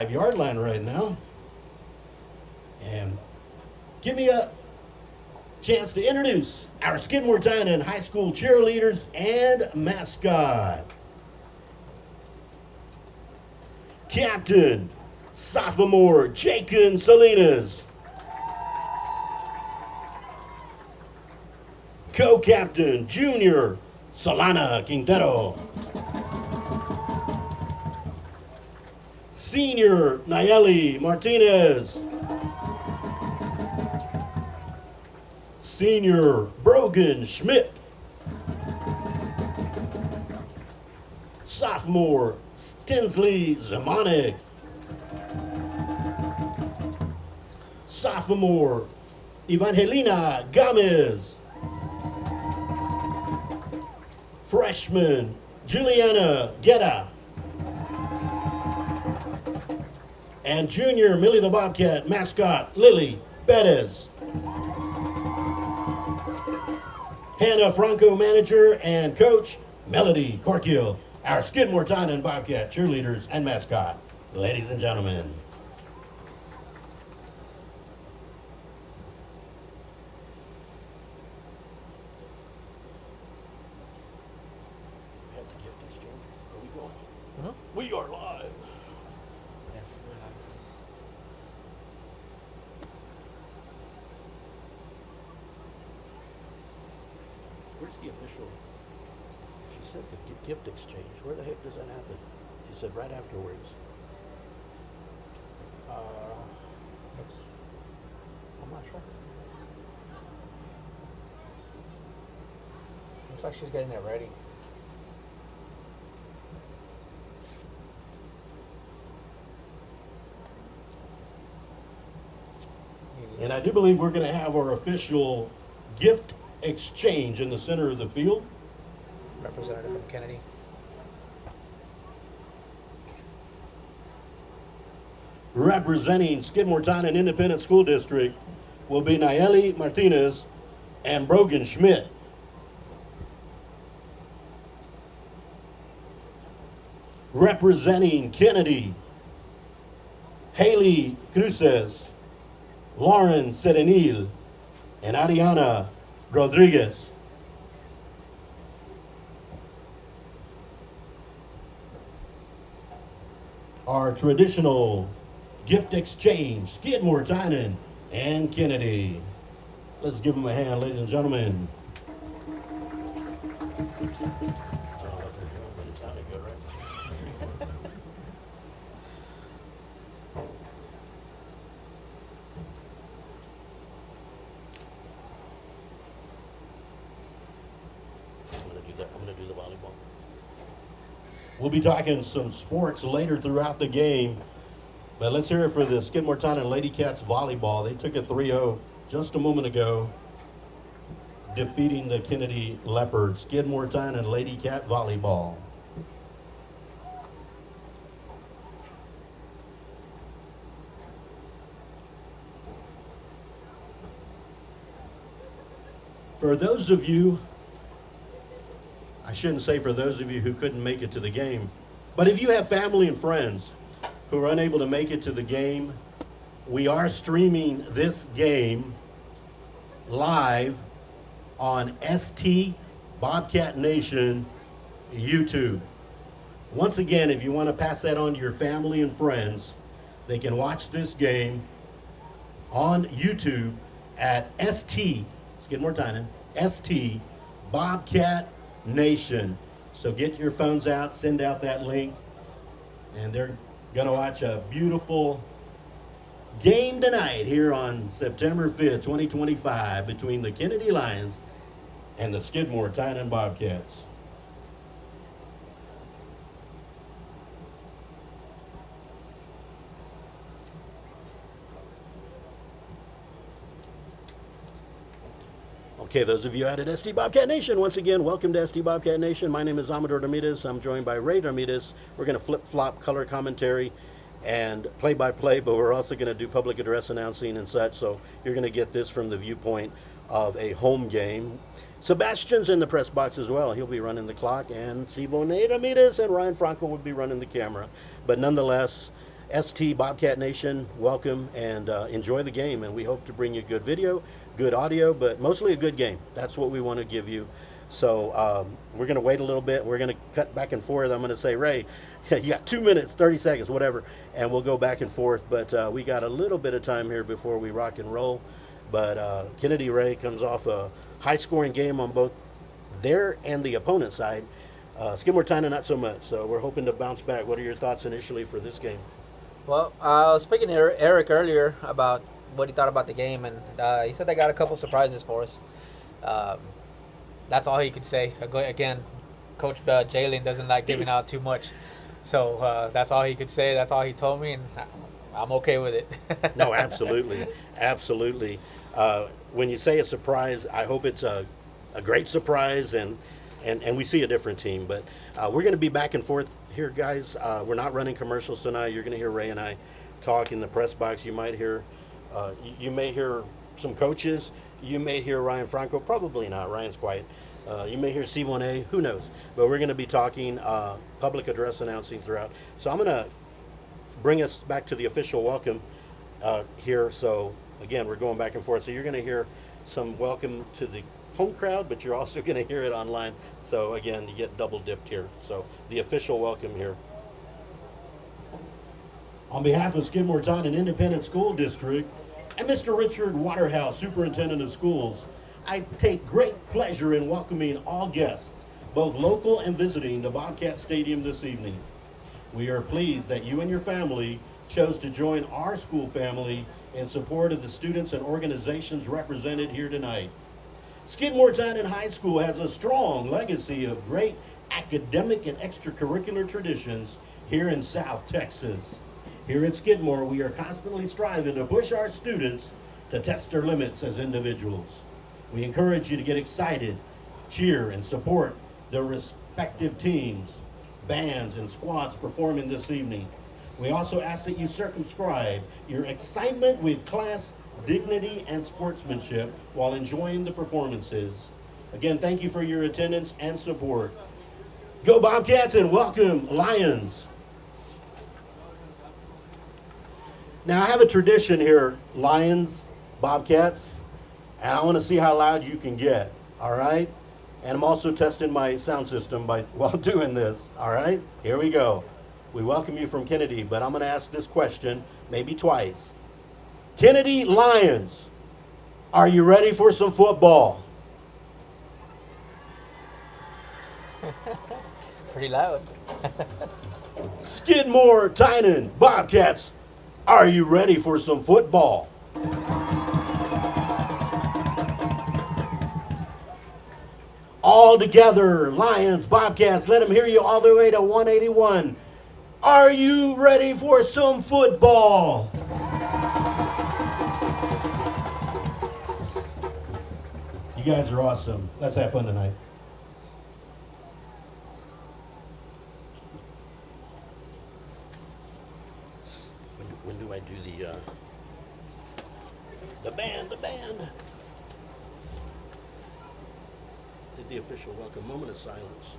5-yard line right now. And give me a chance to introduce our Skidmore-Tynan High School cheerleaders and mascot. Captain, sophomore Jacob Salinas. Co-captain, junior Solana Quintero. Senior Nayeli Martinez. Senior Brogan Schmidt. Sophomore Tinsley Zamanek. Sophomore Evangelina Gomez. Freshman Juliana Guetta. And junior Millie the Bobcat mascot Lily Bettis. Hannah Franco manager and coach Melody Corkill, our Skidmore-Tynan Bobcat cheerleaders and mascot. Ladies and gentlemen. Have the gift exchange. Are we going? Huh? We are live. Yes, we're live. Where's the official? She said the gift exchange. Where the heck does that happen? She said right afterwards. I'm not sure. Looks like she's getting it ready. And I do believe we're going to have our official gift exchange in the center of the field. Representative from Kenedy. Representing Skidmore-Tynan Independent School District will be Nayeli Martinez and Brogan Schmidt. Representing Kenedy, Haley Cruces, Lauren Serenil, and Ariana Rodriguez. Our traditional gift exchange, Skidmore-Tynan and Kenedy. Let's give them a hand, ladies and gentlemen. But it sounded good, right? I'm gonna do the volleyball. We'll be talking some sports later throughout the game, but let's hear it for the Skidmore-Tynan Lady Cats volleyball. They took a 3-0 just a moment ago, defeating the Kenedy Leopards. Skidmore-Tynan Lady Cat volleyball. For those of you, I shouldn't say for those of you who couldn't make it to the game, but if you have family and friends who are unable to make it to the game, we are streaming this game live on ST Bobcat Nation YouTube. Once again, if you want to pass that on to your family and friends, they can watch this game on YouTube at ST, Skidmore-Tynan, ST Bobcat Nation. So get your phones out, send out that link, and they're going to watch a beautiful game tonight here on September 5th, 2025 between the Kenedy Lions and the Skidmore-Tynan Bobcats. Okay, those of you out at ST Bobcat Nation, once again, welcome to ST Bobcat Nation. My name is Amador Ramirez. I'm joined by Ray Ramirez. We're going to flip-flop color commentary and play-by-play, but we're also going to do public address announcing and such, so you're going to get this from the viewpoint of a home game. Sebastian's in the press box as well. He'll be running the clock, and Siboney Ramirez and Ryan Franco will be running the camera. But nonetheless, ST Bobcat Nation, welcome and enjoy the game. And we hope to bring you good video, good audio, but mostly a good game. That's what we want to give you. So we're going to wait a little bit. We're going to cut back and forth. I'm going to say, Ray, you got 2 minutes, 30 seconds, whatever, and we'll go back and forth. But we got a little bit of time here before we rock and roll. But Kenedy Ray comes off a high-scoring game on both their and the opponent's side. Skidmore-Tynan, not so much. So we're hoping to bounce back. What are your thoughts initially for this game? Well, I was speaking to Eric earlier about what he thought about the game, and he said they got a couple surprises for us. That's all he could say. Again, Coach Jalen doesn't like giving out too much. So that's all he could say. That's all he told me, and I'm okay with it. No, absolutely. Absolutely. When you say a surprise, I hope it's a great surprise and we see a different team. But we're going to be back and forth here, guys. We're not running commercials tonight. You're going to hear Ray and I talk in the press box. You might hear, you may hear some coaches. You may hear Ryan Franco. Probably not. Ryan's quiet. You may hear C1A. Who knows? But we're going to be talking public address announcing throughout. So I'm going to bring us back to the official welcome here. So again, we're going back and forth. So you're going to hear some welcome to the home crowd, but you're also going to hear it online. So again, you get double dipped here. So the official welcome here. On behalf of Skidmore-Tynan Independent School District and Mr. Richard Waterhouse, Superintendent of Schools, I take great pleasure in welcoming all guests, both local and visiting, to Bobcat Stadium this evening. We are pleased that you and your family chose to join our school family in support of the students and organizations represented here tonight. Skidmore-Tynan High School has a strong legacy of great academic and extracurricular traditions here in South Texas. Here at Skidmore, we are constantly striving to push our students to test their limits as individuals. We encourage you to get excited, cheer, and support their respective teams, bands, and squads performing this evening. We also ask that you circumscribe your excitement with class, dignity, and sportsmanship while enjoying the performances. Again, thank you for your attendance and support. Go Bobcats and welcome Lions. Now I have a tradition here, Lions, Bobcats, and I want to see how loud you can get, all right? And I'm also testing my sound system while doing this, all right? Here we go. We welcome you from Kenedy, but I'm going to ask this question maybe twice. Kenedy Lions, are you ready for some football? Pretty loud. Skidmore-Tynan Bobcats, are you ready for some football? All together, Lions, Bobcats, let them hear you all the way to 181. Are you ready for some football? You guys are awesome. Let's have fun tonight. When do I do the band? Did the official welcome. Moment of silence.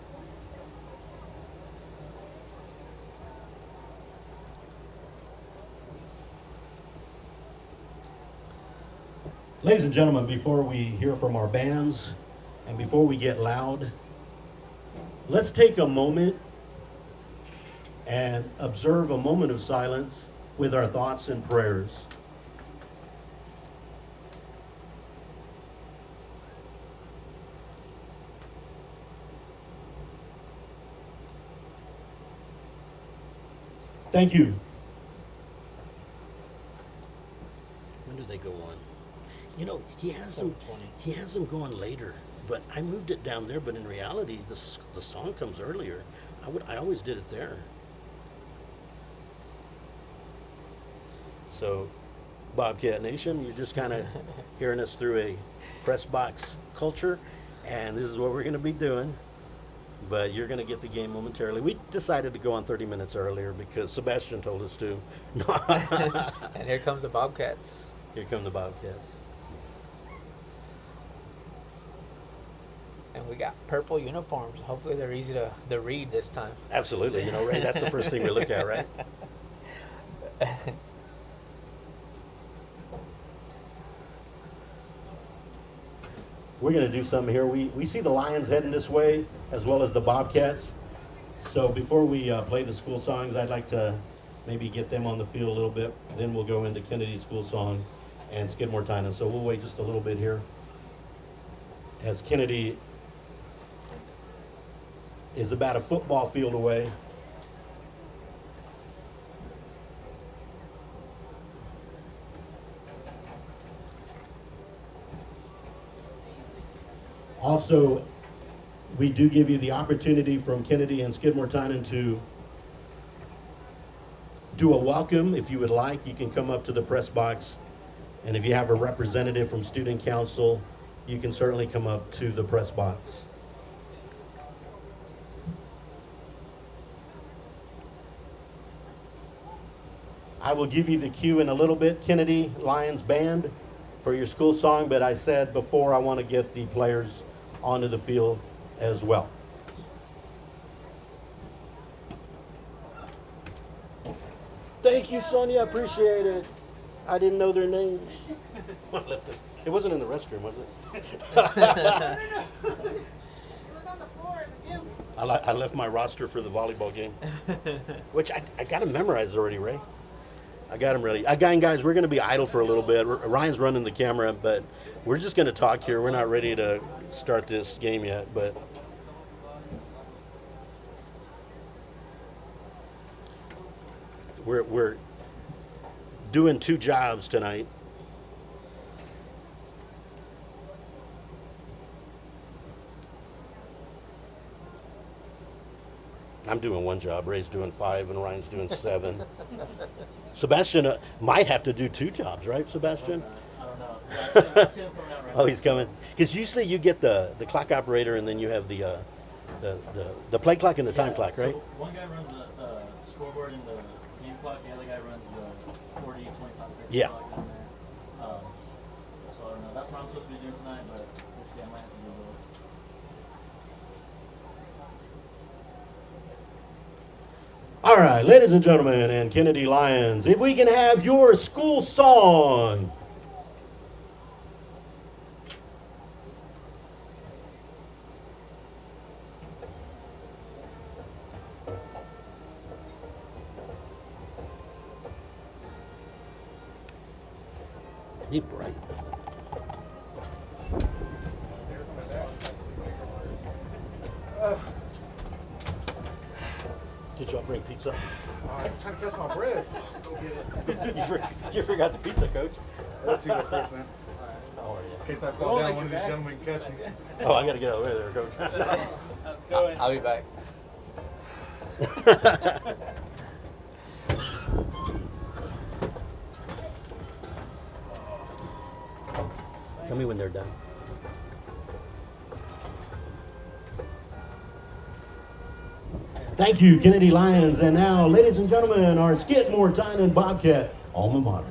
Ladies and gentlemen, before we hear from our bands and before we get loud, let's take a moment and observe a moment of silence with our thoughts and prayers. Thank you. When do they go on? You know, he has them going later, but I moved it down there. But in reality, the song comes earlier. I always did it there. So, Bobcat Nation, you're just kind of hearing us through a press box culture, and this is what we're going to be doing. But you're going to get the game momentarily. We decided to go on 30 minutes earlier because Sebastian told us to. And here comes the Bobcats. Here come the Bobcats. And we got purple uniforms. Hopefully they're easy to read this time. Absolutely. You know, Ray, that's the first thing we look at, right? We're going to do something here. We see the Lions heading this way, as well as the Bobcats. So before we play the school songs, I'd like to maybe get them on the field a little bit. Then we'll go into Kenedy's school song and Skidmore-Tynan. So we'll wait just a little bit here as Kenedy is about a football field away. Also, we do give you the opportunity from Kenedy and Skidmore-Tynan to do a welcome. If you would like, you can come up to the press box. And if you have a representative from Student Council, you can certainly come up to the press box. I will give you the cue in a little bit, Kenedy Lions Band, for your school song, but I said before I want to get the players onto the field as well. Thank you, Sonia. Appreciate it. I didn't know their names. It wasn't in the restroom, was it? It was on the floor in the gym. I left my roster for the volleyball game, which I got them memorized already, Ray. I got them ready. Again, guys, we're going to be idle for a little bit. Ryan's running the camera, but we're just going to talk here. We're not ready to start this game yet, but we're doing two jobs tonight. I'm doing one job, Ray's doing 5, and Ryan's doing 7. Sebastian might have to do 2 jobs, right, Sebastian? I don't know. I see him coming out right Oh, he's coming. Because usually you get the clock operator, and then you have the play clock and the time clock, right? So one guy runs the scoreboard and the game clock. The other guy runs the 40, 25 seconds Yeah. clock down there. So I don't know. That's what I'm supposed to be doing tonight, but we'll see. I might have to do a little. All right, ladies and gentlemen, and Kenedy Lions, if we can have your school song. You're bright. Did y'all bring pizza? I'm trying to catch my breath. You forgot the pizza, Coach. I'll let you go first, man. How are you? In case I fall down, one of these gentlemen can catch me. Oh, I got to get over there, Coach. I'll be back. Tell me when they're done. Thank you, Kenedy Lions. And now, ladies and gentlemen, our Skidmore-Tynan Bobcat alma mater.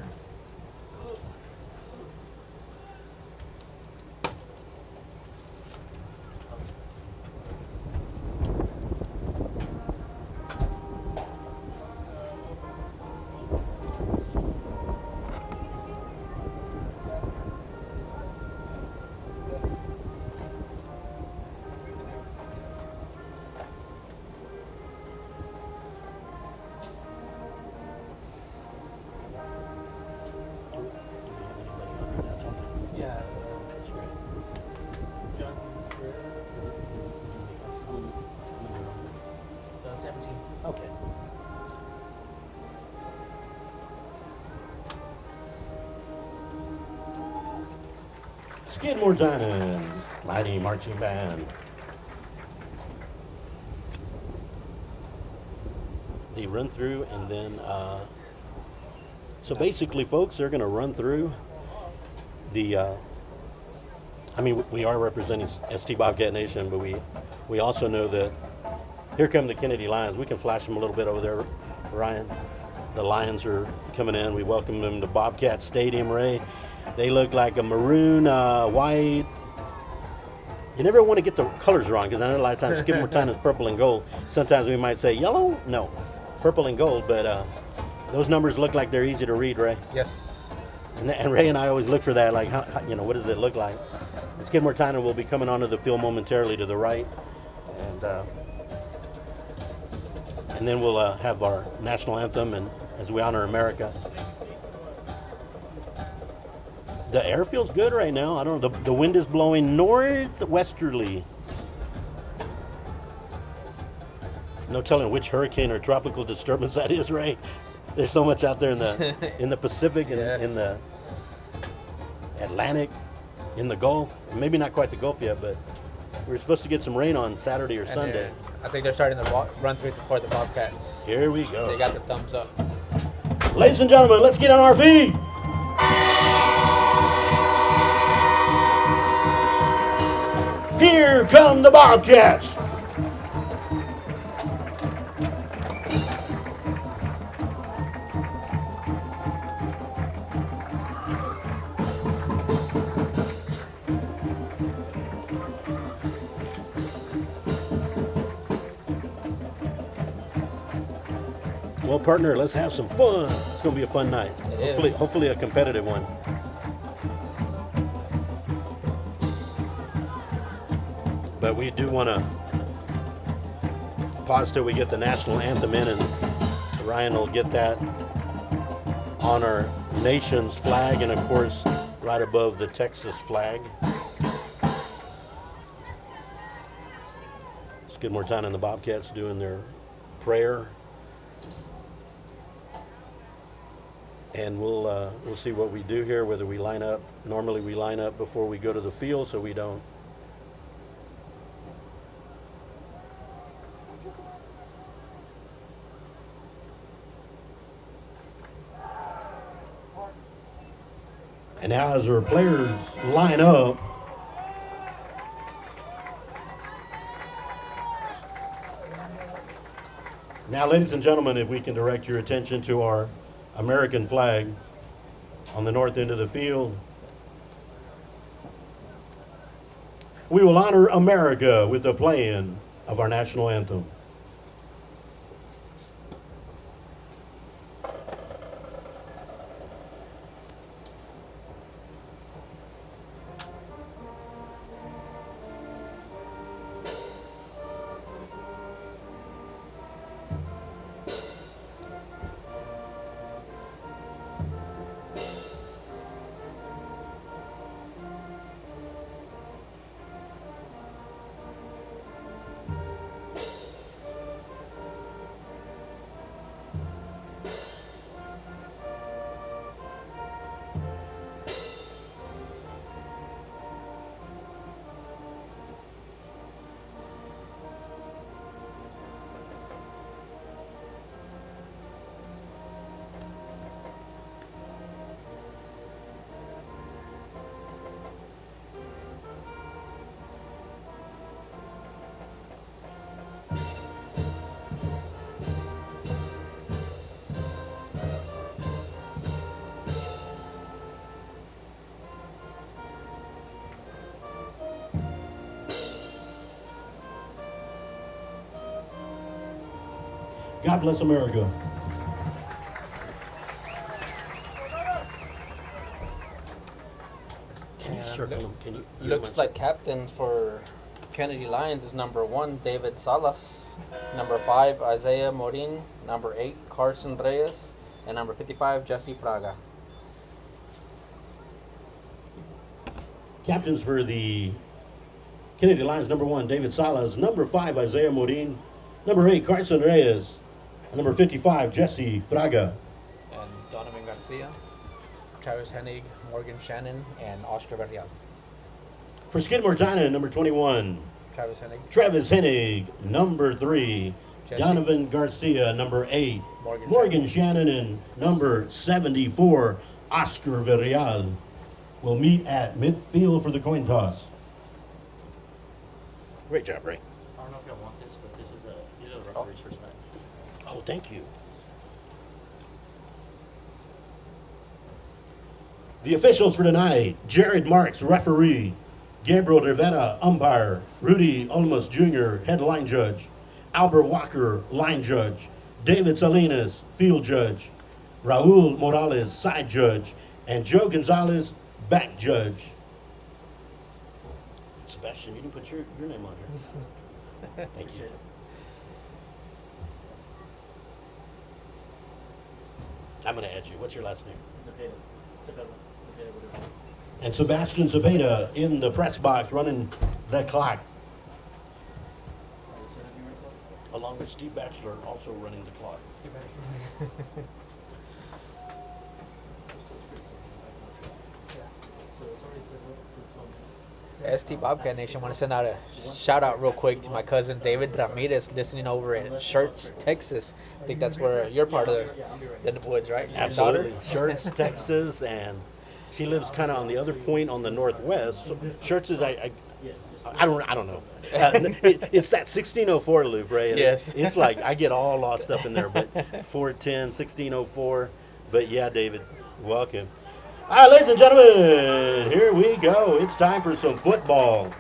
Yeah. John. 17. Okay. Skidmore-Tynan, mighty marching band. They run through and then, so basically, folks, they're going to run through the, I mean, we are representing ST Bobcat Nation, but we also know that here come the Kenedy Lions. We can flash them a little bit over there, Ryan. The Lions are coming in. We welcome them to Bobcat Stadium, Ray. They look like a maroon, white. You never want to get the colors wrong, because I know a lot of times Skidmore-Tynan is purple and gold. Sometimes we might say yellow. No, purple and gold. But Those numbers look like they're easy to read, Ray. Yes. And Ray and I always look for that, like, what does it look like? And Skidmore-Tynan will be coming onto the field momentarily to the right. And then we'll have our national anthem and as we honor America. The air feels good right now. I don't know. The wind is blowing northwesterly. No telling which hurricane or tropical disturbance that is, Ray. There's so much out there in the Pacific and Yes. in the Atlantic, in the Gulf. Maybe not quite the Gulf yet, but we're supposed to get some rain on Saturday or And Sunday. I think they're starting to run through for the Bobcats. Here we go. They got the thumbs up. Ladies and gentlemen, let's get on our feet. Here come the Bobcats. Well, partner, let's have some fun. It's going to be a fun night. It is. Hopefully a competitive one. But we do want to pause till we get the national anthem in, and Ryan will get that on our nation's flag, and of course, right above the Texas flag. Skidmore-Tynan and the Bobcats doing their prayer. And we'll see what we do here, whether we line up. Normally we line up before we go to the field so we don't. And now as our players line up, now ladies and gentlemen, if we can direct your attention to our American flag on the north end of the field. We will honor America with the playing of our national anthem. God bless America. Can you Yeah, circle them? Can you? Looks like captains for Kenedy Lions is number 1, David Salas. Number 5, Isaiah Morin. Number 8, Carson Reyes. And number 55, Jesse Fraga. Captains for the Kenedy Lions, number 1, David Salas. Number 5, Isaiah Morin. Number 8, Carson Reyes. And number 55, Jesse Fraga. And Donovan Garcia, Travis Hennig, Morgan Shannon, and Oscar Verrial. For Skidmore-Tynan, number 21, Travis Hennig, Travis Hennig. Number 3, Jesse. Donovan Garcia. Number 8, Morgan Morgan Shannon. And number 74, Oscar Verrial. Will meet at midfield for the coin toss. Great job, Ray. I don't know if y'all want this, but these are the referees for tonight. Oh, thank you. The officials for tonight: Jared Marks, referee; Gabriel Dervetta, umpire; Rudy Olmos Jr., head line judge; Albert Walker, line judge; David Salinas, field judge; Raul Morales, side judge, and Joe Gonzalez, back judge. Sebastian, you can put your name on here. Thank you. I'm going to add you. What's your last name? Zepeda. Zepeda, whatever. And Sebastian Zepeda in the press box running the clock, along with Steve Batchelor also running the clock. ST Bobcat Nation, want to send out a shout out real quick to my cousin David Ramirez, listening over in Shirts, Texas. I think that's where you're part of the woods, right? Your Absolutely. daughter? Shirts, Texas, and she lives kind of on the other point on the northwest. So Shirts is I don't know. It's that 1604 loop, right? Yes. It's like I get all lost up in there, but 410, 1604. But yeah, David, welcome. All right, ladies and gentlemen, here we go. It's time for some football.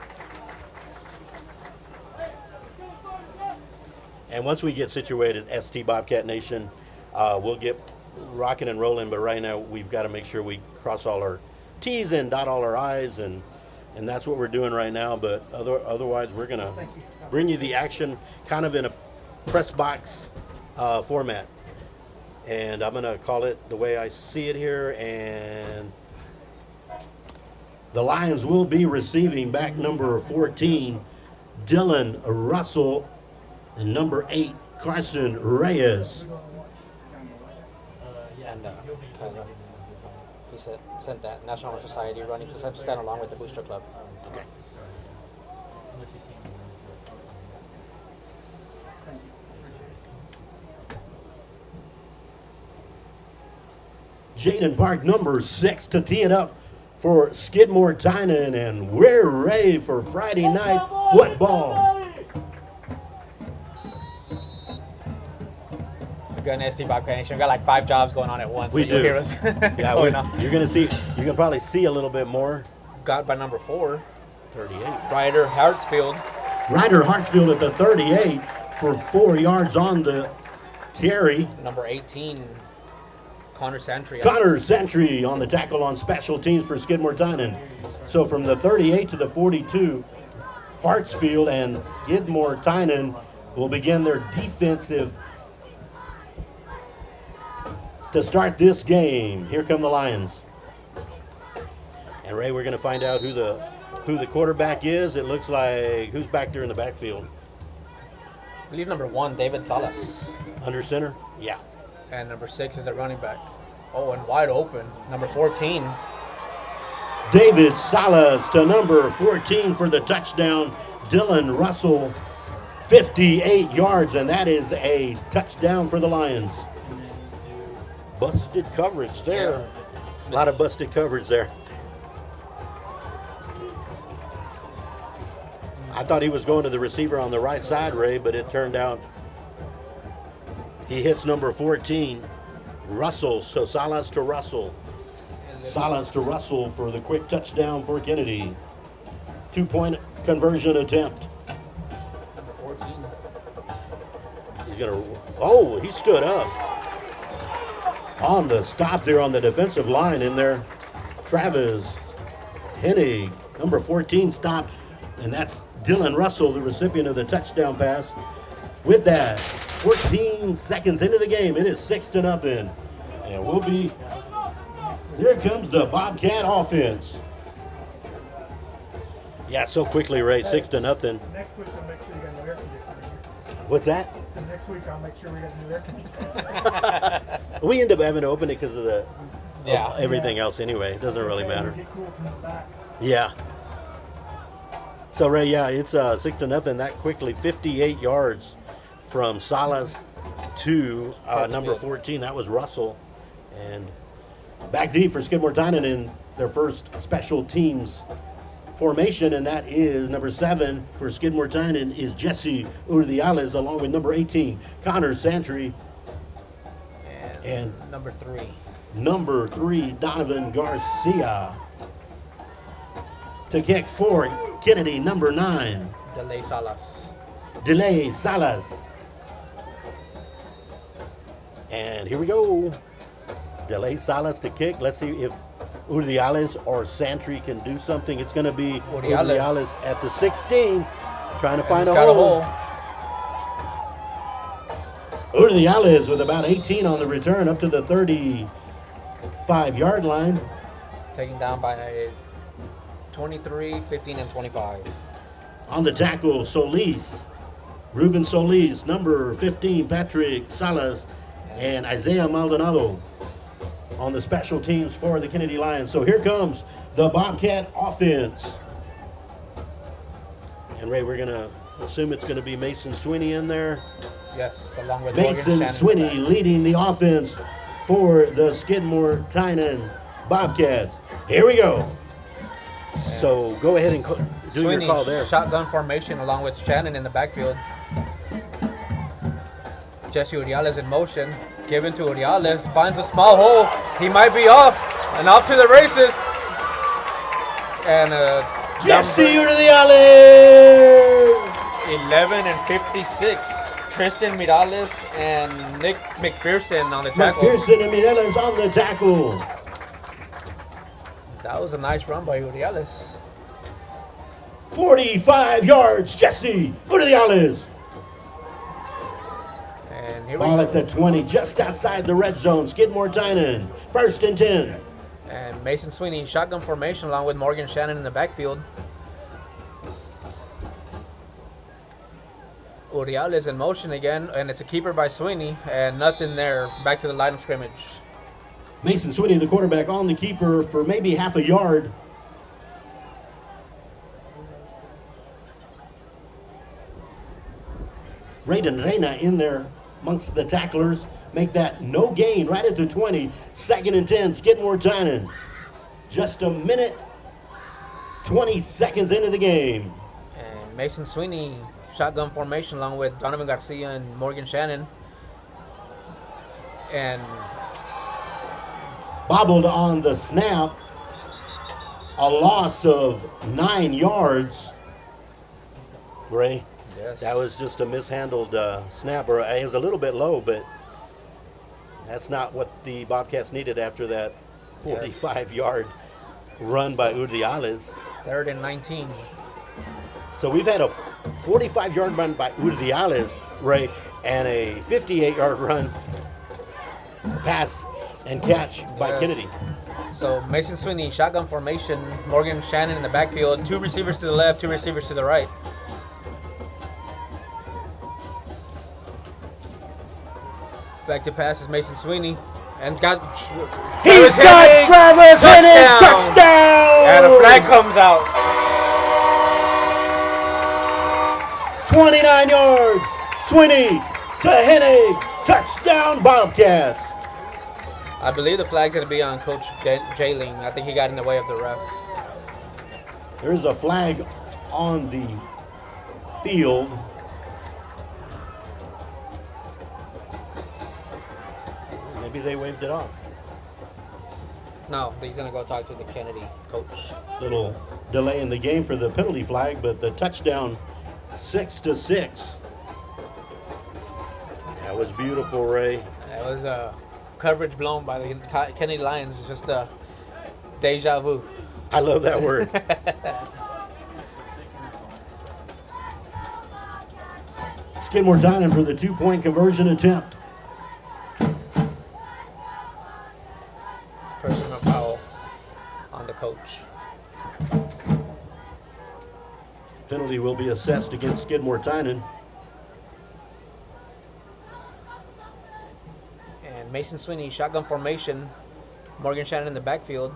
And once we get situated, ST Bobcat Nation, we'll get rocking and rolling. But right now, we've got to make sure we cross all our T's and dot all our I's, and that's what we're doing right now. But otherwise, we're going to bring you the action kind of in a press box format. And I'm going to call it the way I see it here. And the Lions will be receiving back number 14, Dylan Russell, and number 8, Carson Reyes. And he sent that National Honor Society running to Central Stand along with the Booster Club. Okay. Unless you see him. Jaden Park, number 6, to tee it up for Skidmore-Tynan, and we're ready for Friday night football. Good ST Bobcat Nation. We got like 5 jobs going on at once. We so you'll do. hear us Yeah, going on. you're gonna probably see a little bit more. Got by number 4, 38. Ryder Hartsfield. Ryder Hartsfield at the 38 for 4 yards on the carry. Number 18, Connor Santry. Connor Sentry on the tackle on special teams for Skidmore-Tynan. So from the 38 to the 42, Hartsfield and Skidmore-Tynan will begin their defensive to start this game. Here come the Lions. And Ray, we're going to find out who the quarterback is. It looks like, who's back there in the backfield? I believe number 1, David Salas. Under center? Yeah. And number 6 is a running back. Oh, and wide open, number 14. David Salas to number 14 for the touchdown. Dylan Russell, 58 yards, and that is a touchdown for the Lions. Busted coverage there. A lot of busted coverage there. I thought he was going to the receiver on the right side, Ray, but it turned out he hits number 14, Russell. So Salas to Russell. Salas to Russell for the quick touchdown for Kenedy. 2-point conversion attempt. Number 14. He's going to, he stood up. On the stop there on the defensive line in there. Travis Hennig, number 14, stopped. And that's Dylan Russell, the recipient of the touchdown pass. With that, 14 seconds into the game, it is 6-0. And here comes the Bobcat offense. Yeah, so quickly, Ray, 6-0. Next week, I'll make sure you got new air conditioning. What's that? So next week, I'll make sure we got new air conditioning. We end up having to open it because of Yeah. everything else anyway. It doesn't really matter. Get cool from the back. Yeah. So, Ray, yeah, it's 6-0. That quickly, 58 yards from Salas to number 14. That was Russell. And back deep for Skidmore-Tynan in their first special teams formation, and that is number 7 for Skidmore-Tynan is Jesse Urdiales, along with number 18, Connor Santry, and number 3. number 3, Donovan Garcia. To kick for Kenedy, number 9, Delay Salas. Delay Salas. And here we go. Delay Salas to kick. Let's see if Urdiales or Santry can do something. It's going to be Urdiales at the 16, trying to find a hole. Urdiales with about 18 on the return, up to the 35-yard line. Taken down by 23, 15, and 25. On the tackle, Solis. Ruben Solis, number 15, Patrick Salas, and Isaiah Maldonado on the special teams for the Kenedy Lions. So here comes the Bobcat offense. And Ray, we're going to assume it's going to be Mason Sweeney in there. Yes, along with Mason Sweeney leading the offense for the Skidmore-Tynan Bobcats. Here we go. So go ahead and do Sweeney, your call there. Shotgun formation along with Shannon in the backfield. Jesse Urdiales in motion. Given to Urdiales. Finds a small hole. He might be off. And off to the races. And Jesse Urdiales! 11 and 56. Tristan Mirales and Nick McPherson on the tackle. McPherson and Mireles on the tackle. That was a nice run by Urdiales. 45 yards, Jesse Urdiales. And here we Ball go. at the 20, just outside the red zone. Skidmore-Tynan, 1st and 10. And Mason Sweeney, shotgun formation along with Morgan Shannon in the backfield. Urdiales in motion again, and it's a keeper by Sweeney, and nothing there. Back to the line of scrimmage. Mason Sweeney, the quarterback, on the keeper for maybe half a yard. Raiden Reina in there amongst the tacklers. Make that no gain right at the 20. 2nd and 10, Skidmore-Tynan. Just a minute, 20 seconds into the game. And Mason Sweeney, shotgun formation along with Donovan Garcia and Morgan Shannon. And Bobbled on the snap. A loss of 9 yards. Ray, yes, that was just a mishandled snap. Or it was a little bit low, but that's not what the Bobcats needed after that 45-yard run by Urdiales. 3rd and 19. So we've had a 45-yard run by Urdiales, Ray, and a 58-yard run pass and catch by Yes. Kenedy. So Mason Sweeney, shotgun formation, Morgan Shannon in the backfield, 2 receivers to the left, 2 receivers to the right. Back to pass is Mason Sweeney, and got He's got Travis Hennig, touchdown! And a flag comes out. 29 yards, Sweeney to Hennig, touchdown Bobcats. I believe the flag's going to be on Coach Jailing. I think he got in the way of the ref. There's a flag on the field. Maybe they waved it off. No, he's going to go talk to the Kenedy coach. Little delay in the game for the penalty flag, but the touchdown 6-6. That was beautiful, Ray. It was coverage blown by the Kenedy Lions. It's just a deja vu. I love that word. Skidmore-Tynan for the 2-point conversion attempt. Personal foul on the coach. Penalty will be assessed against Skidmore-Tynan. And Mason Sweeney, shotgun formation. Morgan Shannon in the backfield.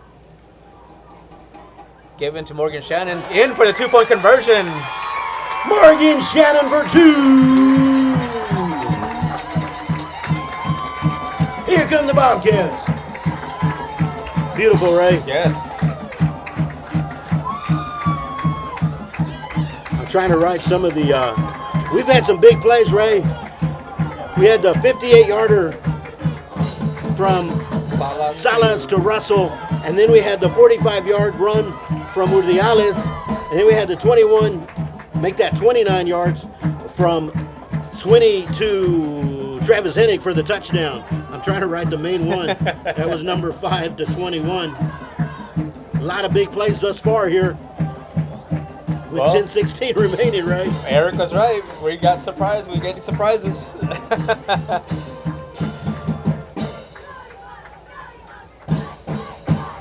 Given to Morgan Shannon, in for the 2-point conversion. Morgan Shannon for 2. Here come the Bobcats. Beautiful, Ray. Yes. I'm trying to write some of the, we've had some big plays, Ray. We had the 58-yarder from Salas to Russell, and then we had the 45-yard run from Urdiales, and then we had the 21, make that 29 yards from Sweeney to Travis Hennig for the touchdown. I'm trying to write the main one. That was number 5 to 21. A lot of big plays thus far here. With Well, 10:16 remaining, right? Eric was right. We got surprised. We're getting surprises.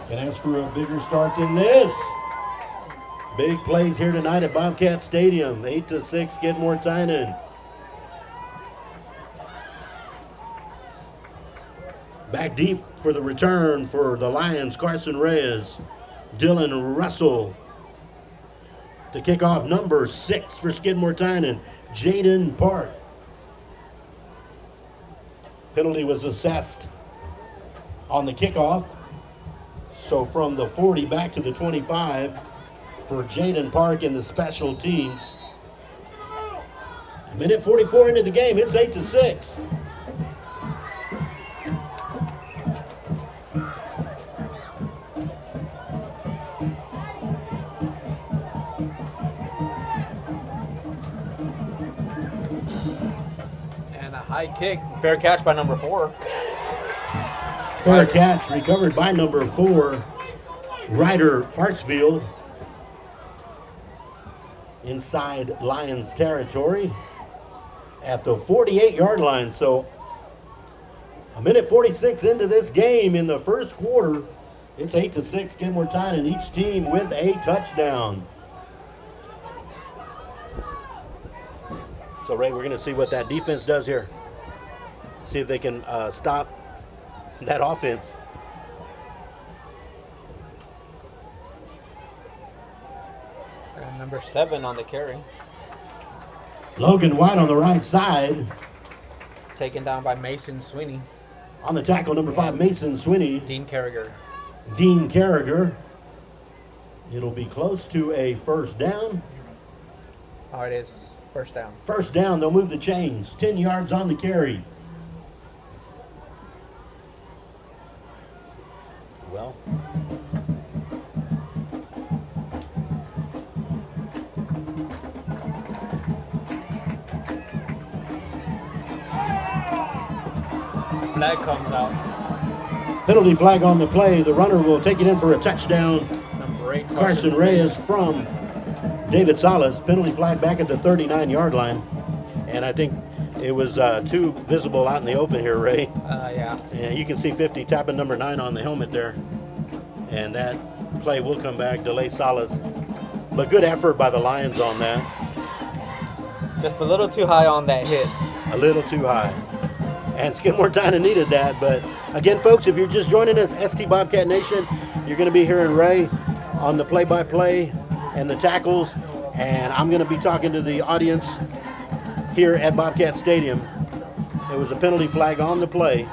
Can ask for a bigger start than this. Big plays here tonight at Bobcat Stadium. 8-6, Skidmore-Tynan. Back deep for the return for the Lions, Carson Reyes. Dylan Russell. To kick off number 6 for Skidmore-Tynan, Jaden Park. Penalty was assessed on the kickoff. So from the 40 back to the 25 for Jaden Park and the special teams. A minute 44 into the game, it's 8-6. And a high kick. Fair catch by number 4. Fair catch recovered by number 4, Ryder Hartsfield. Inside Lions territory at the 48-yard line. So a minute 46 into this game in the first quarter. It's 8-6, Skidmore-Tynan, each team with a touchdown. So Ray, we're going to see what that defense does here. See if they can stop that offense. And number 7 on the carry. Logan White on the right side. Taken down by Mason Sweeney. On the tackle, number 5, Mason Swinney. Dean Carragher. Dean Carragher. It'll be close to a first down. Oh, it is. First down. First down, they'll move the chains. 10 yards on the carry. Well. The flag comes out. Penalty flag on the play. The runner will take it in for a touchdown. Number 8, Carson Reyes from David Salas. Penalty flag back at the 39-yard line. And I think it was too visible out in the open here, Ray. Yeah. Yeah, you can see 50 tapping number 9 on the helmet there. And that play will come back, delay Salas. But good effort by the Lions on that. Just a little too high on that hit. A little too high. And Skidmore-Tynan needed that. But again, folks, if you're just joining us, ST Bobcat Nation, you're going to be hearing Ray on the play-by-play and the tackles. And I'm going to be talking to the audience here at Bobcat Stadium. It was a penalty flag on the play.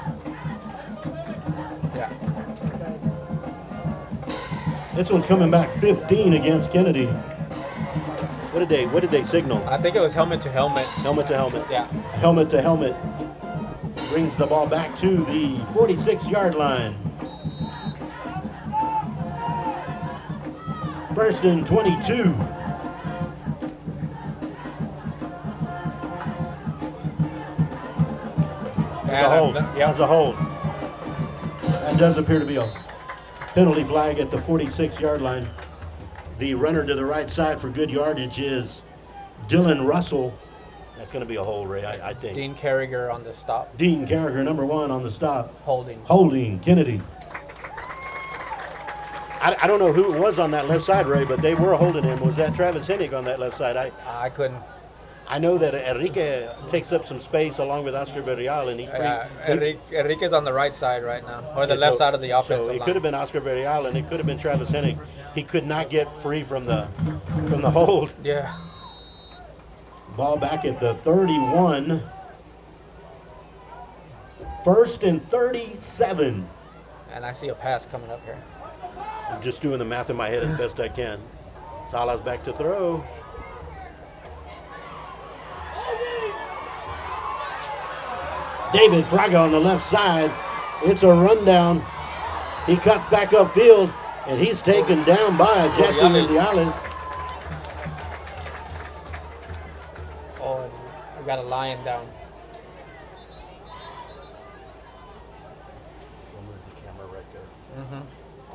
Yeah. This one's coming back 15 against Kenedy. What did they signal? I think it was helmet to helmet. Helmet to helmet. Yeah. Helmet to helmet. Brings the ball back to the 46-yard line. First and 22. As a hold. As a hold. That does appear to be a penalty flag at the 46-yard line. The runner to the right side for good yardage is Dylan Russell. That's going to be a hold, Ray, I think. Dean Carragher on the stop. Dean Carragher, number 1 on the stop. Holding Kenedy. I don't know who it was on that left side, Ray, but they were holding him. Was that Travis Hennig on that left side? I couldn't. I know that Enrique takes up some space along with Oscar Villarreal, and Enrique's on the right side right now, or the left side of the offensive So it line. could have been Oscar Villarreal, and it could have been Travis Hennig. He could not get free from the hold. Yeah. Ball back at the 31. First and 37. And I see a pass coming up here. I'm just doing the math in my head as best I can. Salas back to throw. David Fraga on the left side. It's a rundown. He cuts back upfield, and he's taken down by Jesse Mendiales. Oh, we got a lion down.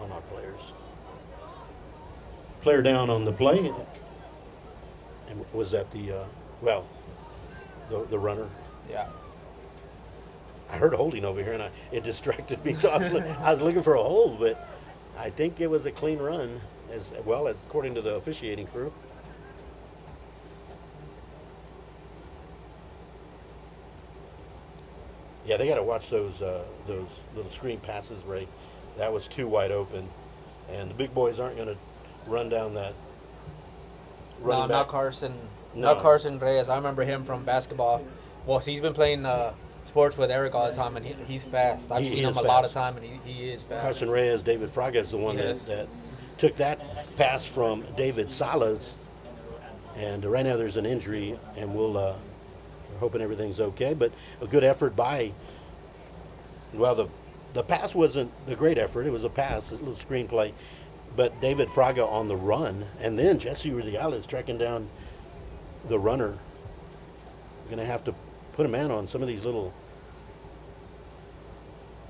on our players. Player down on the play. And was that the runner? Yeah. I heard a holding over here, and it distracted me. So I was looking for a hold, but I think it was a clean run, as well as according to the officiating crew. Yeah, they got to watch those little screen passes, Ray. That was too wide open, and the big boys aren't going to run down that. No, not Carson. No. Not Carson Reyes. I remember him from basketball. Well, he's been playing sports with Eric all the time, and he's fast. I've seen him a lot of time, and he is fast. Carson Reyes, David Fraga is the one that took that pass from David Salas, and right now there's an injury, and we're hoping everything's okay. But a good effort by. Well, the pass wasn't a great effort. It was a pass, a little screenplay. But David Fraga on the run, and then Jesse Rudiales tracking down the runner. We're going to have to put a man on some of these little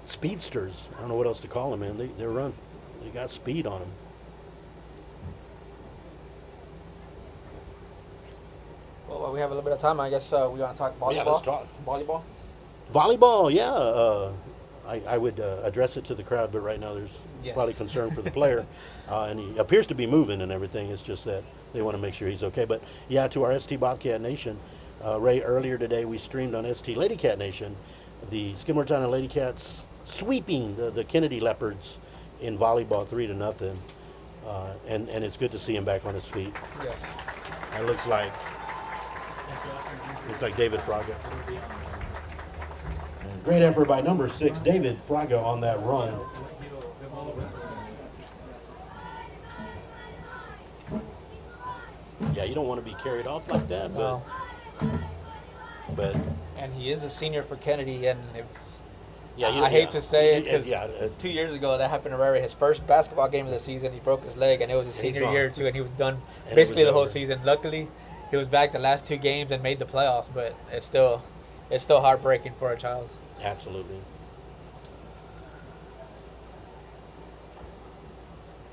speedsters. I don't know what else to call them, man. They got speed on them. Well, we have a little bit of time. I guess we want to talk volleyball. Yeah, let's talk. Volleyball. Volleyball, yeah. I would address it to the crowd, but right now there's probably concern for the player. And he appears to be moving and everything. It's just that they want to make sure he's okay. But, yeah, to our ST Bobcat Nation, Ray, earlier today we streamed on ST Lady Cat Nation the Skidmore-Tynan Lady Cats sweeping the Kenedy Leopards in volleyball 3-0. And it's good to see him back on his feet. Yes. That looks like David Fraga. Great effort by number 6, David Fraga, on that run. Yeah, you don't want to be carried off like that, but And he is a senior for Kenedy, and I hate to say it, because 2 years ago that happened to Rary. His first basketball game of the season, he broke his leg, and it was his senior year too, and he was done basically the whole season. Luckily, he was back the last 2 games and made the playoffs, but it's still heartbreaking for a child. Absolutely.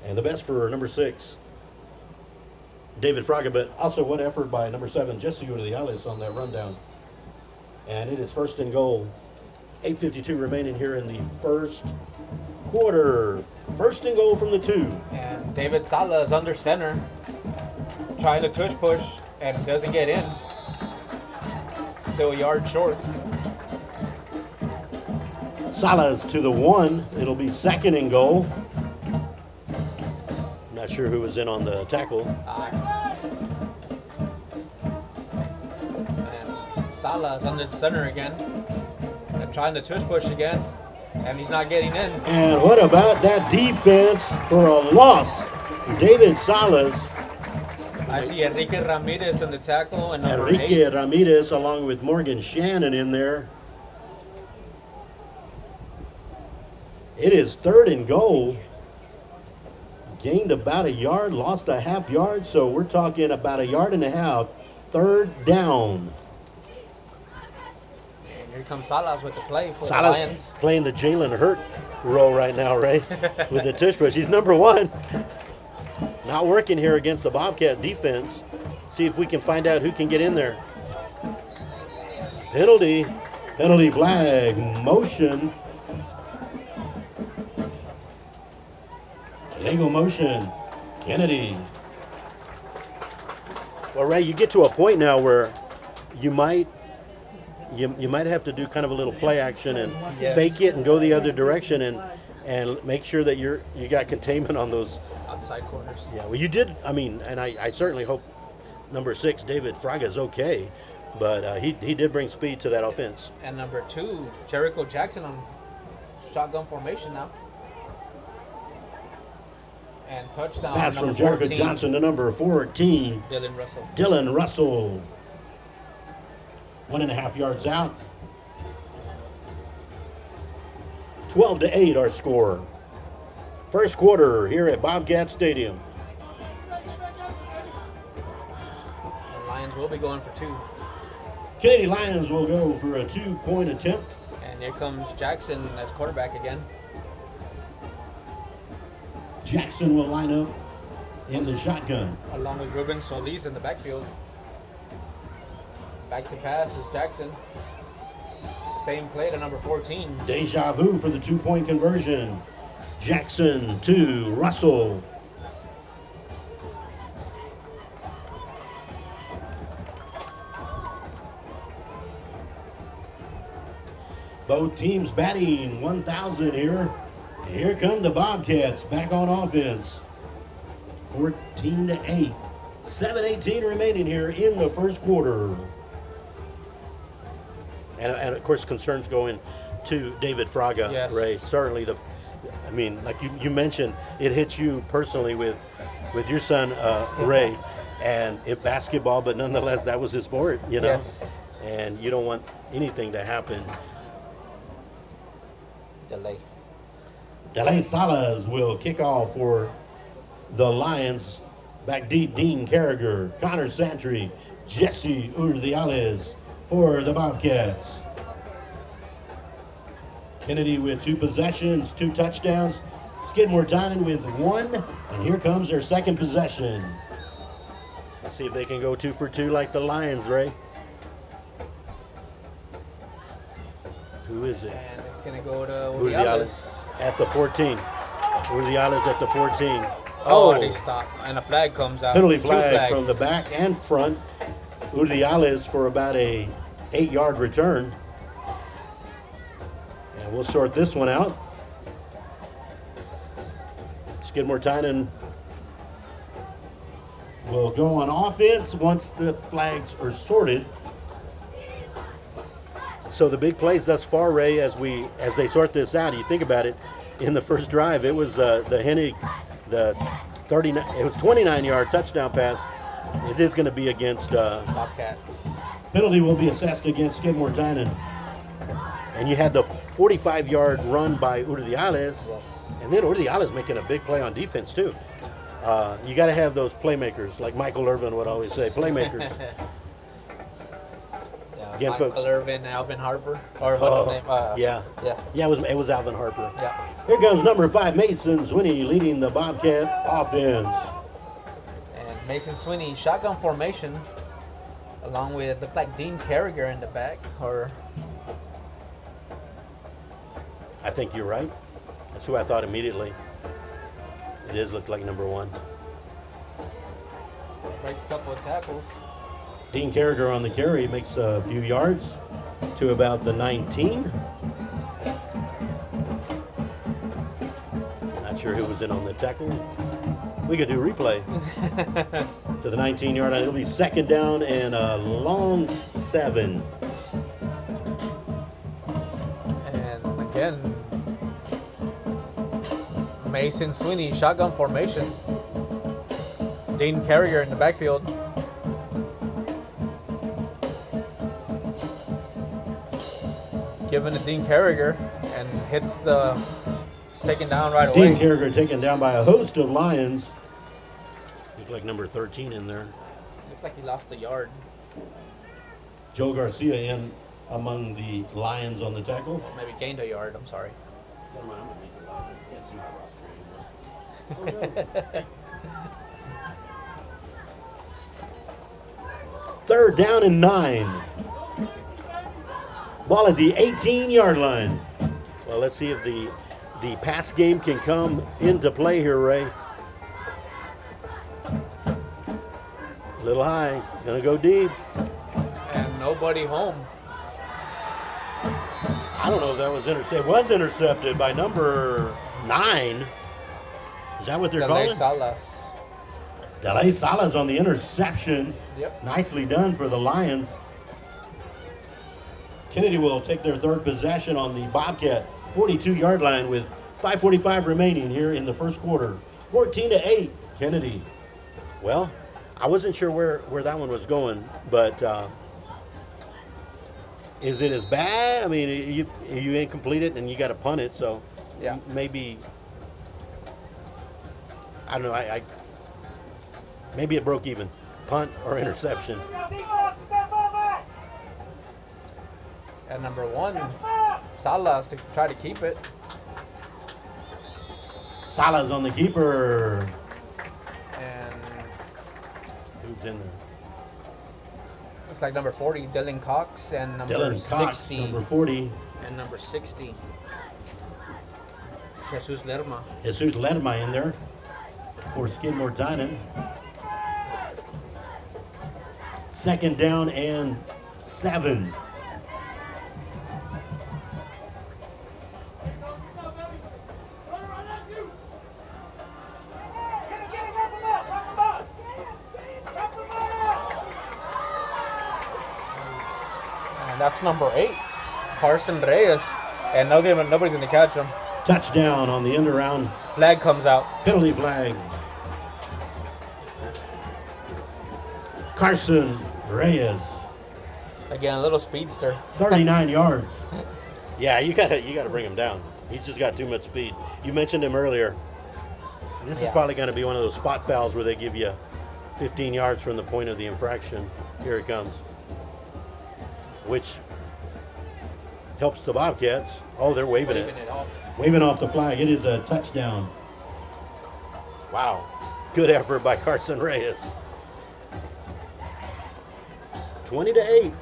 And the best for number 6, David Fraga, but also what effort by number 7, Jesse Rudiales, on that rundown. And it is first and goal. 8:52 remaining here in the first quarter. First and goal from the 2. And David Sala is under center, trying to push, and doesn't get in. Still a yard short. Salas to the 1. It'll be second and goal. Not sure who was in on the tackle. And Sala is under center again, and trying to push again, and he's not getting in. And what about that defense for a loss? David Salas. I see Enrique Ramirez on the tackle, and number Enrique 8. Ramirez along with Morgan Shannon in there. It is third and goal. Gained about a yard, lost a half yard, so we're talking about a yard and a half. Third down. And here comes Salas with the play for Salas the Lions. playing the Jalen Hurt role right now, Ray, with the tush push. He's number 1. Not working here against the Bobcat defense. See if we can find out who can get in there. Penalty flag, motion. Legal motion, Kenedy. Well, Ray, you get to a point now where you might have to do kind of a little play action and fake it and go the other direction and make sure that you got containment on those Outside corners. Yeah, well, you did. I mean, and I certainly hope number 6, David Fraga, is okay, but he did bring speed to that offense. And number 2, Jericho Jackson on shotgun formation now. And touchdown. Pass number from Jericho 14, Johnson to number 14, Dylan Russell. 1.5 yards out. 12-8 our score. First quarter here at Bobcat Stadium. The Lions will be going for 2. Kenedy Lions will go for a 2-point attempt. And here comes Jackson as quarterback again. Jackson will line up in the shotgun. Along with Ruben Solis in the backfield. Back to pass is Jackson. Same play to number 14. Deja vu for the 2-point conversion. Jackson to Russell. Both teams batting 1,000 here. Here come the Bobcats back on offense. 14-8. 7:18 remaining here in the first quarter. And of course, concerns going to David Fraga, Yes. Ray. Certainly, like you mentioned, it hits you personally with your son, Ray, and basketball, but nonetheless, that was his sport, you know? Yes. And you don't want anything to happen. Delay Salas will kick off for the Lions. Back deep, Dean Carragher, Connor Santry, Jesse Urdiales for the Bobcats. Kenedy with 2 possessions, 2 touchdowns. Skidmore-Tynan with 1, and here comes their second possession. Let's see if they can go 2 for 2 like the Lions, Ray. Who is it? And it's going to go to Urdiales at the 14. Urdiales at the 14. Oh, and he stopped. And a flag comes out. Penalty 2 flag flags. from the back and front. Urdiales for about a 8-yard return. And we'll sort this one out. Skidmore-Tynan will go on offense once the flags are sorted. So the big plays thus far, Ray, as they sort this out, you think about it, in the first drive, it was the Hennig, the 39, it was 29-yard touchdown pass. It is going to be against Bobcats. penalty will be assessed against Skidmore-Tynan. And you had the 45-yard run by Urdiales, Yes. and then Urdiales making a big play on defense too. You got to have those playmakers, like Michael Irvin would always say, playmakers. Yeah, Again, Michael folks. Irvin, Alvin Harper. Or what's his name? Yeah, it was Alvin Harper. Yeah. Here comes number 5, Mason Swinney, leading the Bobcat offense. And Mason Swinney, shotgun formation, along with, looked like Dean Carragher in the back. Or I think you're right. That's who I thought immediately. It is looked like number 1. breaks a couple of tackles. Dean Carragher on the carry makes a few yards to about the 19. Not sure who was in on the tackle. We could do replay. To the 19-yard line. It'll be second down and a long 7. And again, Mason Swinney, shotgun formation. Dean Carragher in the backfield. Given to Dean Carragher and hits the taken down right away. Dean Carragher taken down by a host of Lions. Looked like number 13 in there. Looks like he lost a yard. Joe Garcia in among the Lions on the tackle. Or maybe gained a yard, I'm sorry. Never mind, I'm gonna make it loud. I can't see my roster anymore. Third down and 9. Ball at the 18-yard line. Well, let's see if the pass game can come into play here, Ray. A little high, gonna go deep. And nobody home. I don't know if that was intercepted. It was intercepted by number 9. Is that what they're Delay calling? Salas. Delay Salas on the interception. Yep. Nicely done for the Lions. Kenedy will take their third possession on the Bobcat 42-yard line with 5:45 remaining here in the first quarter. 14-8, Kenedy. Well, I wasn't sure where that one was going, but is it as bad? I mean, you ain't completed and you got to punt it, so Yeah. maybe, I don't know, I maybe it broke even, punt or interception. And number 1, Salas to try to keep it. Salas on the keeper. And Who's in there? looks like number 40, Dylan Cox, and number Dylan Cox, 60. number 40. And number 60, Jesus Lerma. Jesus Lerma in there for Skidmore-Tynan. Second down and 7. And that's number 8, Carson Reyes. And nobody's going to catch him. Touchdown on the end around. Flag comes out. Penalty flag. Carson Reyes, Again, a little speedster. 39 yards. Yeah, you gotta bring him down. He's just got too much speed. You mentioned him earlier. This is Yeah. probably going to be one of those spot fouls where they give you 15 yards from the point of the infraction. Here it comes, which helps the Bobcats. Oh, they're waving it. off. Waving off the flag. It is a touchdown. Wow. Good effort by Carson Reyes. 20-8.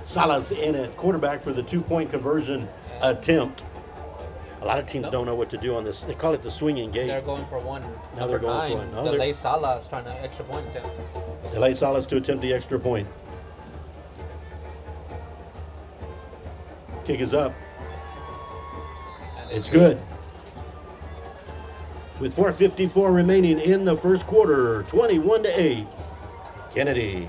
Salas in at quarterback for the 2-point conversion attempt. A lot of teams don't know what to do on this. They call it the swinging gate. They're going for one. Now they're going for 9, one. Oh, Delay Salas trying to extra point attempt. Delay Salas to attempt the extra point. Kick is up. And It's good. With 4:54 remaining in the first quarter, 21-8. Kenedy.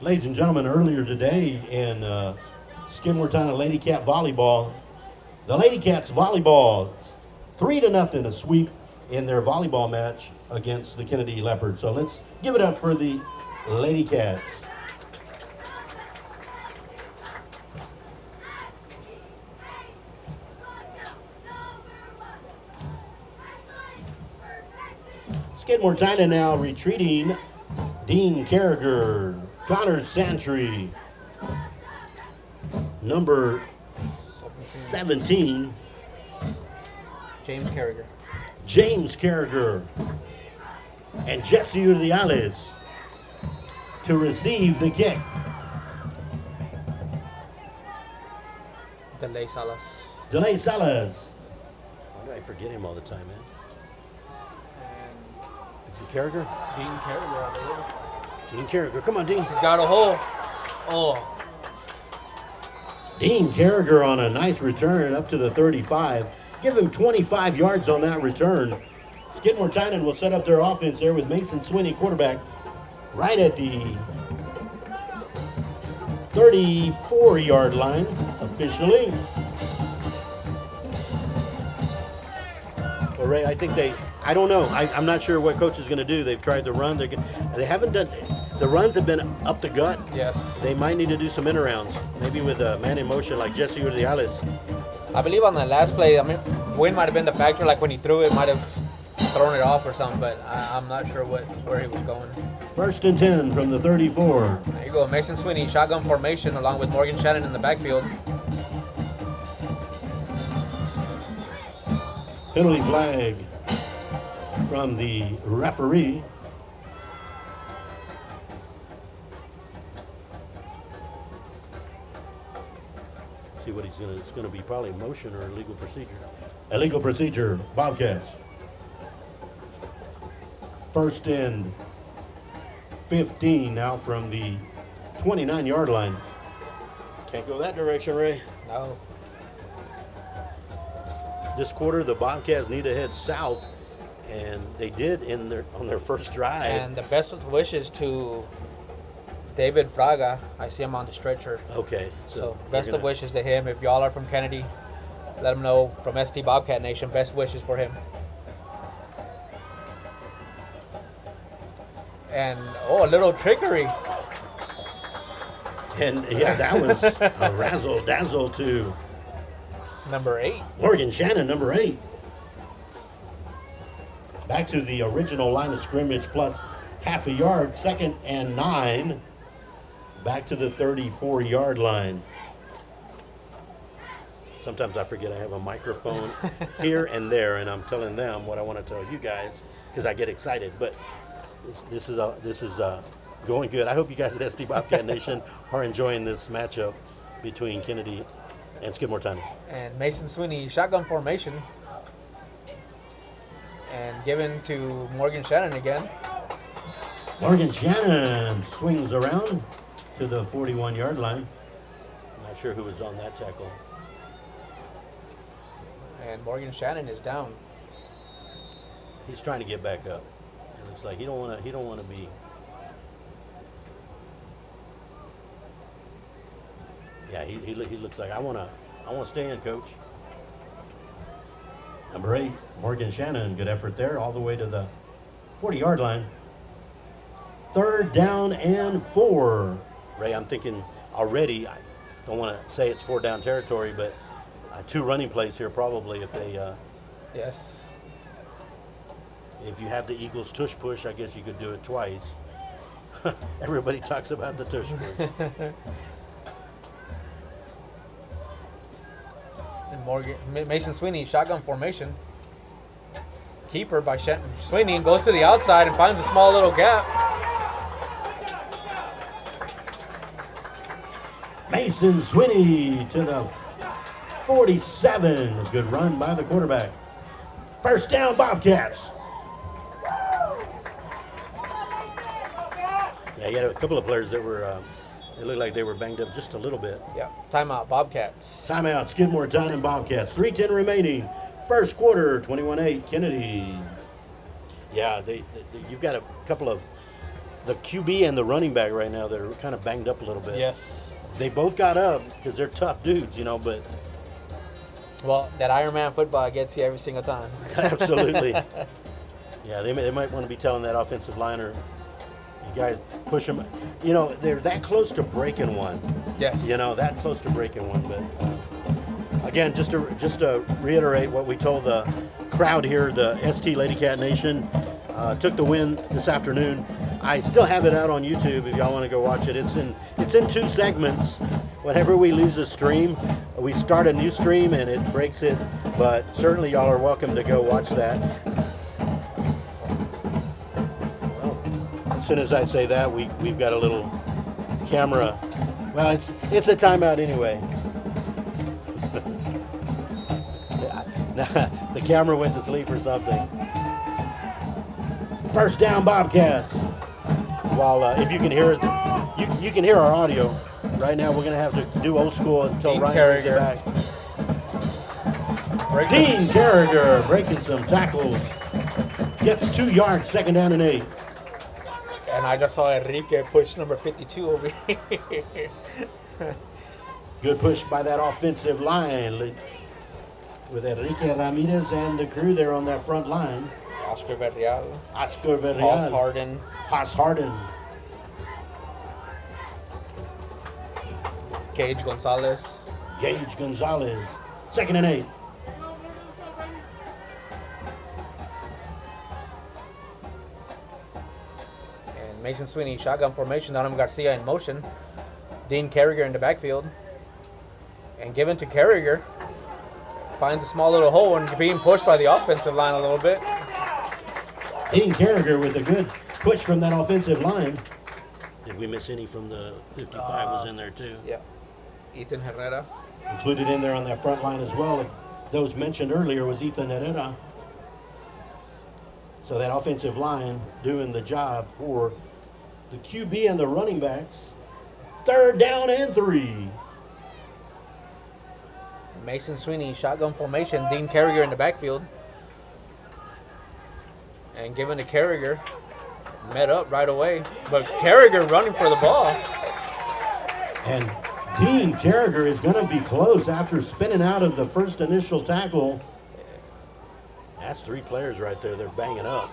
Ladies and gentlemen, earlier today in Skidmore-Tynan Lady Cat volleyball, the Lady Cats volleyball 3-0 a sweep in their volleyball match against the Kenedy Leopards. So let's give it up for the Lady Cats. Skidmore-Tynan now retreating. Dean Carragher, Connor Santry, number 17, James Carragher. James Carragher, and Jesse Urdiales to receive the kick. Delay Salas. Delay Salas. Why do I forget him all the time, man? And Is it Carragher? Dean Carragher, I believe. Dean Carragher. Come on, Dean. He's got a hole. Oh, Dean Carragher on a nice return up to the 35. Give him 25 yards on that return. Skidmore-Tynan will set up their offense there with Mason Swinney, quarterback, right at the 34-yard line officially. Well, Ray, I think I don't know. I'm not sure what coach is going to do. They've tried to run. They haven't done. The runs have been up the gut. yes. They might need to do some in-arounds, maybe with a man in motion like Jesse Urdiales. I believe on the last play, I mean, wind might have been the factor. Like when he threw it, might have thrown it off or something. But I'm not sure where he was going. 1st and 10 from the 34. There you go, Mason Swinney, shotgun formation along with Morgan Shannon in the backfield. Penalty flag from the referee. See what it's going to be probably a motion or illegal procedure. Illegal procedure, Bobcats. 1st and 15 now from the 29-yard line. Can't go that direction, Ray. No. This quarter, the Bobcats need to head south, and they did on their first drive. And the best wishes to David Fraga. I see him on the stretcher. Okay, So you're best of gonna- wishes to him. If y'all are from Kenedy, let him know from ST Bobcat Nation. Best wishes for him. And, a little trickery. And yeah, that was a razzle-dazzle to Number 8. Morgan Shannon, number 8. Back to the original line of scrimmage plus half a yard, 2nd and 9. Back to the 34-yard line. Sometimes I forget I have a microphone here and there, and I'm telling them what I want to tell you guys because I get excited. But this is going good. I hope you guys at SD Bobcat Nation are enjoying this matchup between Kenedy and Skidmore-Tynan. And Mason Sweeney, shotgun formation. And given to Morgan Shannon again. Morgan Shannon swings around to the 41-yard line. I'm not sure who was on that tackle. And Morgan Shannon is down. He's trying to get back up. It looks like he don't want to be. Yeah, he looks like I want to stay in, coach. Number 8, Morgan Shannon, good effort there, all the way to the 40-yard line. 3rd down and 4. Ray, I'm thinking already. I don't want to say it's 4 down territory, but 2 running plays here probably if they. Yes. If you have the Eagles tush push, I guess you could do it twice. Everybody talks about the tush push. And Mason Sweeney, shotgun formation. Keeper by Sweeney and goes to the outside and finds a small little gap. Mason Sweeney to the 47. A good run by the quarterback. 1st down, Bobcats. Yeah, you had a couple of players that were, it looked like they were banged up just a little bit. Yeah, timeout, Bobcats. Timeout, Skidmore-Tynan Bobcats. 3:10 remaining. 1st quarter, 21-8, Kenedy. Yeah, you've got a couple of, the QB and the running back right now, they're kind of banged up a little bit. Yes. They both got up because they're tough dudes, but. Well, that Iron Man football gets you every single time. Absolutely. Yeah, they might want to be telling that offensive liner, you guys push them. They're that close to breaking one. Yes. That close to breaking one. But again, just to reiterate what we told the crowd here, the ST Lady Cat Nation took the win this afternoon. I still have it out on YouTube if y'all want to go watch it. It's in 2 segments. Whenever we lose a stream, we start a new stream and it breaks it. But certainly y'all are welcome to go watch that. Well, as soon as I say that, we've got a little camera. Well, it's a timeout anyway. The camera went to sleep or something. 1st down, Bobcats. While if you can hear it, you can hear our audio. Right now, we're going to have to do old school until Dean Ryan gets it back. Dean Carragher breaking some tackles. Gets 2 yards, 2nd down and 8. And I just saw Enrique push number 52 over here. Good push by that offensive line with Enrique Ramirez and the crew there on that front line. Oscar Verreal. Haas Harden. Gage Gonzalez. 2nd and 8. And Mason Sweeney, shotgun formation. Adam Garcia in motion. Dean Carragher in the backfield. And given to Carragher. Finds a small little hole and being pushed by the offensive line a little bit. Dean Carragher with a good push from that offensive line. Did we miss any from the 55 was in there too? Yeah. Ethan Herrera. Included in there on that front line as well. Those mentioned earlier was Ethan Herrera. So that offensive line doing the job for the QB and the running backs. 3rd down and 3. Mason Sweeney, shotgun formation. Dean Carragher in the backfield. And given to Carragher. Met up right away. But Carragher running for the ball. And Dean Carragher is going to be close after spinning out of the first initial tackle. That's 3 players right there. They're banging up.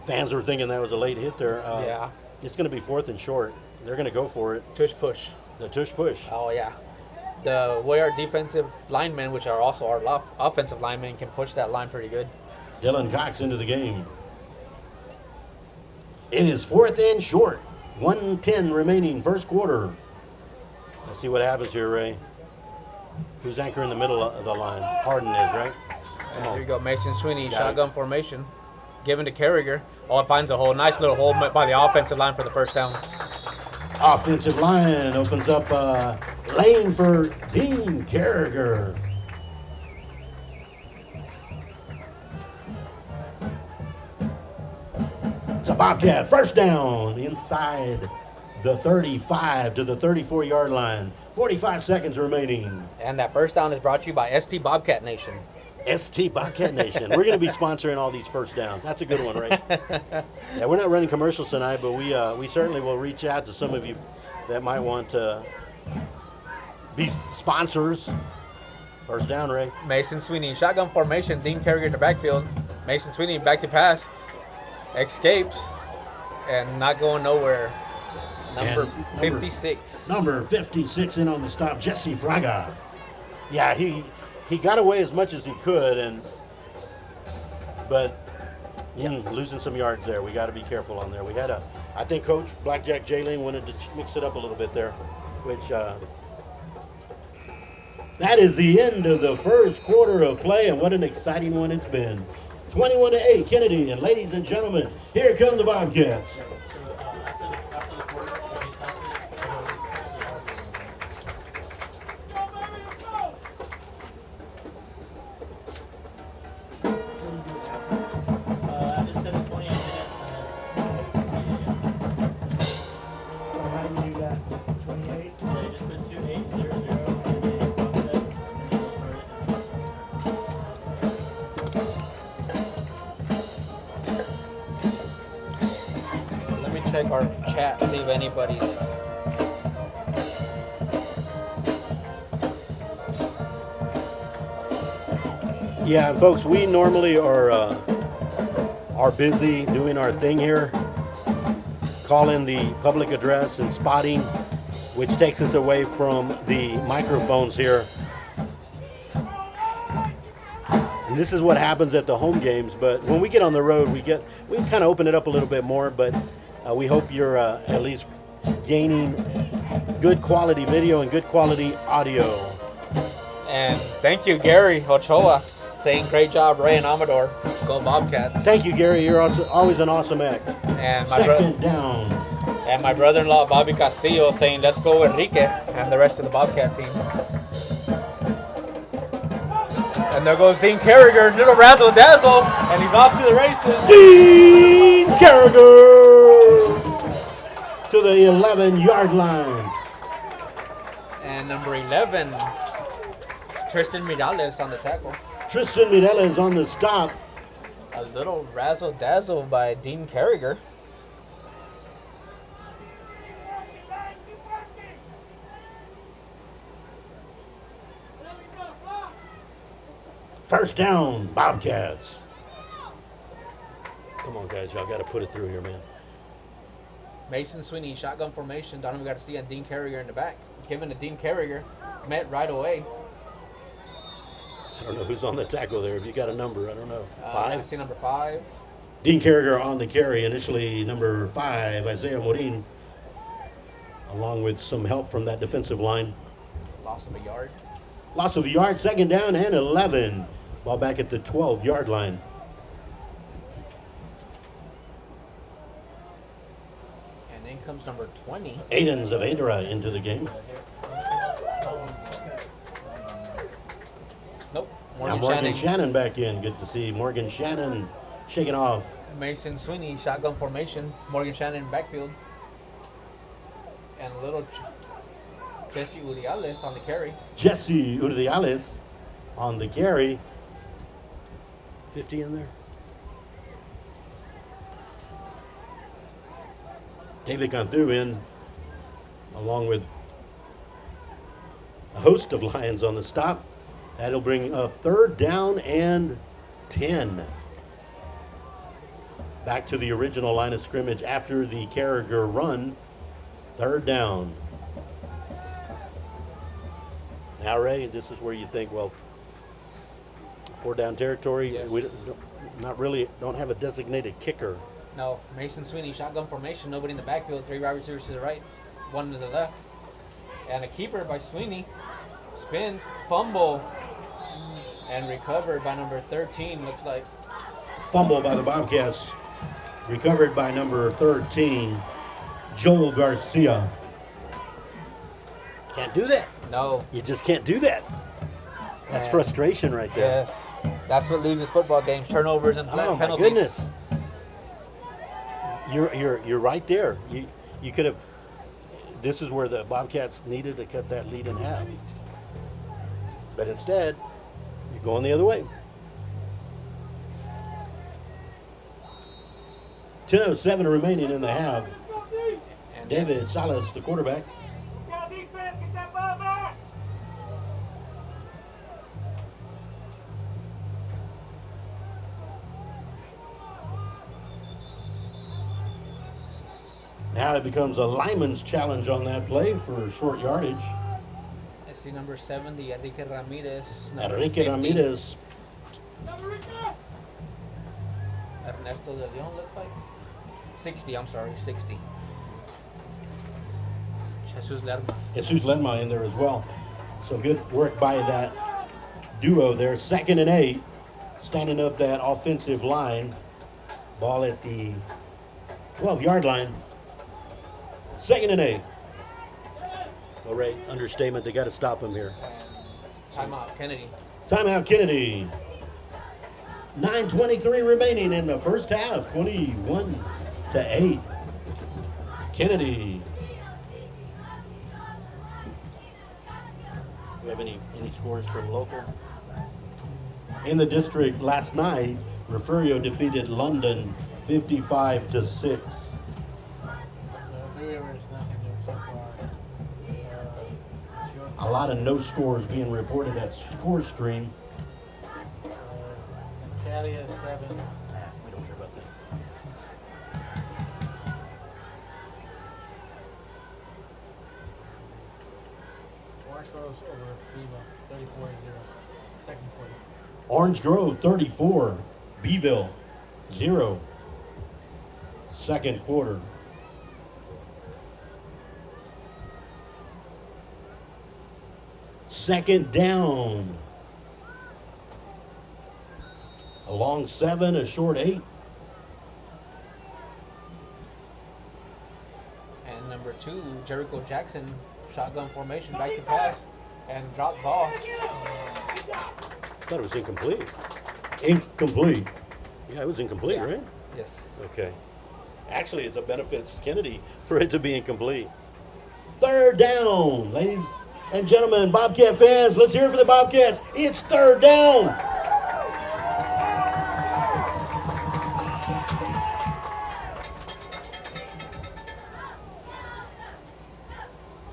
Fans were thinking that was a late hit there. Yeah. It's going to be 4th and short. They're going to go for it. Tush push. The tush push. Oh, yeah. The way our defensive linemen, which are also our offensive linemen, can push that line pretty good. Dylan Cox into the game. It is 4th and short. 1:10 remaining, first quarter. Let's see what happens here, Ray. Who's anchoring the middle of the line? Harden is, right? Come Here on. you go, Mason Sweeney, Got shotgun formation. Given to Carriger. Oh, it finds a hole. Nice little hole by the offensive line for the first down. Offensive line opens up a lane for Dean Carriger. It's a Bobcat. First down inside the 35 to the 34-yard line. 45 seconds remaining. And that first down is brought to you by ST Bobcat Nation. ST Bobcat Nation. We're going to be sponsoring all these first downs. That's a good one, right? Yeah, we're not running commercials tonight, but we certainly will reach out to some of you that might want to be sponsors. First down, Ray. Mason Sweeney, shotgun formation. Dean Carriger in the backfield. Mason Sweeney back to pass. Escapes. And not going nowhere. Number 56. Number 56 in on the stop, Jesse Fraga. Yeah, he got away as much as he could, but losing some yards there. We got to be careful on there. We had I think Coach Blackjack Jalen wanted to mix it up a little bit there, which that is the end of the first quarter of play, and what an exciting one it's been. 21-8, Kenedy, and ladies and gentlemen, here come the Bobcats. After the quarter, when he stopped it, I just said it 28 minutes So how do you do that? 28? and they just put 2800 and they bumped it, and then we'll start it. Let me check our chat, see if anybody. Yeah, folks, we normally are busy doing our thing here, calling the public address and spotting, which takes us away from the microphones here. And this is what happens at the home games, but when we get on the road, we kind of open it up a little bit more, but we hope you're at least gaining good quality video and good quality audio. And thank you, Gary Ochoa, saying great job, Ray and Amador. Go Bobcats. Thank you, Gary. You're also always an awesome act. And Second down. And my brother-in-law, Bobby Castillo, saying, let's go Enrique and the rest of the Bobcat team. And there goes Dean Carriger, little razzle-dazzle, and he's off to the races. Dean Carriger to the 11-yard line. And number 11, Tristan Mirales on the tackle. Tristan Mireles on the stop. A little razzle-dazzle by Dean Carriger. First down, Bobcats. Come on, guys. Y'all got to put it through here, man. Mason Sweeney, shotgun formation. Don't even got to see on Dean Carriger in the back. Given to Dean Carriger. Met right away. I don't know who's on the tackle there. If you got a number, I don't know. I 5? see number 5. Dean Carriger on the carry. Initially, number 5, Isaiah Morin, along with some help from that defensive line. Loss of a yard. Loss of a yard, second down and 11. Ball back at the 12-yard line. And in comes number 20. Aiden Zavedra into the game. Nope. Now Morgan Shannon back in. Good to see Morgan Shannon shaking off. Mason Sweeney, shotgun formation. Morgan Shannon backfield. And a little Jesse Uriales on the carry. Jesse Uriales on the carry. 50 in there. David Cantu in, along with a host of Lions on the stop. That'll bring up third down and 10. back to the original line of scrimmage after the Carragher run. Third down. Now, Ray, this is where you think, well, 4 down territory. Yes. We don't have a designated kicker. No, Mason Sweeney, shotgun formation, nobody in the backfield, 3 wide receivers to the right, 1 to the left. And a keeper by Sweeney, spin, fumble, and recovered by number 13, looks like. Fumble by the Bobcats. Recovered by number 13, Joel Garcia. Can't do that. No. You just can't do that. That's Yeah. frustration right there. Yes. That's what loses football games, turnovers and Oh, my penalties. goodness. You're right there. You could have. This is where the Bobcats needed to cut that lead in half. But instead, you're going the other way. 10:07 remaining in the half. And David Salas, the quarterback. Now it becomes a lineman's challenge on that play for short yardage. I see number 70, Enrique Ramirez. Number Enrique 50, Ramirez. Ernesto de Leon looks like. 60, I'm sorry, 60. Jesus Lerma. Jesus Ledma in there as well. So good work by that duo there. 2nd and 8. Standing up that offensive line. Ball at the 12-yard line. 2nd and 8. All right, understatement. They got to stop him here. And timeout, Kenedy. Timeout, Kenedy. 9:23 remaining in the first half. 21-8. Kenedy. Do we have any scores from local? In the district last night, Refugio defeated London 55-6. A lot of no scores being reported at ScoreStream. Italia 7. We don't care about that. Orange Groves over Viva 34-0. Second quarter. Orange Grove 34, Beeville 0. Second quarter. Second down. A long 7, a short 8. And number 2, Jericho Jackson, shotgun formation, back to pass, and drop ball. Thought it was incomplete. Incomplete. Yeah, it was incomplete, Yeah. right? Yes. Okay. Actually, it's a benefit to Kenedy for it to be incomplete. Third down, ladies and gentlemen, Bobcat fans, let's hear it for the Bobcats. It's third down.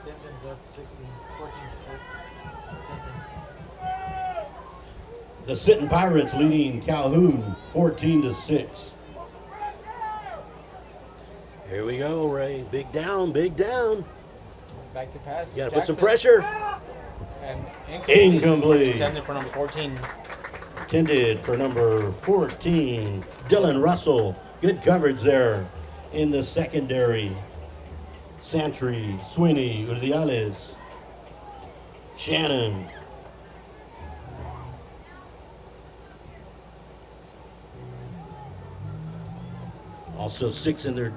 Simpsons up 16, 14-6. The Sitting Pirates leading Calhoun 14-6. Here we go, Ray. Big down, big down. Back to pass. You got to put some Jackson. pressure. And Incomplete. Intended for number 14. Intended for number 14, Dylan Russell. Good coverage there in the secondary. Santry, Sweeney, Urdiales, Shannon. Also 6 in there,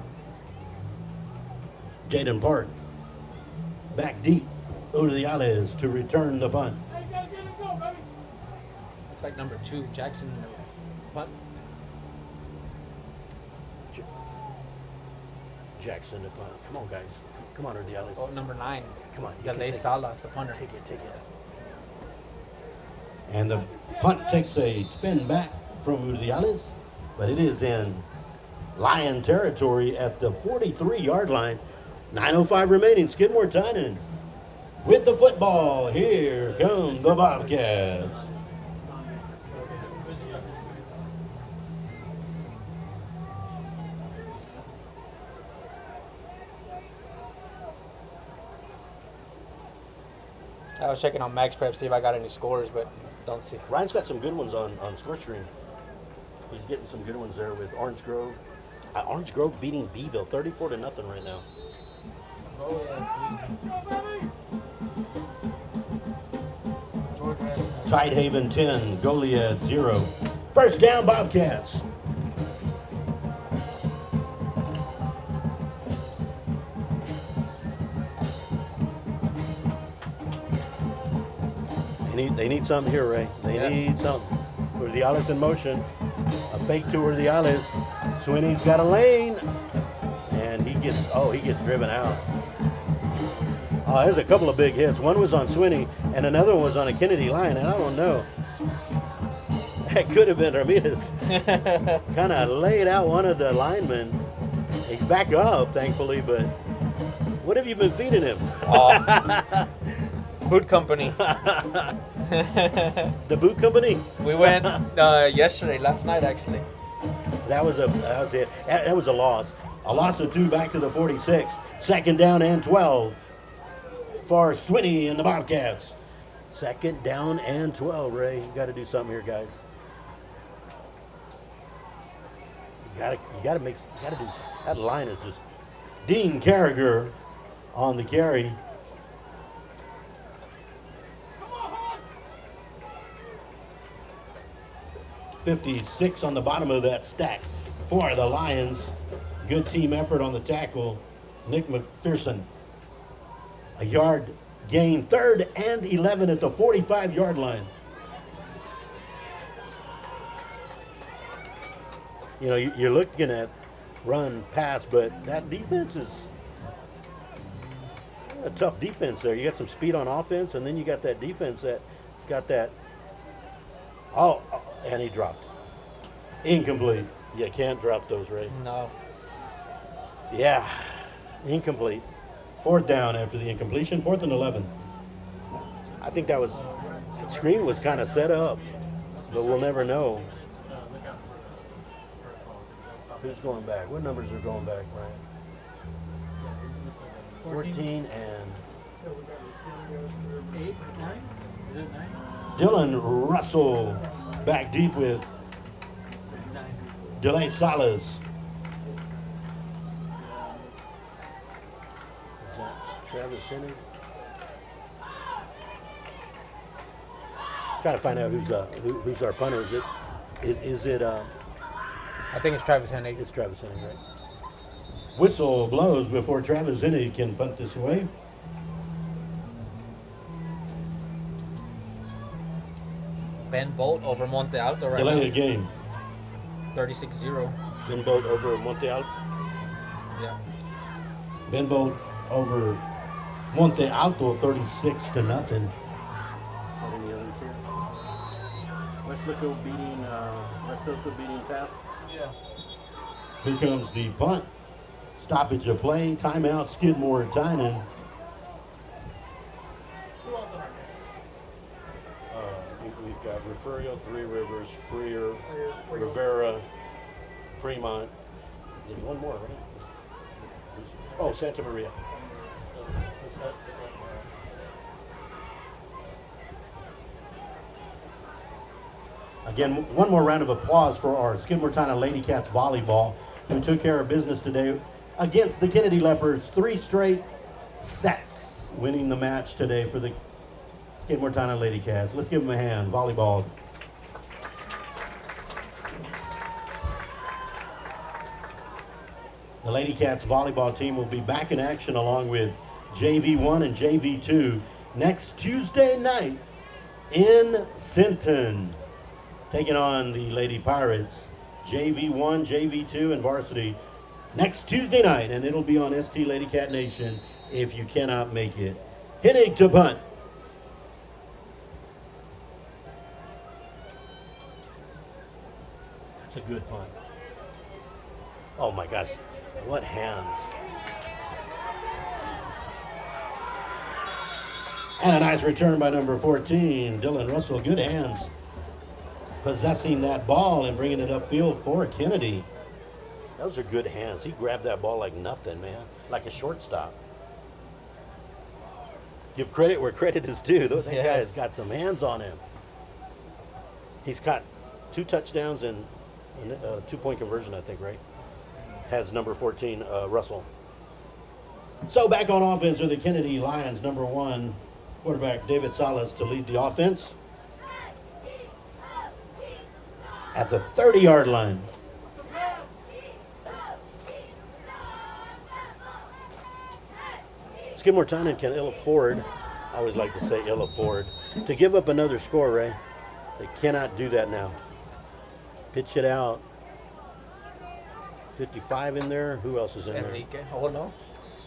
Jaden Park. Back deep, Urdiales to return the punt. Looks like number 2, Jackson. Punt. Jackson the punt. Come on, guys. Come on, Urdiales. Oh, number 9, Come on. You can Delay take it. Salas, the punter. Take it. And the punt takes a spin back from Urdiales, but it is in Lion territory at the 43-yard line. 9:05 remaining. Skidmore-Tynan with the football. Here come the Bobcats. I was checking on Max Prep, see if I got any scores, but don't see. Ryan's got some good ones on ScoreStream. He's getting some good ones there with Orange Grove. Orange Grove beating Beeville 34-0 right now. Tidehaven 10, Goliad 0. First down, Bobcats. They need something here, Ray. They need something. Urdiales in motion. A fake to Urdiales. Swinney's got a lane. And he gets driven out. Oh, there's a couple of big hits. One was on Swinney, and another one was on a Kenedy line, and I don't know. That could have been Ramirez. Kind of laid out one of the linemen. He's back up, thankfully, but what have you been feeding him? Boot company. The boot company? We went last night actually. That was it. That was a loss. A loss of 2 back to the 46. Second down and 12 for Swinney and the Bobcats. Second down and 12, Ray. You got to do something here, guys. You got to do. That line is just Dean Carragher on the carry. .56 on the bottom of that stack for the Lions. Good team effort on the tackle. Nick McPherson. A yard gain, 3rd and 11 at the 45-yard line. You know, you're looking at run, pass, but that defense is a tough defense there. You got some speed on offense, and then you got that defense that's got that. Oh, and he dropped. Incomplete. You can't drop those, Ray. No. Yeah, incomplete. 4th down after the incompletion, 4th and 11. I think that screen was kind of set up, but we'll never know. Who's going back? What numbers are going back, Ryan? 14 and 8, 9? Is it 9? Dylan Russell back deep with 9. DeLay Salas. Is that Travis Hennig? Trying to find out who's our punter. Is it I think it's Travis Hennig. it's Travis Hennig, right? Whistle blows before Travis Hennig can punt this away. Ben Bolt over Monte Alto right Delay now. a game. 36-0. Ben Boat over Monte Alto. Yeah. Ben Boat over Monte Alto, 36-0. Any others here? Westlaco beating Tap. Yeah. Here comes the punt. Stoppage of play. Timeout. Skidmore-Tynan. Who else on our list? We've got Refugio, Three Rivers, Freer, Freer. Rivera, Fremont. There's one more, right? Oh, Santa Maria. Again, one more round of applause for our Skidmore-Tynan Lady Cats volleyball, who took care of business today against the Kenedy Leopards. 3 straight sets, winning the match today for the Skidmore-Tynan Lady Cats. Let's give them a hand. Volleyball. The Lady Cats volleyball team will be back in action along with JV1 and JV2 next Tuesday night in Sinton, taking on the Lady Pirates. JV1, JV2, and varsity next Tuesday night, and it'll be on ST Lady Cat Nation if you cannot make it. Hennig to punt. That's a good punt. Oh my gosh, what hands. And a nice return by number 14, Dylan Russell. Good hands. Possessing that ball and bringing it upfield for Kenedy. Those are good hands. He grabbed that ball like nothing, man. Like a shortstop. Give credit where credit is due. That Yes. guy's got some hands on him. He's got 2 touchdowns and a 2-point conversion, I think, right? Has number 14, Russell. So back on offense are the Kenedy Lions, number 1 quarterback David Salas to lead the offense at the 30-yard line. Skidmore-Tynan can ill afford, I always like to say ill afford, to give up another score, Ray. They cannot do that now. Pitch it out. 55 in there. Who else is in there? Enrique. Oh, no.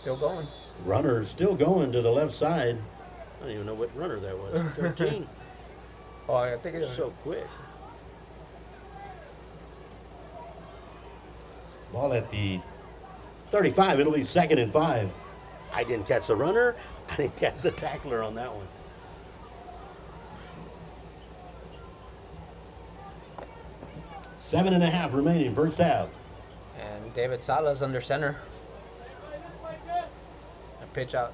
Still going. Runner still going to the left side. I don't even know what runner that was. 13. Oh, I think it's So quick. Ball at the 35. It'll be 2nd and 5. I didn't catch the runner. I didn't catch the tackler on that one. Seven and a half remaining, first half. And David Salas under center. A pitch out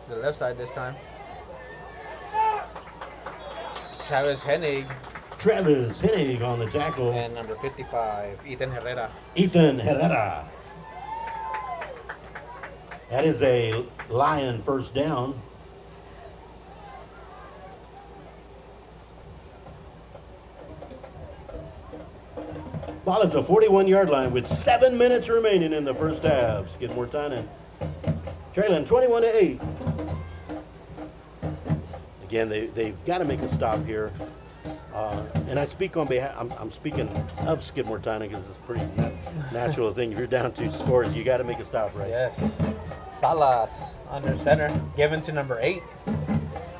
to the left side this time. Travis Hennig Travis Hennig on the tackle. and number 55, Ethan Herrera. Ethan Herrera. That is a Lion first down. Ball at the 41-yard line with 7 minutes remaining in the first half. Skidmore-Tynan trailing 21-8. Again, they've got to make a stop here. And I speak on behalf, I'm speaking of Skidmore-Tynan because it's a pretty natural thing. If you're down 2 scores, you got to make a stop, right? Yes. Salas under center, given to number 8.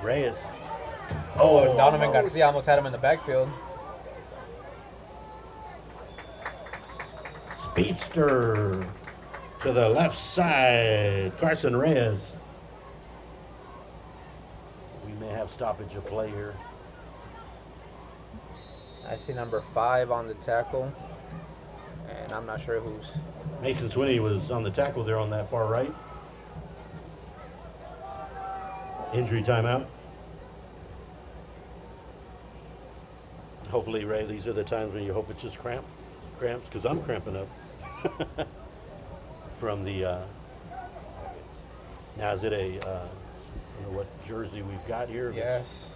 Reyes. Oh, Donovan Garcia almost had him in the backfield. Speedster to the left side. Carson Reyes. We may have stoppage of play here. I see number 5 on the tackle, and I'm not sure who's. Mason Swinney was on the tackle there on that far right. Injury timeout. Hopefully, Ray, these are the times when you hope it's just cramps, because I'm cramping up from the. Now, is it a? I don't know what jersey we've got here. Yes.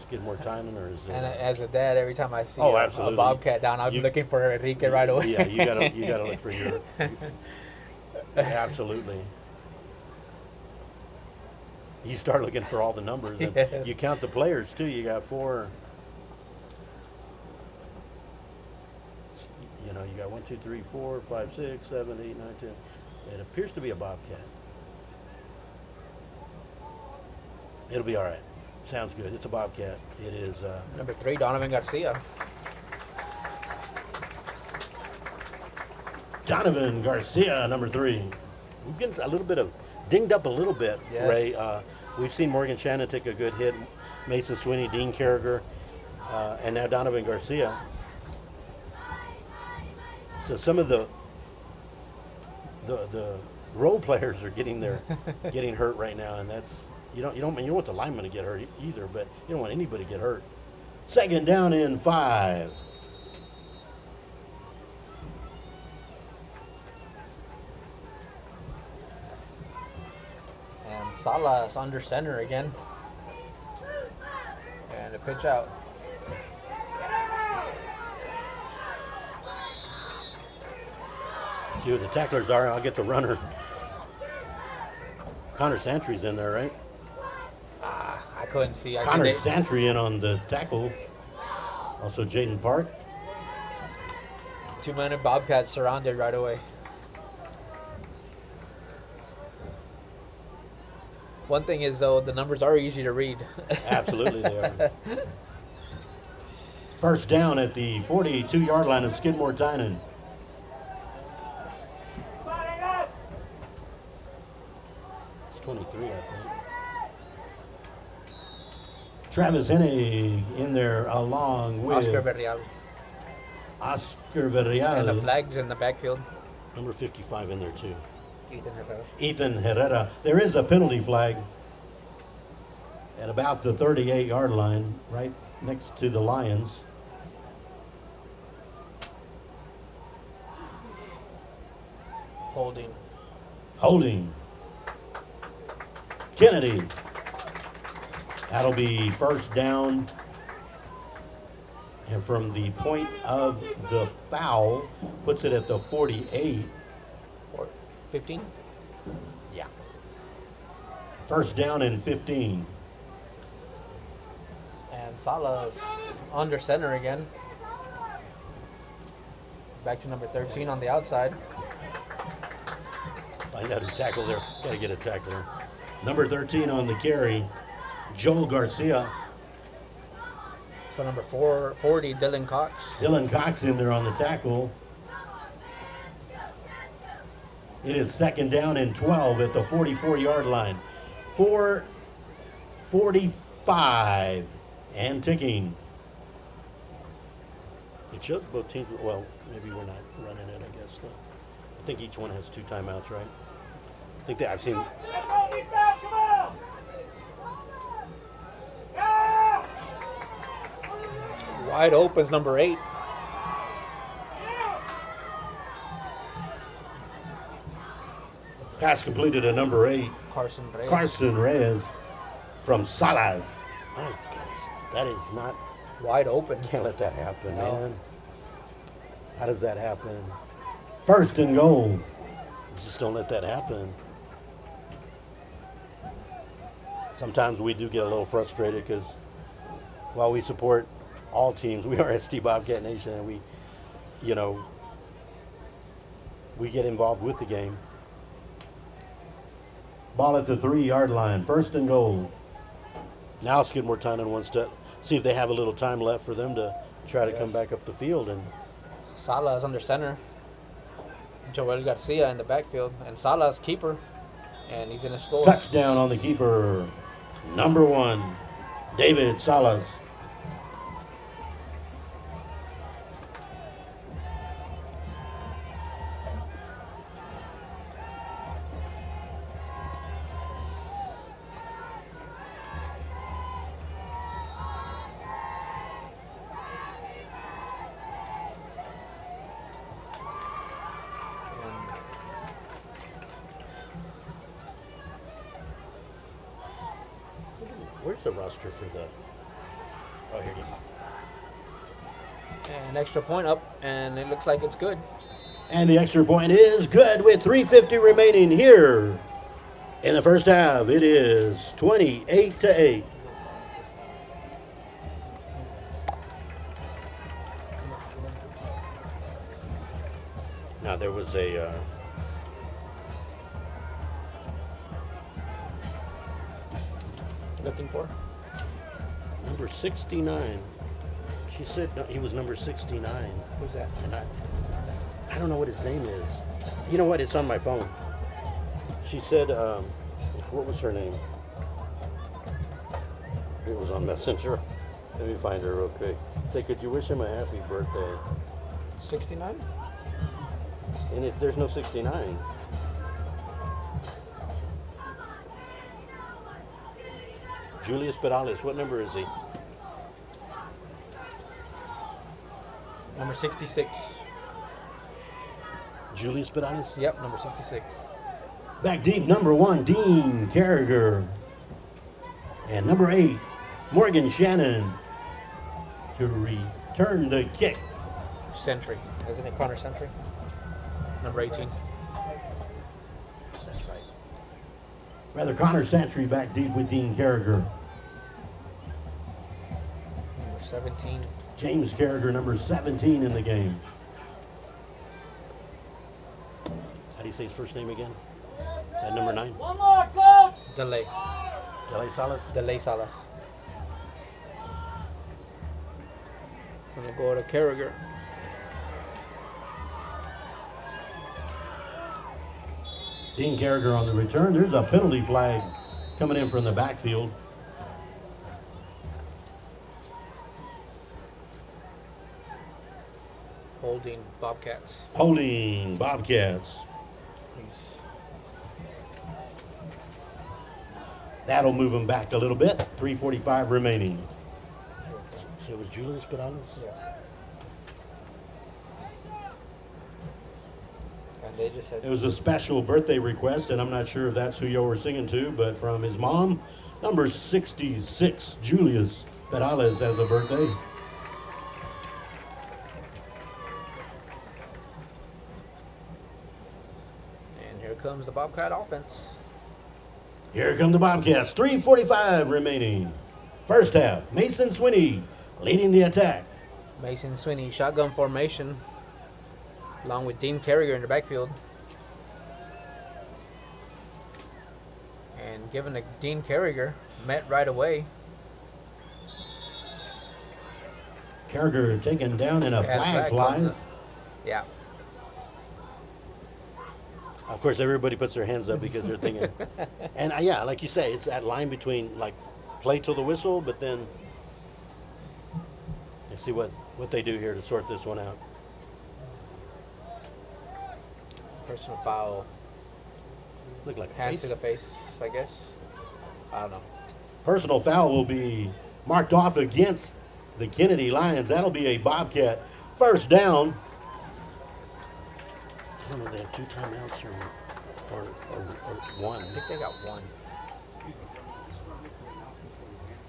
Skidmore-Tynan, or is it? And as a dad, every time I see Oh, a absolutely. Bobcat down, I'm looking for Enrique right away. Yeah, you gotta look for your. Absolutely. You start looking for all the numbers, and Yes. you count the players too. You got 4. You know, you got 1, 2, 3, 4, 5, 6, 7, 8, 9, 10. It appears to be a Bobcat. It'll be all right. Sounds good. It's a Bobcat. It is. Number 3, Donovan Garcia. Donovan Garcia, number 3. We're getting a little bit of dinged up a little bit, Yes. Ray. We've seen Morgan Shannon take a good hit, Mason Swinney, Dean Carragher, and now Donovan Garcia. So some of the role players are getting hurt right now, and that's you don't want the lineman to get hurt either, but you don't want anybody to get hurt. 2nd down and 5. And Salas under center again. And a pitch out. See who the tacklers are. I'll get the runner. Connor Santry's in there, right? I couldn't see. I Connor think Santry in on the tackle. Also Jaden Park. 2 minute Bobcats surrounded right away. One thing is, though, the numbers are easy to read. Absolutely they are. First down at the 42-yard line of Skidmore-Tynan. It's 23, I think. Travis Hennig in there along with Oscar Berrial. Oscar And the Verreal. flags in the backfield. Number 55 in there too. Ethan Herrera. Ethan Herrera. There is a penalty flag. at about the 38-yard line, right next to the Lions. Holding. Holding. Kenedy. That'll be first down. And from the point of the foul, puts it at the 48. Or 15. Yeah. First down and 15. And Salah's under center again. Back to number 13 on the outside. Find out who tackles there. Got to get a tackler. Number 13 on the carry, Joel Garcia. So number 40, Dylan Cox. Dylan Cox in there on the tackle. It is second down and 12 at the 44-yard line. 4:45 and ticking. It shows both teams. Well, maybe we're not running it, I guess. No. I think each one has 2 timeouts, right? I think that I've seen. Wide open's number 8. Pass completed at number 8. Carson Reyes. Carson Reyes from Salas. My gosh, that is not. Wide open. Can't let that happen, No. man. How does that happen? First and goal. Just don't let that happen. Sometimes we do get a little frustrated because while we support all teams, we are ST Bobcat Nation, and we get involved with the game. Ball at the 3-yard line. First and goal. Now Skidmore-Tynan wants to see if they have a little time left for them to try to come back up the field. And Salah's under center. Joel Garcia in the backfield. And Salah's keeper. And he's in a score. touchdown on the keeper. Number 1, David Salas. Where's the roster for the? Oh, here it is. And extra point up. And it looks like it's good. And the extra point is good with 3:50 remaining here in the first half. It is 28-8. Now there was a Looking for. number 69. She said no, he was number 69. Who's that? And I don't know what his name is. You know what? It's on my phone. She said, what was her name? It was on Messenger. Let me find her real quick. Say, could you wish him a happy birthday? 69? And there's no 69. Julius Perales, what number is he? Number 66. Julius Perales? Yep, number 66. Back deep, number 1, Dean Carragher. And number 8, Morgan Shannon to return the kick. Sentry. Isn't it Connor Sentry? Number 18. That's right. Rather, Connor Santry back deep with Dean Carragher. Number 17. James Carragher, number 17 in the game. How do you say his first name again? At number 9? One more, coach! Delay. Delay Salas? Delay Salas. So we'll go to Carragher. Dean Carragher on the return. There's a penalty flag coming in from the backfield. Holding Bobcats. Holding Bobcats. He's That'll move them back a little bit. 3:45 remaining. So it was Julius Perales? Yeah. And they just said It was a special birthday request, and I'm not sure if that's who you were singing to, but from his mom, number 66, Julius Perales has a birthday. And here comes the Bobcat offense. Here come the Bobcats. 3:45 remaining. First half, Mason Swinney leading the attack. Mason Swinney, shotgun formation, along with Dean Carriger in the backfield. And given to Dean Carriger, met right away. Carriger taken down and a flag flies. Yeah. Of course, everybody puts their hands up because they're thinking. And yeah, like you say, it's that line between like play till the whistle, but then let's see what they do here to sort this one out. Personal foul. Look like a Hands face. to the face, I guess. I don't know. Personal foul will be marked off against the Kenedy Lions. That'll be a Bobcat first down. I don't know if they have 2 timeouts or one. I think they got one.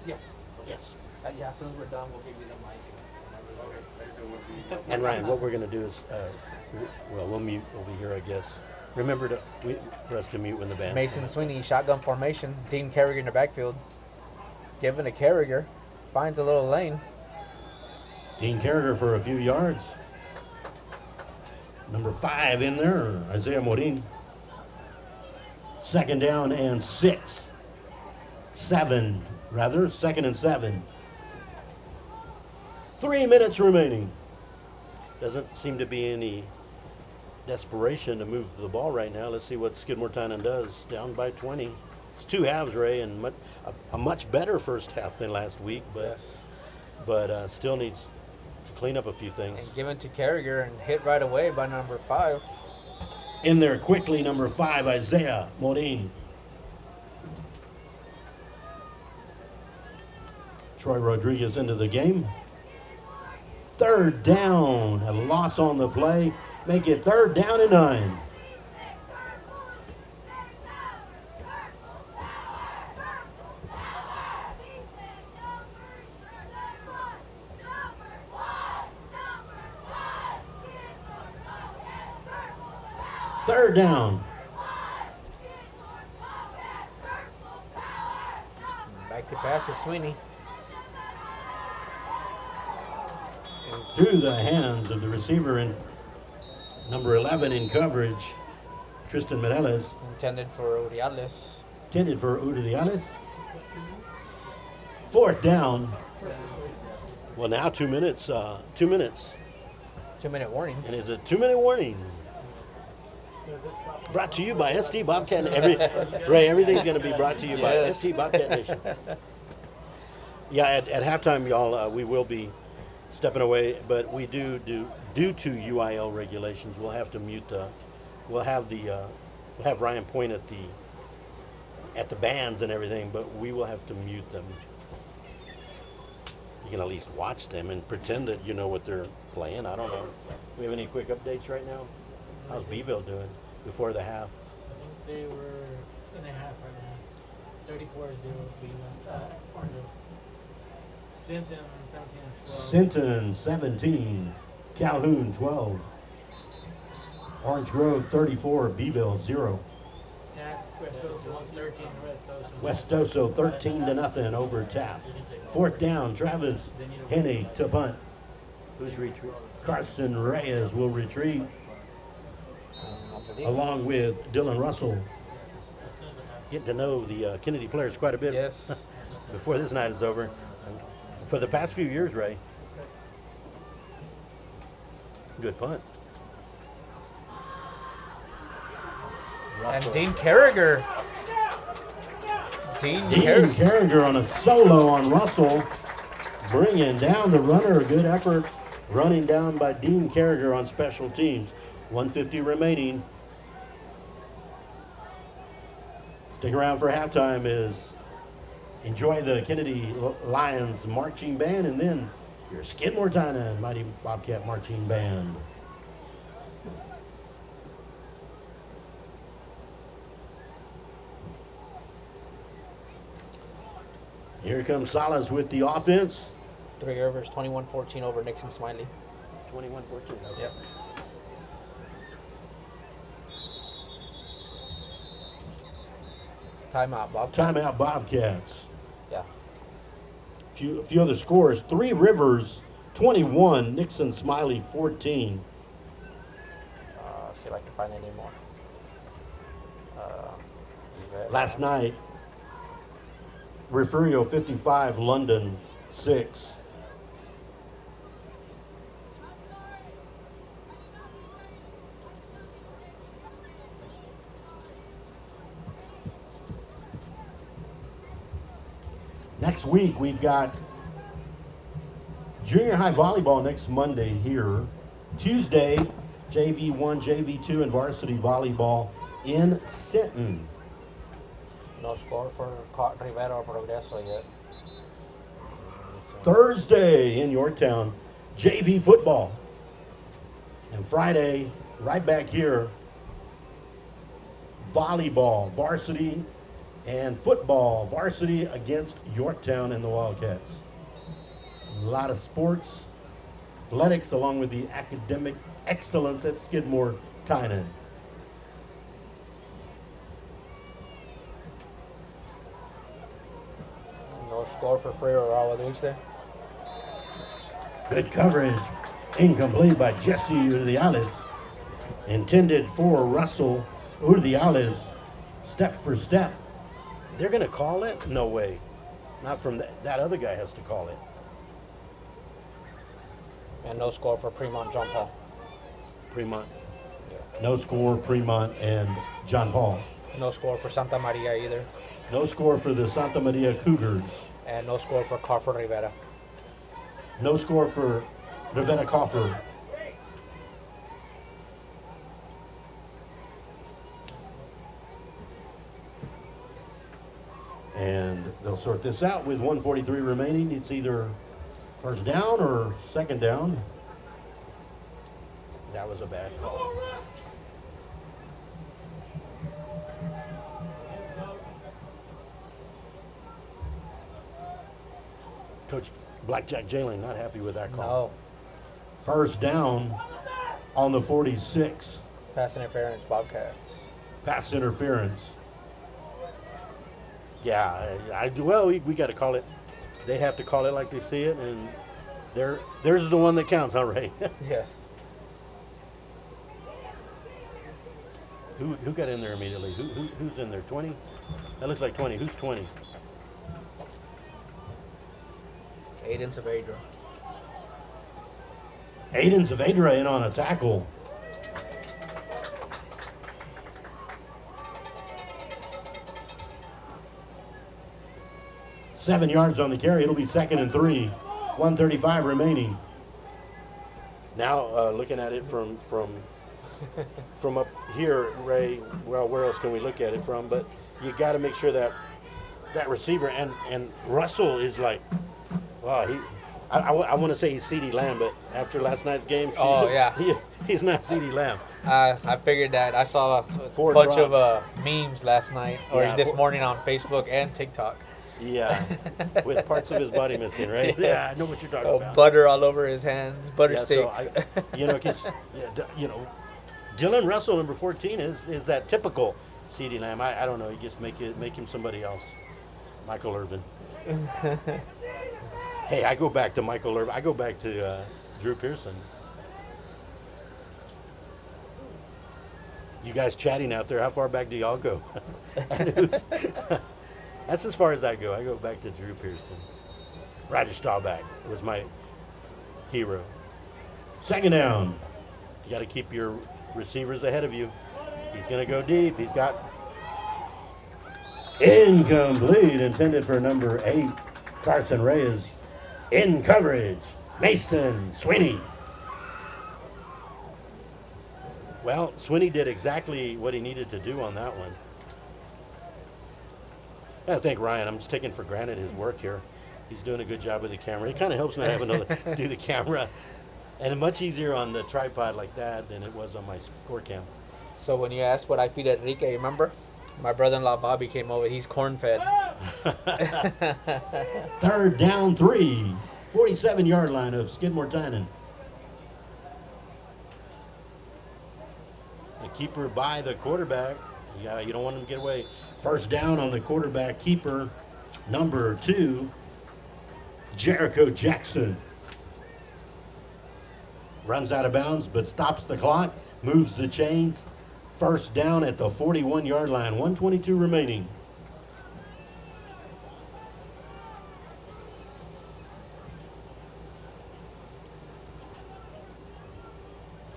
Yes. Yes. Yeah, as soon as we're done, we'll give you the mic. And Ryan, what we're going to do is, we'll mute over here, I guess. Remember for us to mute when the band. Mason Swinney, shotgun formation. Dean Carriger in the backfield. Given to Carriger. Finds a little lane. Dean Carriger for a few yards. Number 5 in there, Isaiah Morin. Second down and 6. 7, rather. Second and 7. 3 minutes remaining. Doesn't seem to be any desperation to move the ball right now. Let's see what Skidmore-Tynan does. Down by 20. It's 2 halves, Ray, and a much better first half than last week, but still needs to clean up a few things. And given to Carriger and hit right away by number 5. In there quickly, number 5, Isaiah Morin. Troy Rodriguez into the game. Third down, a loss on the play. Make it 3rd down and 9. Third down. Back to pass to Swinney. Through the hands of the receiver in number 11 in coverage, Tristan Mireles. Intended for Uriales. Intended for Uriales. 4th down. Well, now 2 minutes. 2 minutes. 2-minute warning. And it's a 2-minute warning. Brought to you by ST Bobcat. Ray, everything's going to be brought to you by Yes. ST Bobcat Nation. Yeah, at halftime, y'all, we will be stepping away, but we due to UIL regulations, we'll have to mute we'll have Ryan point at the bands and everything, but we will have to mute them. You can at least watch them and pretend that you know what they're playing. I don't know. Do we have any quick updates right now? How's Beeville doing before the half? I think they were in the half right now. 34-0 Orange. Sinton 17 and 12. Sinton 17, Calhoun 12, Orange Grove 34, Beeville 0. Taft, Westoso 113, Westoso 13-0 over Taft. 4th down, Travis Henney to punt. Who's retreat? Carson Reyes will retreat along with Dylan Russell. Get to know the Kenedy players quite a bit Yes. before this night is over. For the past few years, Ray. Good punt. And Dean Carriger. Dean Carriger on a solo on Russell, bringing down the runner. A good effort running down by Dean Carriger on special teams. 150 remaining. Stick around for halftime as enjoy the Kenedy Lions marching band, and then your Skidmore-Tynan Mighty Bobcat marching band. Here comes Salas with the offense. Three Rivers 21-14 over Nixon Smiley. 21-14. Yep. Timeout, Bob. Timeout Bobcats. Yeah. A few other scores. Three Rivers 21, Nixon Smiley 14. See if I can find any more. Last night, Refugio 55, London 6. Next week, we've got junior high volleyball next Monday here. Tuesday, JV1, JV2, and varsity volleyball in Sinton. No score for Rivera or Progreso yet. Thursday in Yorktown, JV football. And Friday, right back here, volleyball, varsity and football, varsity against Yorktown and the Wildcats. A lot of sports, athletics, along with the academic excellence at Skidmore-Tynan. No score for Free or Agua Dulce. Good coverage. Incomplete by Jesse Urdiales. Intended for Russell Urdiales. Step for step. They're going to call it? No way. Not from that other guy has to call it. And no score for Fremont John Paul. Fremont. No score, Fremont and John Paul. No score for Santa Maria either. No score for the Santa Maria Cougars. And no score for Carfor Rivera. No score for Ravenna Coffer. And they'll sort this out with 1:43 remaining. It's either first down or second down. That was a bad call. Coach Blackjack Jalen not happy with that call. No. First down on the 46. Pass interference, Bobcats. Pass interference. Yeah, well, we got to call it. They have to call it like they see it, and theirs is the one that counts, huh, Ray? Yes. Who got in there immediately? Who's in there? 20? That looks like 20. Who's 20? Aiden Saavedra. Aiden Saavedra in on a tackle. Seven yards on the carry. It'll be 2nd and 3. 1:35 remaining. Now looking at it from up here, Ray. Well, where else can we look at it from? But you got to make sure that receiver and Russell is like, wow. I want to say he's CeeDee Lamb, but after last night's game, he's not CeeDee Lamb. I figured that. I saw a Four bunch drops. of memes last night or Yeah, this morning on Facebook and TikTok. Yeah, with parts of his body missing, right? Yeah, I know what you're talking about. Butter all over his hands, butter Yeah, sticks. So Dylan Russell, number 14, is that typical CeeDee Lamb. I don't know. You just make him somebody else. Michael Irvin. Hey, I go back to Michael Irvin. I go back to Drew Pearson. You guys chatting out there, how far back do y'all go? That's as far as I go. I go back to Drew Pearson. Roger Staubach was my hero. Second down. You got to keep your receivers ahead of you. He's going to go deep. He's got incomplete, intended for number 8, Carson Reyes. In coverage, Mason Sweeney. Well, Sweeney did exactly what he needed to do on that one. I thank Ryan. I'm just taking for granted his work here. He's doing a good job with the camera. It kind of helps not having to do the camera. And much easier on the tripod like that than it was on my score cam. So when you asked what I feed Enrique, remember? My brother-in-law Bobby came over. He's corn-fed. 3rd down 3. 47-yard line of Skidmore-Tynan. The keeper by the quarterback. Yeah, you don't want him to get away. 1st down on the quarterback keeper, number 2, Jericho Jackson. Runs out of bounds, but stops the clock, moves the chains. 1st down at the 41-yard line, 1:22 remaining.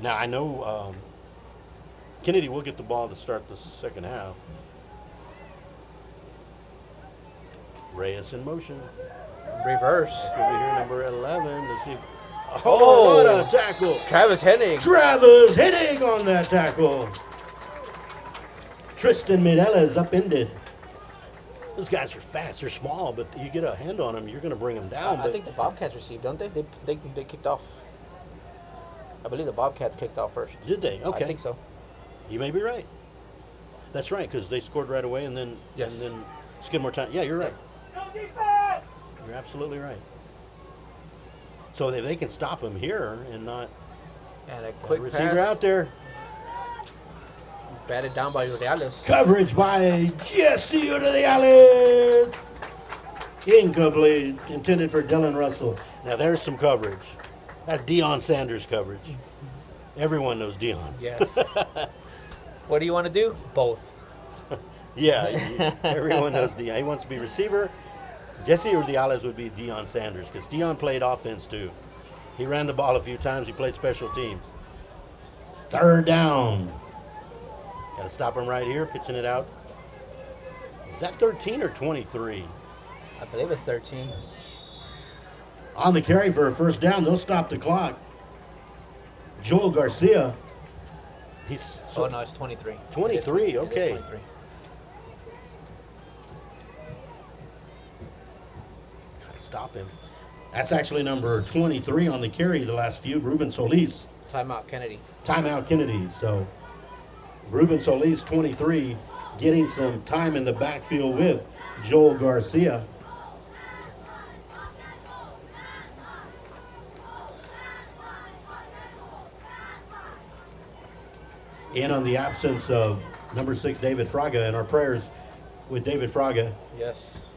Now, I know Kenedy will get the ball to start the second half. Reyes in motion. Reverse. Over here, number 11. Let's see. Oh, what a tackle. Travis Hennig. Travis hitting on that tackle. Tristan Midella is upended. Those guys are fast. They're small, but you get a hand on them, you're going to bring them down. I think the Bobcats received, don't they? They kicked off. I believe the Bobcats kicked off first. Did they? Okay. I think so. You may be right. That's right, because they scored right away, and then Skidmore-Tynan. Yeah, you're right. You're absolutely right. So they can stop him here and not And a quick receiver pass. out there. Batted down by Reales. Coverage by Jesse Uriales. Incomplete. Intended for Dylan Russell. Now there's some coverage. That's Deion Sanders coverage. Everyone knows Deion. Yes. What do you want to do? Both. Yeah, everyone knows Deion. He wants to be receiver. Jesse Uriales would be Deion Sanders because Deion played offense too. He ran the ball a few times. He played special teams. 3rd down. Got to stop him right here, pitching it out. Is that 13 or 23? I believe it's 13. On the carry for a 1st down, they'll stop the clock. Joel Garcia. Oh, no, it's 23. 23, It is okay. 23. Got to stop him. That's actually number 23 on the carry the last few, Ruben Solis. Timeout, Kenedy. Timeout Kenedy. So Ruben Solis, 23, getting some time in the backfield with Joel Garcia. In on the absence of number 6, David Fraga, and our prayers with David Fraga. Yes.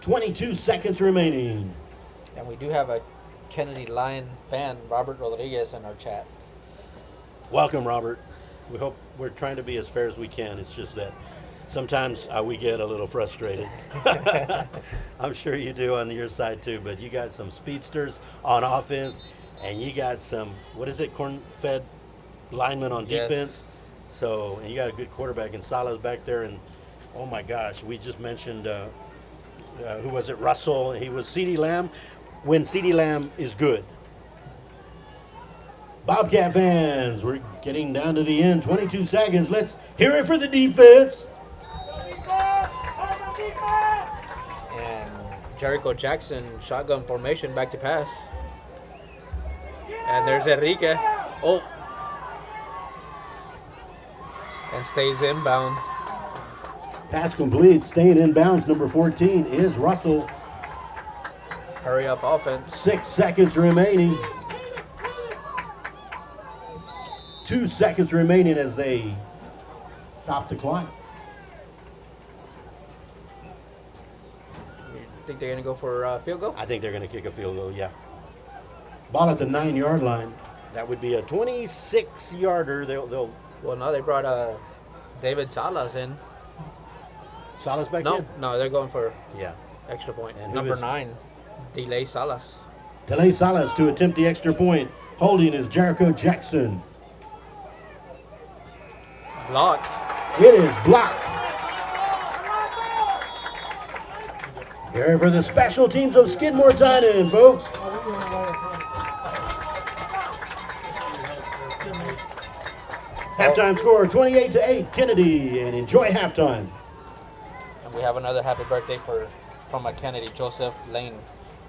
22 seconds remaining. And we do have a Kennedy Lion fan, Robert Rodriguez, in our chat. Welcome, Robert. We're trying to be as fair as we can. It's just that sometimes we get a little frustrated. I'm sure you do on your side too, but you got some speedsters on offense, and you got some, corn-fed linemen on Yes. defense. So, and you got a good quarterback in Salas back there, and oh my gosh, we just mentioned, who was it, Russell. He was CeeDee Lamb when CeeDee Lamb is good. Bobcat fans, we're getting down to the end. 22 seconds. Let's hear it for the defense. And Jericho Jackson, shotgun formation, back to pass. And there's Enrique. Oh. And stays inbound. Pass complete. Staying in bounds. Number 14 is Russell. Hurry up offense. 6 seconds remaining. 2 seconds remaining as they stop the clock. You think they're going to go for a field goal? I think they're going to kick a field goal, yeah. Ball at the 9-yard line. That would be a 26-yarder. They'll Well, no, they brought David Salas in. Salas back in? No, they're going for Yeah. extra point. And who Number is- 9, Delay Salas. Delay Salas to attempt the extra point. Holding is Jericho Jackson. Blocked. It is blocked. Here for the special teams of Skidmore-Tynan, folks. Halftime score 28-8, Kenedy, and enjoy halftime. And we have another happy birthday from a Kennedy, Joseph Lane,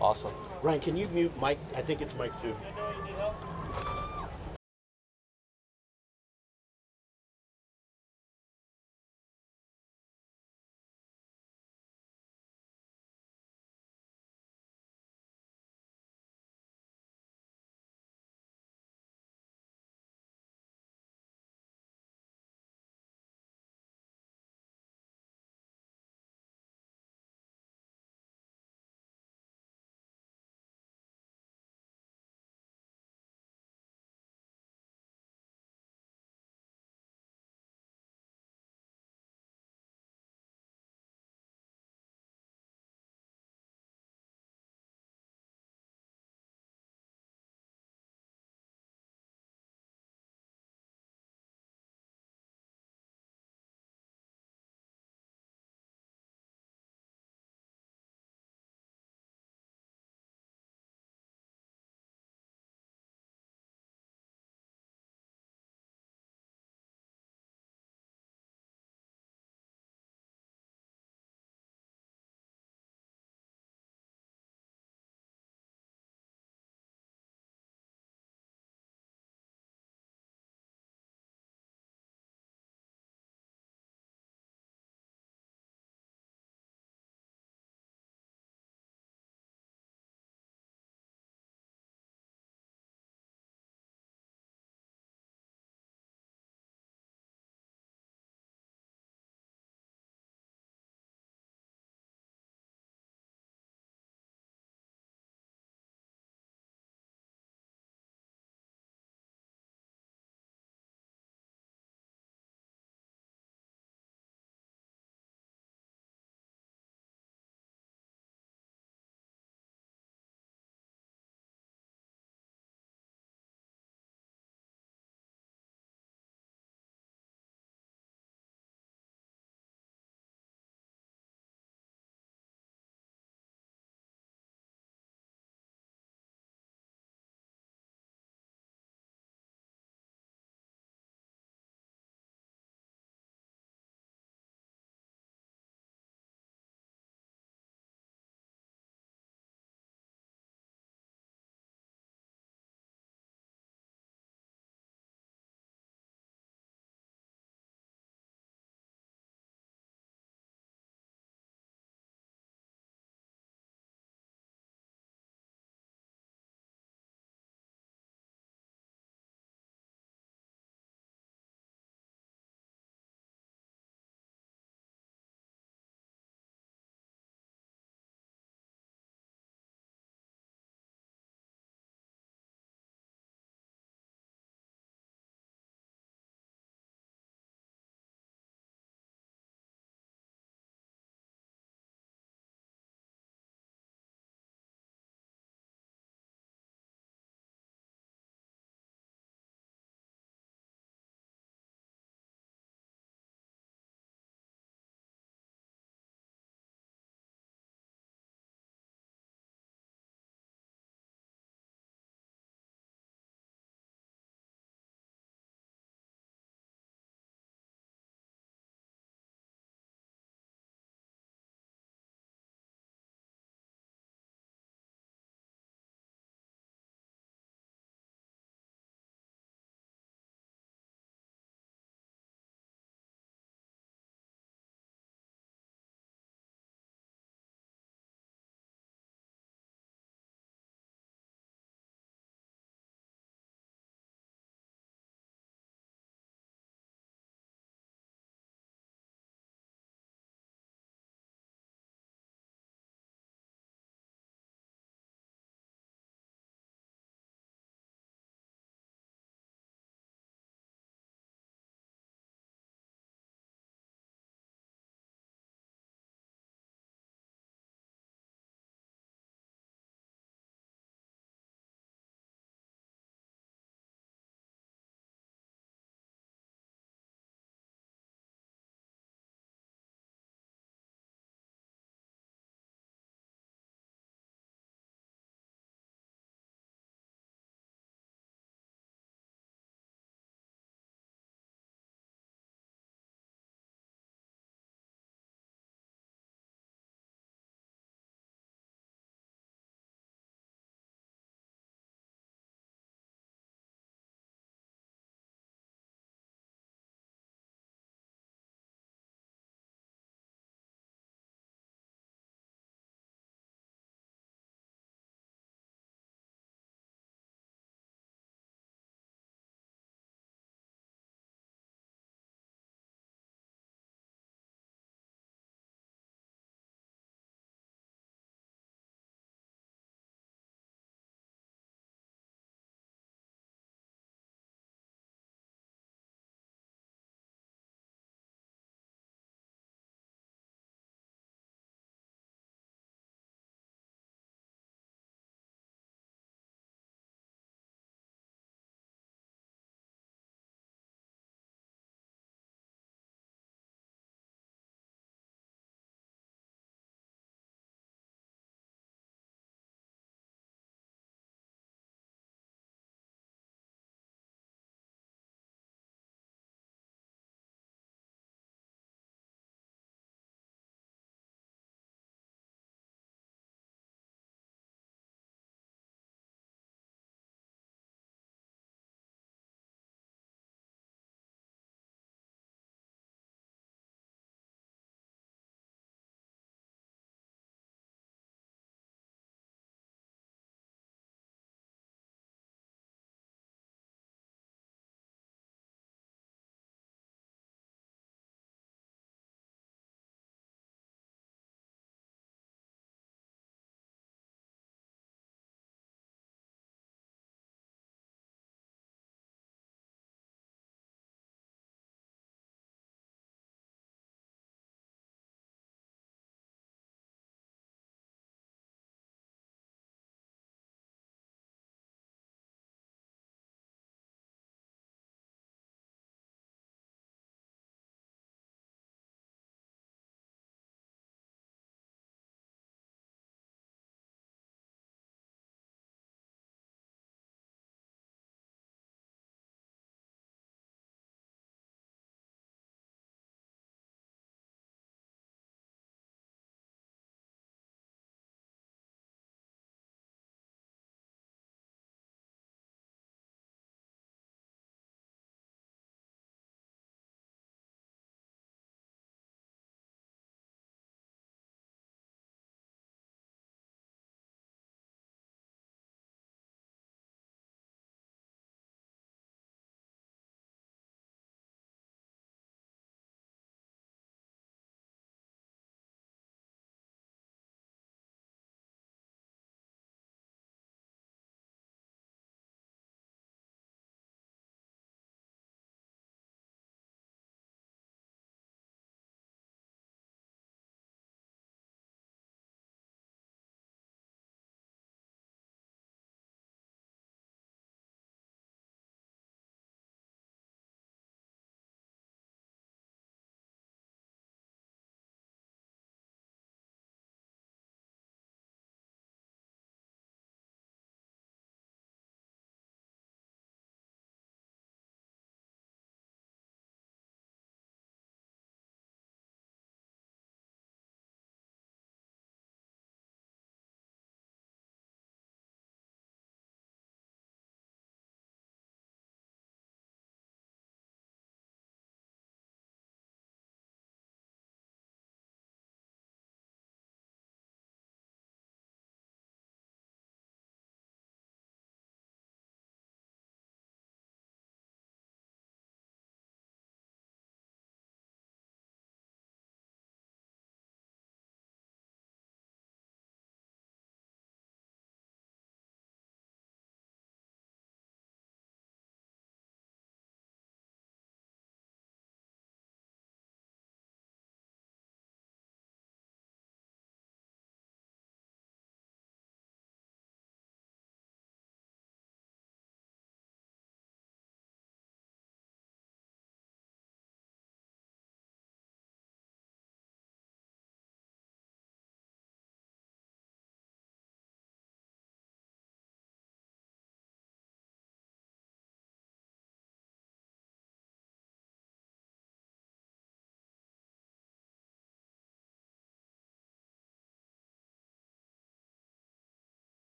also. Ryan, can you mute Mike? I think it's Mike too.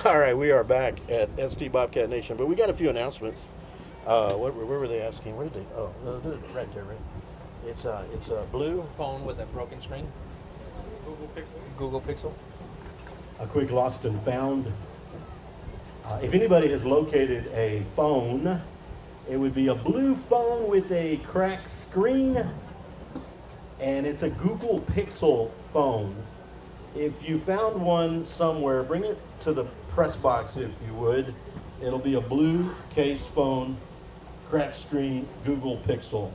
All right, we are back at ST Bobcat Nation, but we got a few announcements. Where were they asking? Where did they? Oh, no, right there, right. It's a blue. Phone with a broken screen. Google Pixel. Google Pixel. A quick lost and found. If anybody has located a phone, it would be a blue phone with a cracked screen, and it's a Google Pixel phone. If you found one somewhere, bring it to the press box if you would. It'll be a blue case phone, cracked screen, Google Pixel.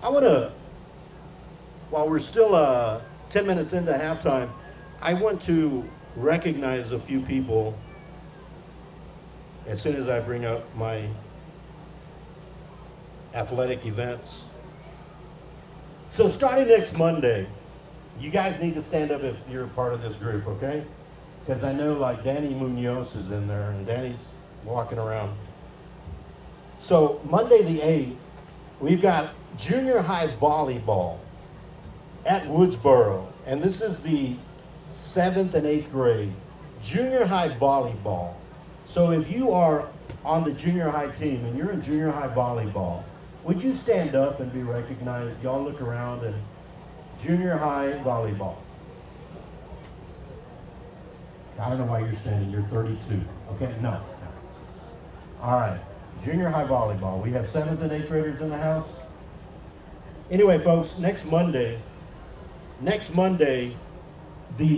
I want to, while we're still 10 minutes into halftime, I want to recognize a few people as soon as I bring up my athletic events. So starting next Monday, you guys need to stand up if you're a part of this group, okay? Because I know like Danny Munoz is in there and Danny's walking around. So Monday the 8th, we've got junior high volleyball at Woodsboro. And this is the 7th and 8th grade. Junior high volleyball. So if you are on the junior high team and you're in junior high volleyball, would you stand up and be recognized? Y'all look around and junior high volleyball. I don't know why you're standing. You're 32. Okay, no. All right. Junior high volleyball. We have 7th and 8th graders in the house. Anyway, folks, next Monday, the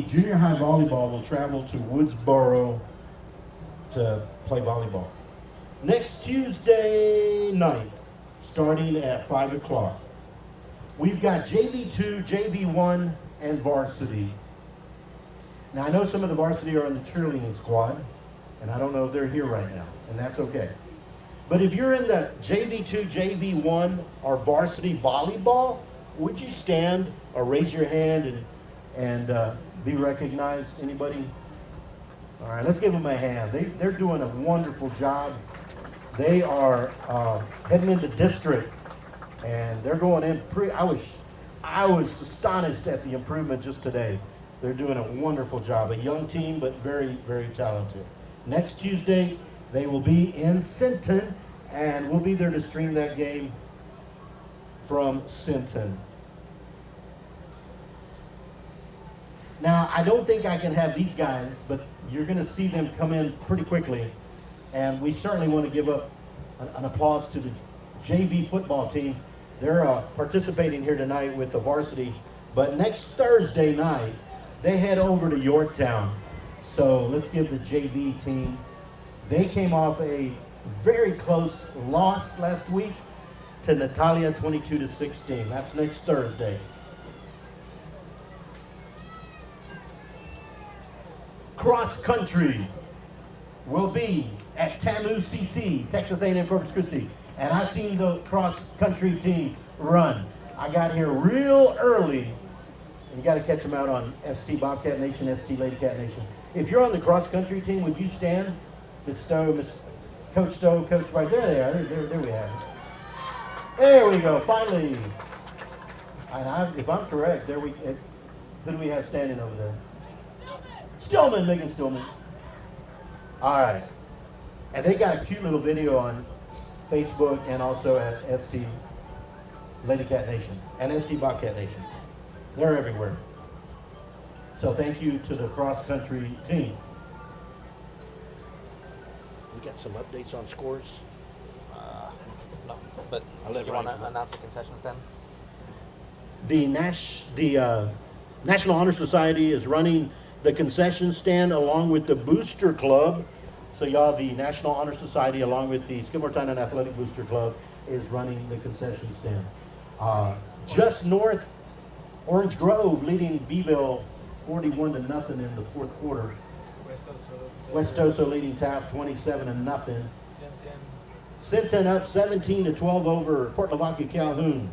junior high volleyball will travel to Woodsboro to play volleyball. Next Tuesday night, starting at 5 o'clock, we've got JV2, JV1, and varsity. Now, I know some of the varsity are in the cheerleading squad, and I don't know if they're here right now, and that's okay. But if you're in the JV2, JV1, or varsity volleyball, would you stand or raise your hand and be recognized? Anybody? All right, let's give them a hand. They're doing a wonderful job. They are heading into district, and they're going in. I was astonished at the improvement just today. They're doing a wonderful job. A young team, but very, very talented. Next Tuesday, they will be in Sinton, and we'll be there to stream that game from Sinton. Now, I don't think I can have these guys, but you're going to see them come in pretty quickly. And we certainly want to give up an applause to the JV football team. They're participating here tonight with the varsity. But next Thursday night, they head over to Yorktown. So let's give the JV team. They came off a very close loss last week to Natalia, 22-16. That's next Thursday. Cross country will be at TAMU CC, Texas A&M Corpus Christi. And I've seen the cross country team run. I got here real early. You got to catch them out on ST Bobcat Nation, ST Lady Cat Nation. If you're on the cross country team, would you stand? Miss Stowe, Coach Stowe, Coach White. There they are. There we have it. There we go. Finally. And if I'm correct, who do we have standing over there? Stillman, Megan Stillman. All right. And they got a cute little video on Facebook and also at ST Lady Cat Nation and ST Bobcat Nation. They're everywhere. So thank you to the cross-country team. We got some updates on scores. No, but I'll let you want Ryan to announce the concession stand? The National Honor Society is running the concession stand along with the Booster Club. So y'all, the National Honor Society along with the Skidmore-Tynan Athletic Booster Club is running the concession stand. Just north, Orange Grove leading Beeville 41-0 in the fourth quarter. West Oso leading Taft 27-0. Sinton up 17-12 over Port Lavaca Calhoun.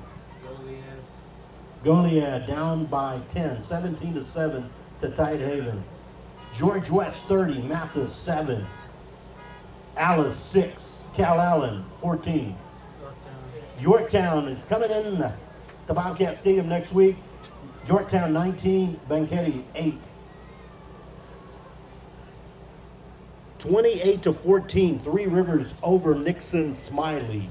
Goliad down by 10, 17-7 to Tidehaven. George West 30, Mathis 7. Alice 6, Cal Allen 14. Yorktown is coming in the Bobcat Stadium next week. Yorktown 19, Kenedy 8. 28-14, Three Rivers over Nixon Smiley.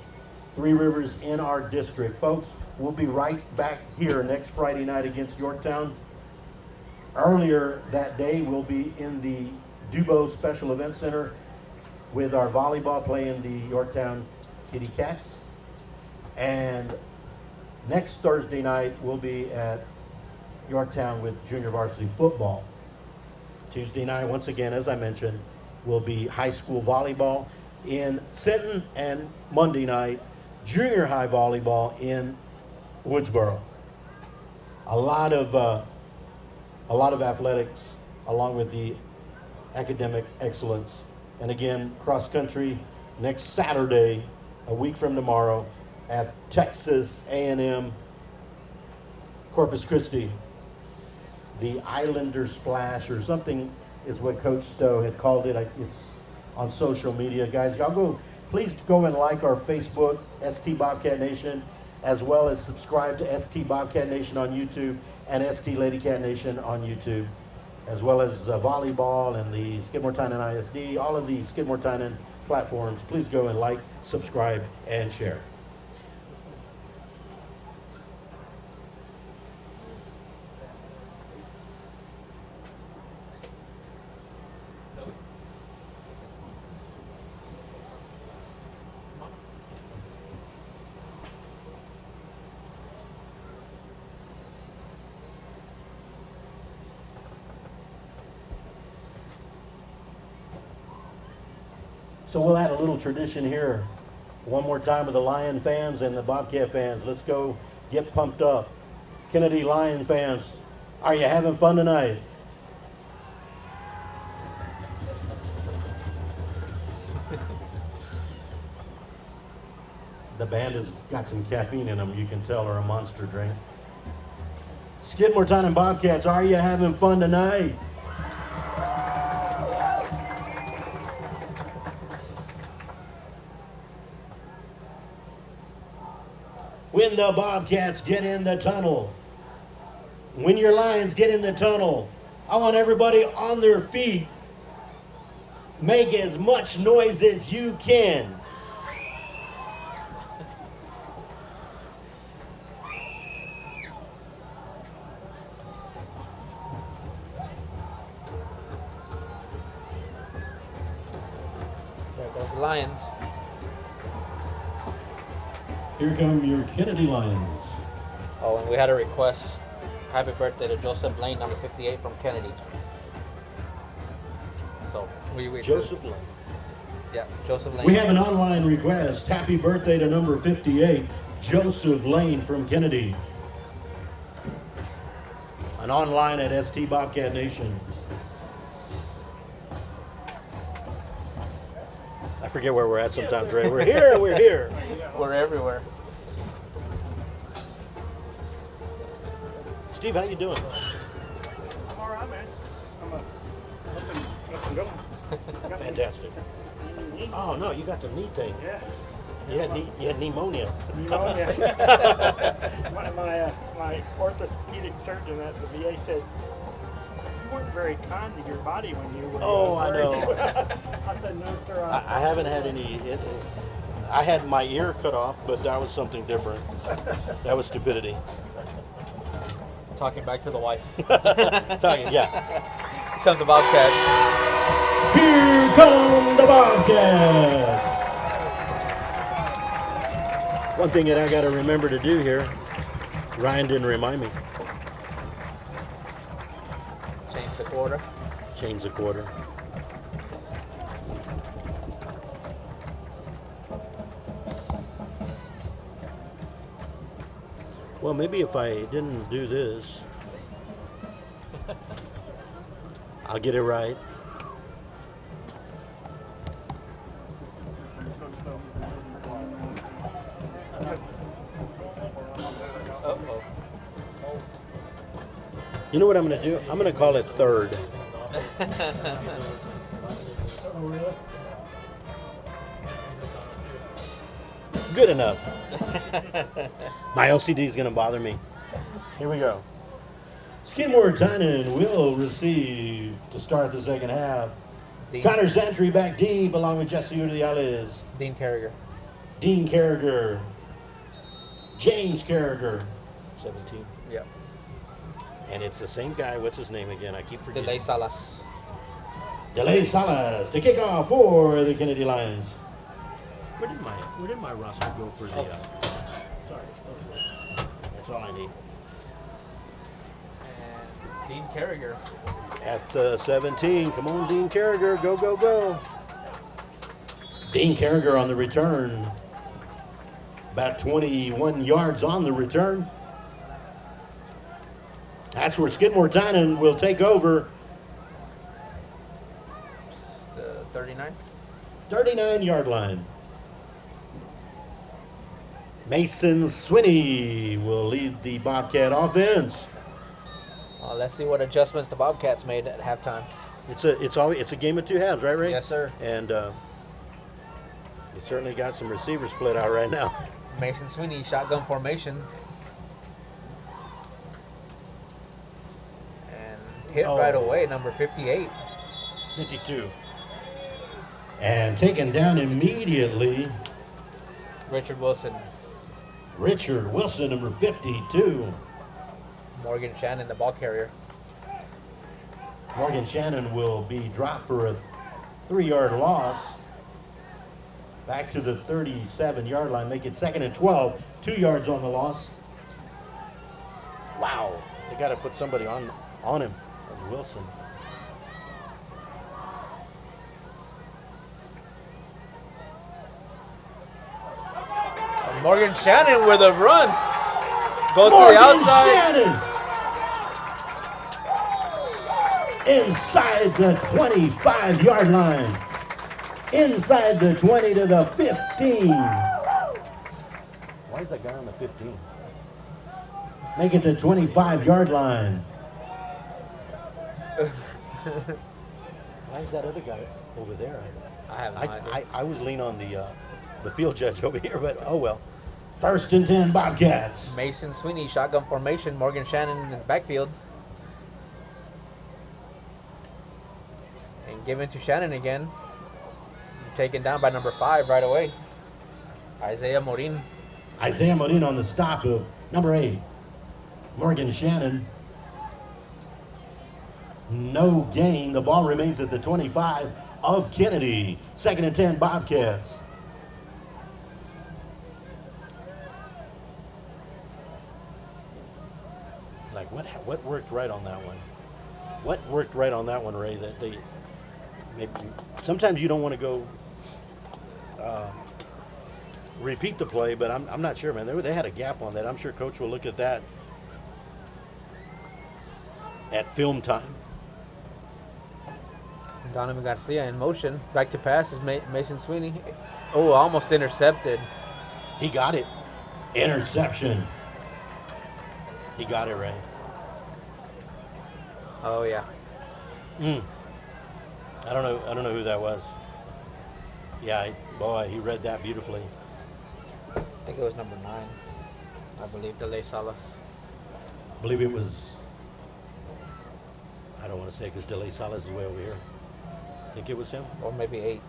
Three Rivers in our district. Folks, we'll be right back here next Friday night against Yorktown. Earlier that day, we'll be in the Dubo Special Event Center with our volleyball playing the Yorktown Kitty Cats. And next Thursday night, we'll be at Yorktown with junior varsity football. Tuesday night, once again, as I mentioned, will be high school volleyball in Sinton, and Monday night, junior high volleyball in Woodsboro. A lot of athletics, along with the academic excellence. And again, cross country next Saturday, a week from tomorrow, at Texas A&M Corpus Christi. The Islander Splash or something is what Coach Stowe had called it. It's on social media. Guys, please go and like our Facebook, ST Bobcat Nation, as well as subscribe to ST Bobcat Nation on YouTube and ST Lady Cat Nation on YouTube, as well as volleyball and the Skidmore-Tynan ISD, all of the Skidmore-Tynan platforms. Please go and like, subscribe, and share. So we'll add a little tradition here. One more time with the Lion fans and the Bobcat fans. Let's go get pumped up. Kenedy Lion fans, are you having fun tonight? The band has got some caffeine in them, you can tell, or a monster drink. Skidmore-Tynan Bobcats, are you having fun tonight? When the Bobcats get in the tunnel, when your Lions get in the tunnel, I want everybody on their feet. Make as much noise as you can. There goes the Lions. Here come your Kenedy Lions. Oh, and we had a request. Happy birthday to Joseph Lane, number 58 from Kenedy. So we Joseph Lane. Yeah, Joseph Lane. We have an online request. Happy birthday to number 58, Joseph Lane from Kenedy. And online at ST Bobcat Nation. I forget where we're at sometimes, Ray. We're here, we're here. We're everywhere. Steve, how you doing? I'm all right, man. I'm up and going. Fantastic. Oh no, you got the knee thing. Yeah. You had pneumonia. Pneumonia. My orthopedic surgeon at the VA said, "You weren't very kind to your body when you were." Oh, I know. I said, "No, sir." I haven't had any. I had my ear cut off, but that was something different. That was stupidity. Talking back to the wife. Yeah. Here comes the Bobcat. Here come the Bobcats. One thing that I got to remember to do here, Ryan didn't remind me. Change the quarter. Change the quarter. Well, maybe if I didn't do this, I'll get it right. Uh-oh. You know what I'm going to do? I'm going to call it third. Good enough. My OCD is going to bother me. Here we go. Skidmore-Tynan will receive to start the second half. Dean, Connor Santry back deep along with Jesse Uriales. Dean Carragher. Dean Carragher. James Carragher. 17. Yep. And it's the same guy. What's his name again? I keep forgetting. Delay Salas. DeLay Salas to kick off for the Kenedy Lions. Where did my roster go for the? Sorry, that's all I need. And Dean Carragher. At 17, come on, Dean Carragher, go, go, go. Dean Carragher on the return. About 21 yards on the return. That's where Skidmore-Tynan will take over. 39. 39-yard line. Mason Swinney will lead the Bobcat offense. Let's see what adjustments the Bobcats made at halftime. It's a game of two halves, right, Ray? Yes, sir. And you certainly got some receivers split out right now. Mason Sweeney, shotgun formation. And hit right away, number 58. 52. And taken down immediately, Richard Wilson. Richard Wilson, number 52. Morgan Shannon, the ball carrier. Morgan Shannon will be dropped for a 3-yard loss. Back to the 37-yard line, make it 2nd and 12. 2 yards on the loss. Wow, they got to put somebody on him. That's Wilson. Morgan Shannon with a run. Goes Morgan to the outside. Shannon! Inside the 25-yard line. Inside the 20 to the 15. Why is that guy on the 15? Make it the 25-yard line. Why is that other guy over there? I have no idea. I was leaning on the field judge over here, but oh well. 1st and 10 Bobcats. Mason Sweeney, shotgun formation. Morgan Shannon in the backfield. And given to Shannon again. Taken down by number 5 right away. Isaiah Morin. Isaiah Morin on the stop of number 8. Morgan Shannon. No gain. The ball remains at the 25 of Kenedy. 2nd and 10 Bobcats. Like what worked right on that one? What worked right on that one, Ray? That they maybe sometimes you don't want to go repeat the play, but I'm not sure, man. They had a gap on that. I'm sure Coach will look at that at film time. Donovan Garcia in motion. Back to pass is Mason Sweeney. Oh, almost intercepted. He got it. Interception. He got it, Ray. Oh, yeah. I don't know who that was. Yeah, boy, he read that beautifully. I think it was number 9. I believe Delay Salas. I believe it was. I don't want to say because DeLay Salas is way over here. Think it was him? Or maybe 8.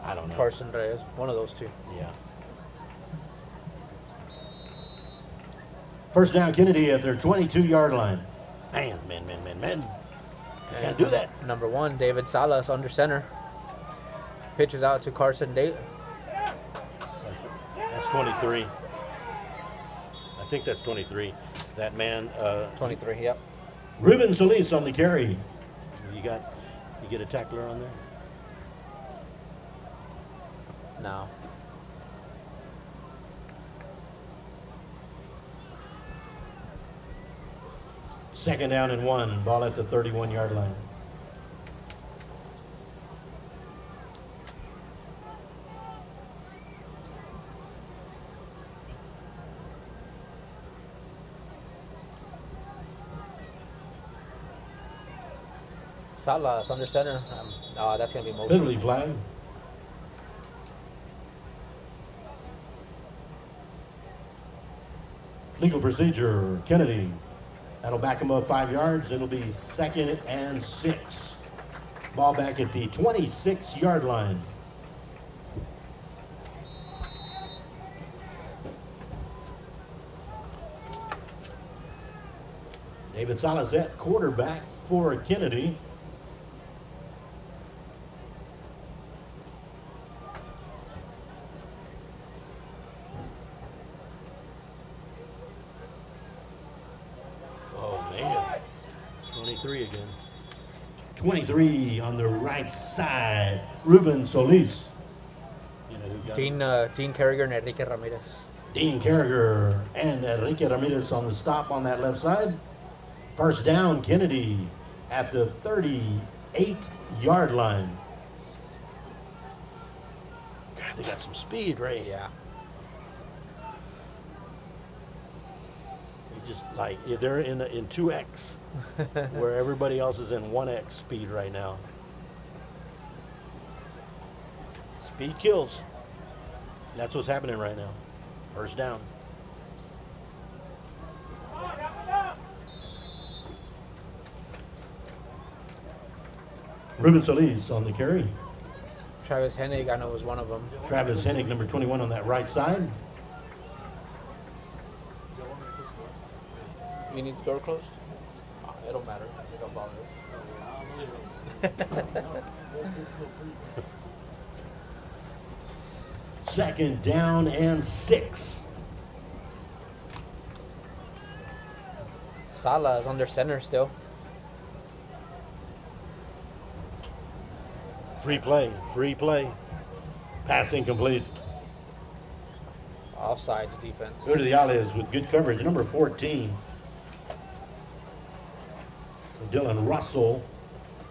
I don't know. Carson Reyes. One of those two. Yeah. First down, Kenedy at their 22-yard line. Man. Can't do that. Number 1, David Salas under center. Pitches out to Carson Day. That's 23. I think that's 23. That man. 23, yep. Ruben Solis on the carry. You get a tackler on there? No. Second down and 1. Ball at the 31-yard line. Salas under center. That's going to be motion. Penalty flag. Legal procedure, Kenedy. That'll back him up 5 yards. It'll be 2nd and 6. Ball back at the 26-yard line. David Salas at quarterback for Kenedy. Oh, man. 23 again. 23 on the right side. Ruben Solis. You know who got him? Dean Carragher and Enrique Ramirez. Dean Carragher and Enrique Ramirez on the stop on that left side. First down, Kenedy at the 38-yard line. God, they got some speed, right? Yeah. They just like they're in 2x, where everybody else is in 1x speed right now. Speed kills. That's what's happening right now. First down. Ruben Solis on the carry. Travis Hennig, I know, was one of them. Travis Hennig, number 21 on that right side. You need the door closed? It don't matter. It don't bother Second down and 6. Sala is under center still. Free play, free play. Pass incomplete. Offsides defense. Go to the Olives with good coverage. Number 14. Dylan Russell,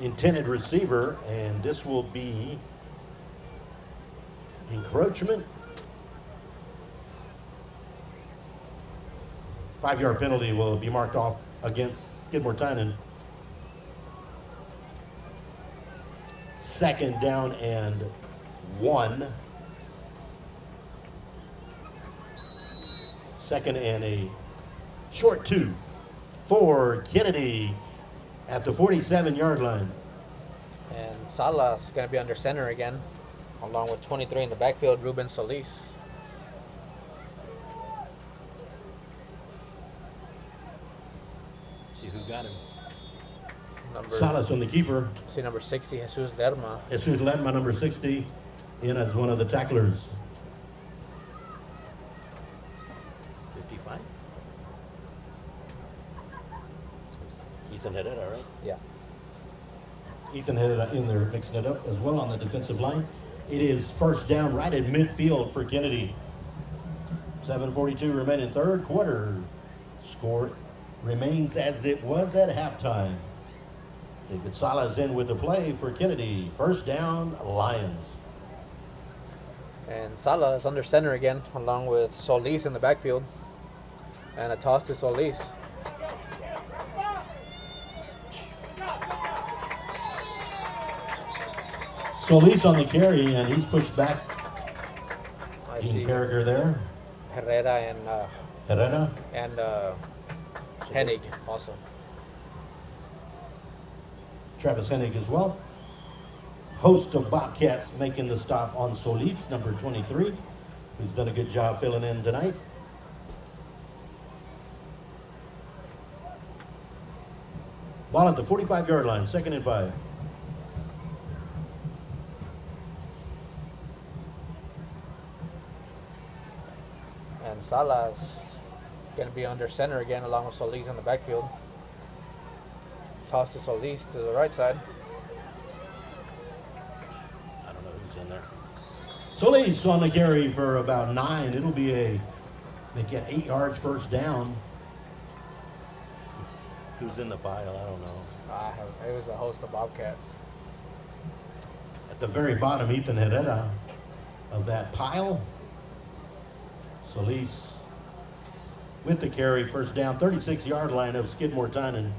intended receiver, and this will be encroachment. 5-yard penalty will be marked off against Skidmore-Tynan. Second down and 1. Second and a short 2 for Kenedy at the 47-yard line. And Sala's going to be under center again, along with 23 in the backfield, Ruben Solis. See who got him. Number, Salas on the keeper. see number 60, Jesus Lerma. Jesus Ledma, number 60, in as one of the tacklers. 55. Ethan Herrera, right? Yeah. Ethan Herrera in there mixing it up as well on the defensive line. It is first down right at midfield for Kenedy. 7:42 remaining third quarter. Score remains as it was at halftime. David Salas in with the play for Kenedy. First down, Lions. And Sala is under center again, along with Solis in the backfield. And a toss to Solis. Solis on the carry, and he's pushed back. I Dean see Carragher there. Herrera Herrera. and Hennig also. Travis Hennig as well. Host of Bobcats making the stop on Solis, number 23, who's done a good job filling in tonight. Ball at the 45-yard line, 2nd and 5. And Sala's going to be under center again, along with Solis in the backfield. Toss to Solis to the right side. I don't know who's in there. Solis on the carry for about 9. It'll be they get 8 yards first down. Who's in the pile? I don't know. It was a host of Bobcats. At the very bottom, Ethan Herrera of that pile. Solis with the carry, first down, 36-yard line of Skidmore-Tynan.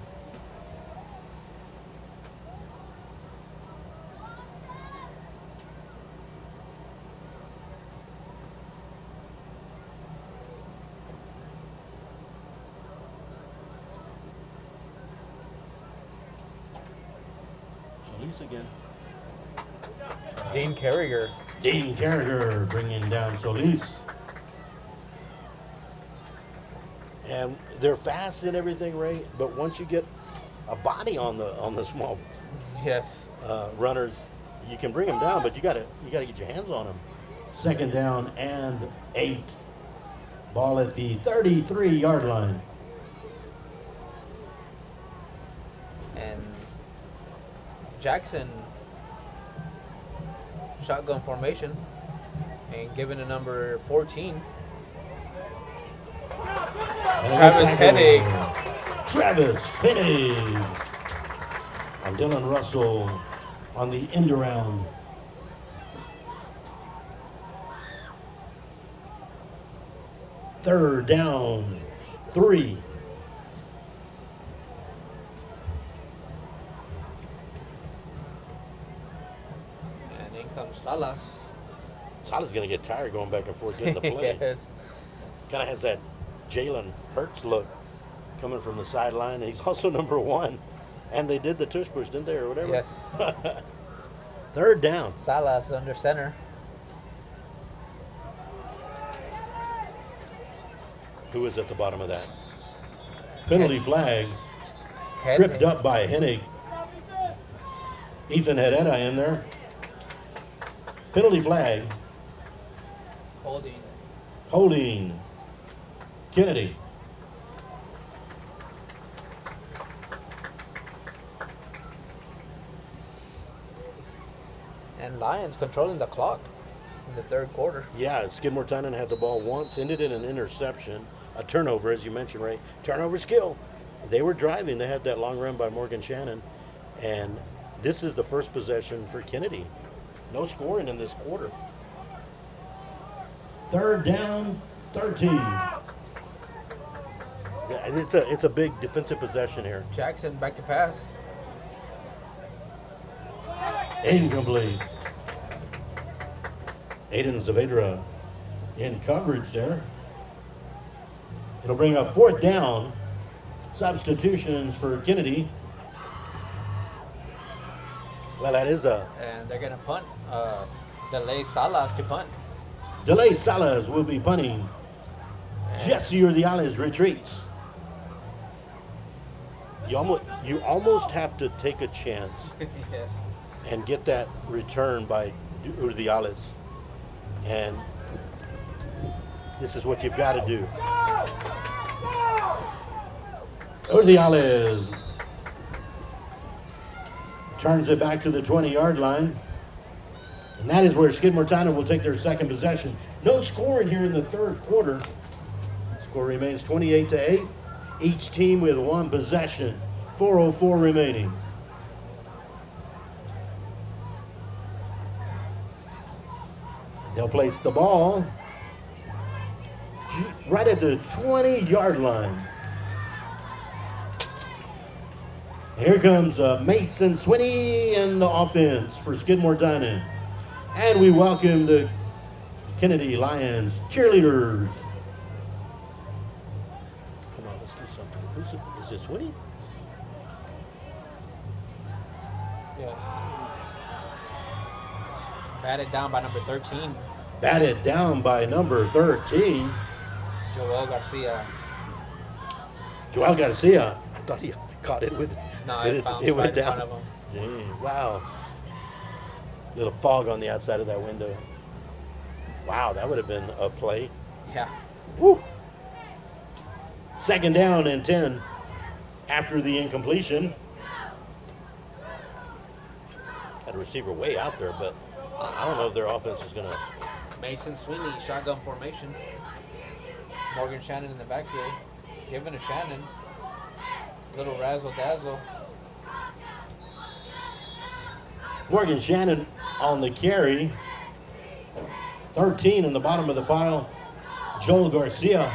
Solis again. Dean Carriger. Dean Carriger bringing down Solis. And they're fast and everything, Ray. But once you get a body on the small Yes. runners, you can bring them down. But you gotta get your hands on them. Second down and 8. Ball at the 33-yard line. And Jackson, shotgun formation, and given a number 14. Travis Kenedy. Travis Kenedy. And Dylan Russell on the end around. Third down, 3. And in comes Salas. Salah's going to get tired going back and forth getting the play. Yes. Kind of has that Jalen Hurts look coming from the sideline. He's also number 1. And they did the tush push, didn't they, or whatever? Yes. Third down. Salas under center. Who is at the bottom of that? Penalty flag. Head- Tripped up by Hennig. Ethan Herrera in there. Penalty flag. Holding. Holding. Kenedy. And Lions controlling the clock in the third quarter. Yeah, Skidmore-Tynan had the ball once, ended in an interception, a turnover, as you mentioned, Ray. Turnover skill. They were driving. They had that long run by Morgan Shannon. And this is the first possession for Kenedy. No scoring in this quarter. Third down, 13. Yeah, it's a big defensive possession here. Jackson back to pass. Incomplete. Aiden Zavedra in coverage there. It'll bring up fourth down. Substitutions for Kenedy. Well, that is a And they're going to punt. Delay Salas to punt. delay. Salas will be punting. And Jesse Urdiales retreats. You almost have to take a chance yes. and get that return by Urdiales. And this is what you've got to do. Urdiales turns it back to the 20-yard line. And that is where Skidmore-Tynan will take their second possession. No scoring here in the third quarter. Score remains 28-8. Each team with one possession. 4:04 remaining. They'll place the ball right at the 20-yard line. Here comes Mason Swinney in the offense for Skidmore-Tynan. And we welcome the Kenedy Lions cheerleaders. Come on, let's do something. Is this Swinney? Yes. Batted down by number 13, Batted down by number 13, Joel Garcia. Joel Garcia. I thought he caught it with No, it, it bounced it went right in down. front of him. Dang, wow. Little fog on the outside of that window. Wow, that would have been a play. Yeah. Woo. Second down and 10 after the incompletion. Had a receiver way out there, but I don't know if their offense is going to. Mason Sweeney, shotgun formation. Morgan Shannon in the backfield. Giving to Shannon. Little razzle dazzle. Morgan Shannon on the carry. 13 in the bottom of the pile. Joel Garcia.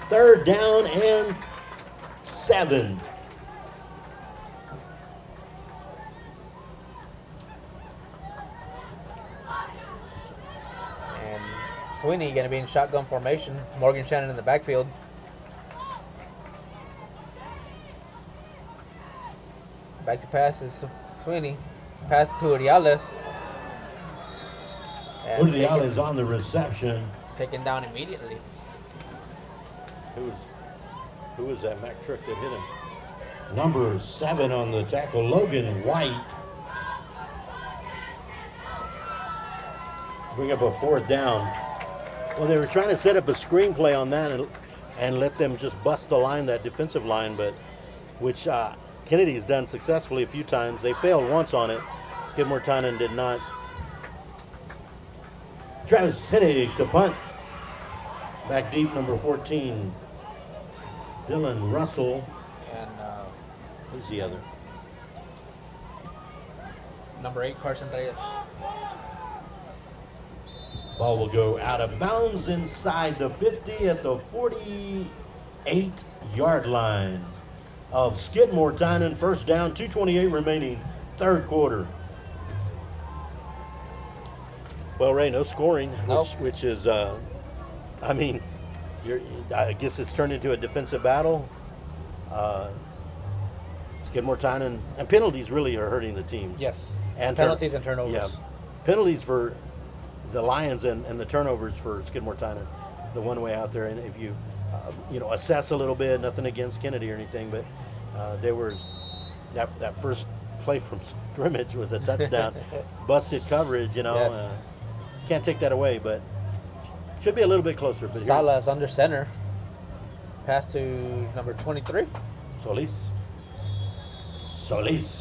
Third down and 7. And Sweeney going to be in shotgun formation. Morgan Shannon in the backfield. Back to passes. Sweeney. Pass to Uriales. And Uriales on the reception. taken down immediately. Who was that Mac Trick that hit him? Number 7 on the tackle, Logan White. Bring up a 4th down. Well, they were trying to set up a screenplay on that and let them just bust the line, that defensive line, but which Kennedy's done successfully a few times. They failed once on it. Skidmore-Tynan did not. Travis Hennig to punt. Back deep, number 14, Dylan Russell. And Who's the other? number 8, Carson Reyes. Ball will go out of bounds inside the 50 at the 48-yard line of Skidmore-Tynan. First down, 2:28 remaining, third quarter. Well, Ray, no scoring, Nope. which is, I guess it's turned into a defensive battle. Skidmore-Tynan, and penalties really are hurting the teams. Yes. And Penalties and turnovers. Yeah, penalties for the Lions and the turnovers for Skidmore-Tynan, the one way out there. And if you, assess a little bit, nothing against Kenedy or anything, but they were that first play from scrimmage was a touchdown, busted coverage. Yes. Can't take that away, but should be a little bit closer. But here, Salas under center. Pass to number 23. Solis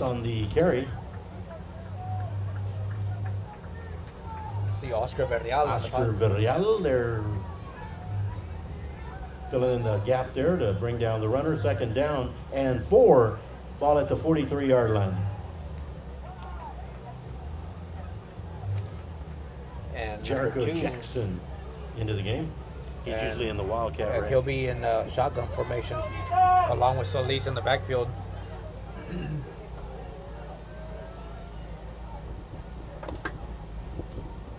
on the carry. See Oscar Verreal. on the Oscar punt. Villarreal, they're filling in the gap there to bring down the runner. Second down and 4. Ball at the 43-yard line. And Jericho number 2. Jackson into the game. He's And- usually in the Wildcat And range. he'll be in shotgun formation along with Solis in the backfield.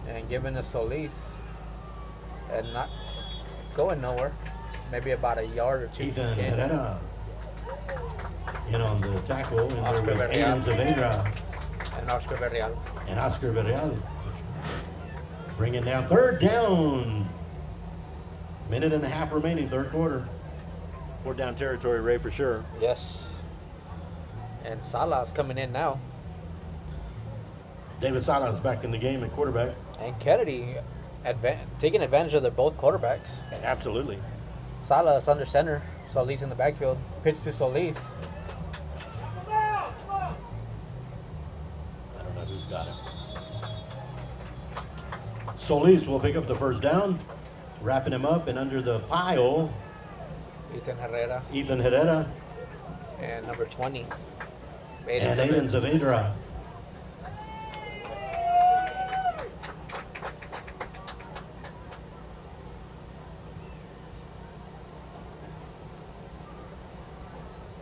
And given to Solis and not going nowhere, maybe about a yard or 2. Ethan gain. Herrera in on the tackle. In there Oscar with Villarreal. Aiden Zavedra And Oscar Verreal. and Oscar Villarreal. Bringing down third down. Minute and a half remaining, third quarter. 4th down territory, Ray, for sure. Yes. And Salas coming in now. David Salas back in the game at quarterback. And Kennedy taking advantage of their both quarterbacks. Absolutely. Salas under center. Solis in the backfield. Pitch to Solis. I don't know who's got him. Solis will pick up the first down. Wrapping him up and under the pile, Ethan Herrera. Ethan Herrera And number 20. and Aiden Zavedra.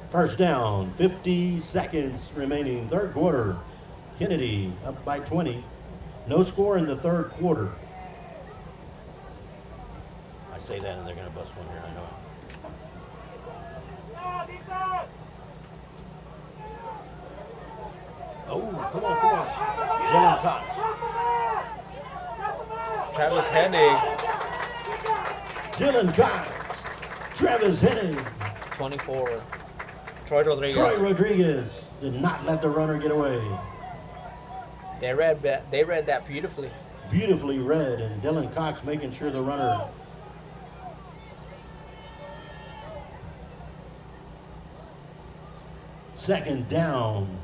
First down, 50 seconds remaining, third quarter. Kenedy up by 20. No score in the third quarter. I say that and they're going to bust one here, I know. Oh, come on. Dylan Cox. Travis Hennig. Dylan Cox. Travis Hennig. 24. Troy Rodriguez. Troy Rodriguez did not let the runner get away. They read that beautifully. Beautifully read, and Dylan Cox making sure the runner. Second down,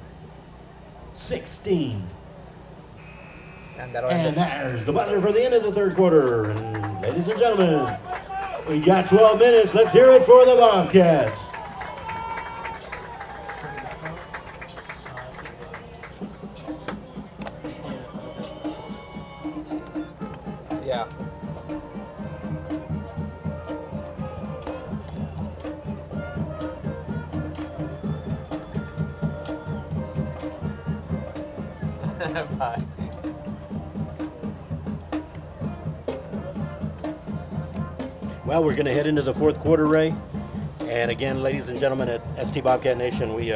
16. And that'll And end it. there's the buzzer for the end of the third quarter. And ladies and gentlemen, we got 12 minutes. Let's hear it for the Bobcats. Yeah. Bye. Well, we're going to head into the fourth quarter, Ray. And again, ladies and gentlemen at ST Bobcat Nation, we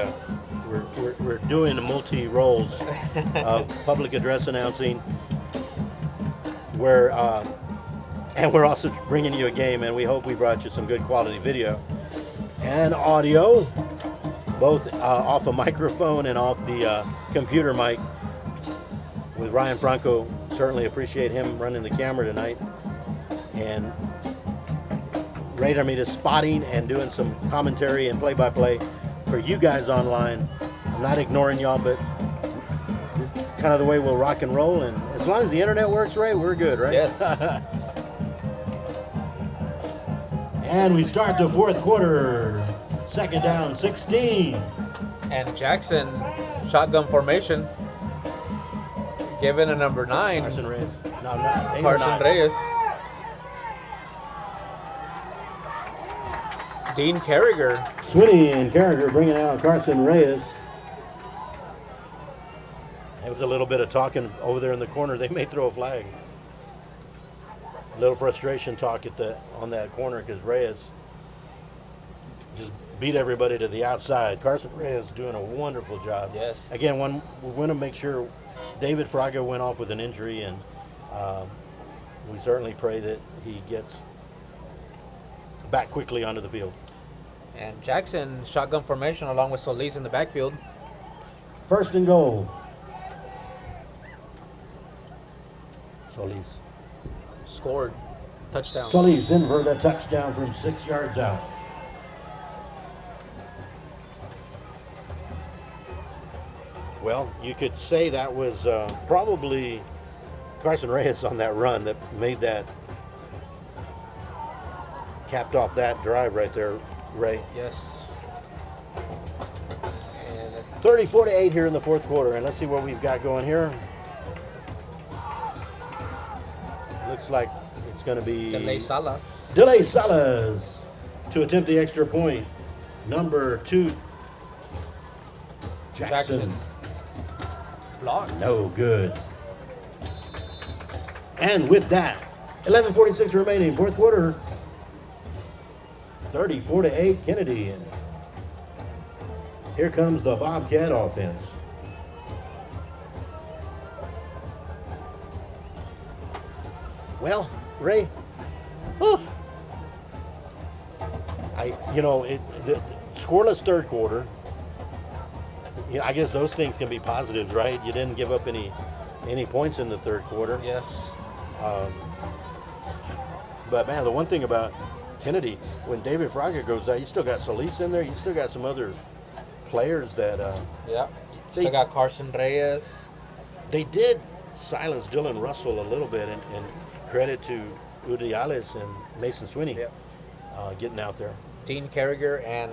we're doing multi roles of public address announcing. And we're also bringing you a game, and we hope we brought you some good quality video and audio, both off a microphone and off the computer mic. With Ryan Franco, certainly appreciate him running the camera tonight, and Ray Armita's spotting and doing some commentary and play-by-play for you guys online. I'm not ignoring y'all, but this is kind of the way we'll rock and roll, and as long as the internet works, Ray, we're good, right? Yes. And we start the fourth quarter. Second down, 16. And Jackson, shotgun formation, given a number 9. Carson Reyes. No, not 8 or Carson 9. Reyes. Dean Carragher. Swinney and Carragher bringing out Carson Reyes. There was a little bit of talking over there in the corner. They may throw a flag. A little frustration talk on that corner because Reyes just beat everybody to the outside. Carson Reyes doing a wonderful job. Yes. Again, we want to make sure David Fraga went off with an injury, and we certainly pray that he gets back quickly onto the field. And Jackson, shotgun formation along with Solis in the backfield. First and goal. Solis. Scored. Touchdown. Solis in for the touchdown from 6 yards out. Well, you could say that was probably Carson Reyes on that run that made that, capped off that drive right there, Ray. Yes. And 34-8 here in the fourth quarter, and let's see what we've got going here. Looks like it's going to be Delay Salas. Delay Salas to attempt the extra point. Number 2, Jackson. Block. No good. And with that, 11:46 remaining, fourth quarter. 34-8, Kenedy. And here comes the Bobcat offense. Well, Ray, the scoreless third quarter. I guess those things can be positives, right? You didn't give up any points in the third quarter. Yes. But man, the one thing about Kenedy, when David Fraga goes out, you still got Solis in there. You still got some other players that Yeah. They- Still got Carson Reyes. they did silence Dylan Russell a little bit, and credit to Udiales and Mason Swinney Yep. getting out there. Dean Carragher and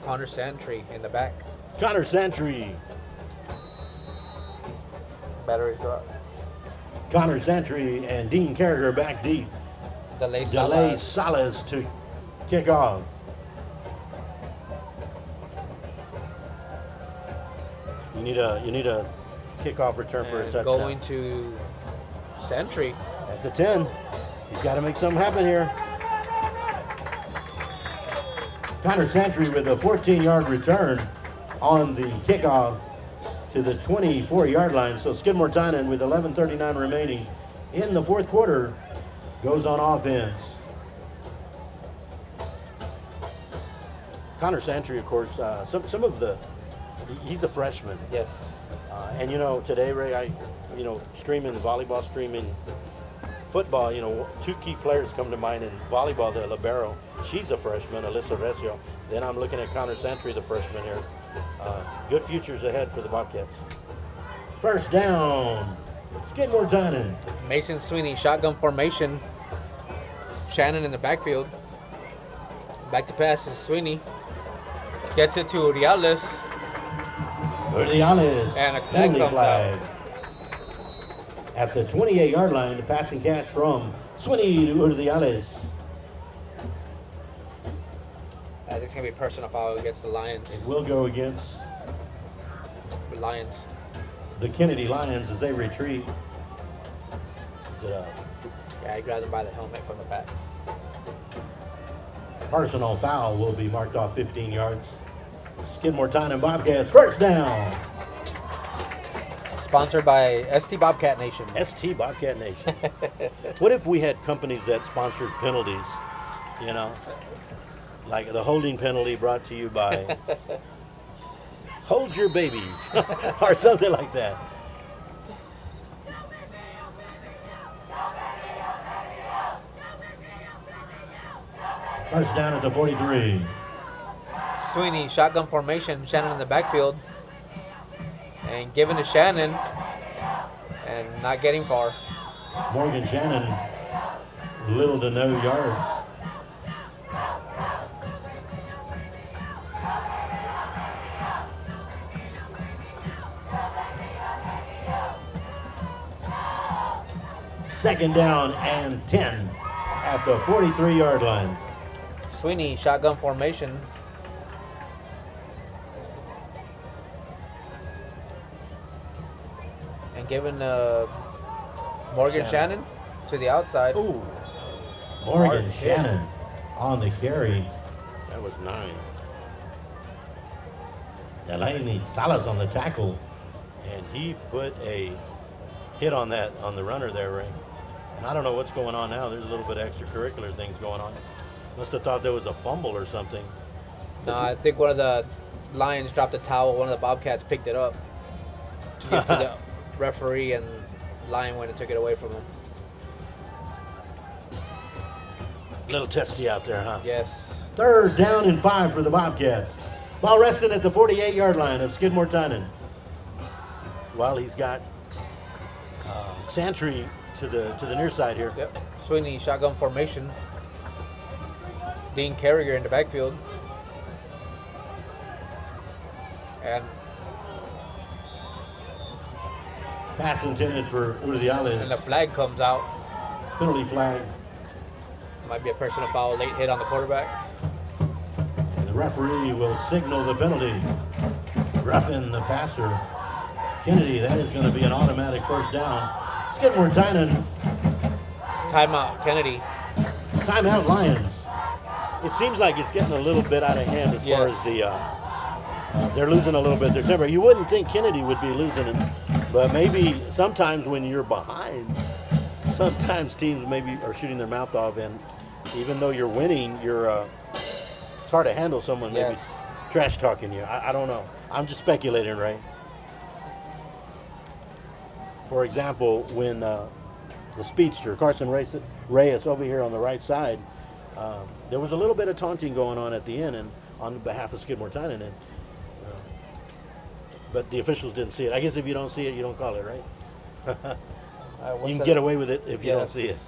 Connor Santry in the back. Connor Santry. Batteries go up. Connor Santry and Dean Carragher back deep. Delay Delay Salas. Salas to kick off. You need a kickoff return for a And touchdown. going to Santry. At the 10. He's got to make something happen here. Connor Santry with a 14-yard return on the kickoff to the 24-yard line. So Skidmore-Tynan with 11:39 remaining in the fourth quarter goes on offense. Connor Santry, of course, he's a freshman. Yes. And today, Ray, streaming volleyball, streaming football, two key players come to mind in volleyball, the libero. She's a freshman, Alyssa Recio. Then I'm looking at Connor Santry, the freshman here. Good futures ahead for the Bobcats. First down, Skidmore-Tynan. Mason Sweeney, shotgun formation. Shannon in the backfield. Back to pass is Sweeney. Gets it to Uriales. Udiales, And a flag penalty comes flag. At the 28-yard line, the passing catch from Swinney to Udiales. I think it's going to be a personal foul against the Lions. It will go against Lions. the Kenedy Lions as they retreat. Is it a Yeah, he grabbed him by the helmet from the back. personal foul will be marked off 15 yards. Skidmore-Tynan Bobcats, first down. Sponsored by ST Bobcat Nation. ST Bobcat Nation. What if we had companies that sponsored penalties, you know? Like the holding penalty brought to you by Hold Your Babies or something like that. First down at the 43. Sweeney, shotgun formation, Shannon in the backfield. And giving to Shannon and not getting far. Morgan Shannon, little to no yards. Second down and 10 at the 43-yard line. Sweeney, shotgun formation. And giving Morgan Shannon to the outside. Ooh. Morgan Hard Shannon on the carry. That was 9. Delaney Salas on the tackle. And he put a hit on that, on the runner there, Ray. And I don't know what's going on now. There's a little bit of extracurricular things going on. Must have thought there was a fumble or something. No, I think one of the Lions dropped a towel. One of the Bobcats picked it up to give to the referee, and Lion went and took it away from him. Little testy out there, huh? Yes. Third down and 5 for the Bobcats. Ball resting at the 48-yard line of Skidmore-Tynan. While he's got Santry to the near side here. Yep. Sweeney, shotgun formation. Dean Carriger in the backfield. And Pass intended for Urdiales. the flag comes out. Penalty flag. Might be a personal foul, late hit on the quarterback. And the referee will signal the penalty. Roughing the passer. Kenedy, that is going to be an automatic first down. Skidmore-Tynan. Timeout, Kenedy. Timeout, Lions. It seems like it's getting a little bit out of hand as far as the they're losing a little bit their temper. You wouldn't think Kenedy would be losing it, but maybe sometimes when you're behind, sometimes teams maybe are shooting their mouth off, and even though you're winning, it's hard to handle someone maybe trash talking you. I don't know. I'm just speculating, right? For example, when the speedster, Carson Reyes over here on the right side, there was a little bit of taunting going on at the end and on behalf of Skidmore-Tynan, but the officials didn't see it. I guess if you don't see it, you don't call it, right? You can get away with it if you don't see it.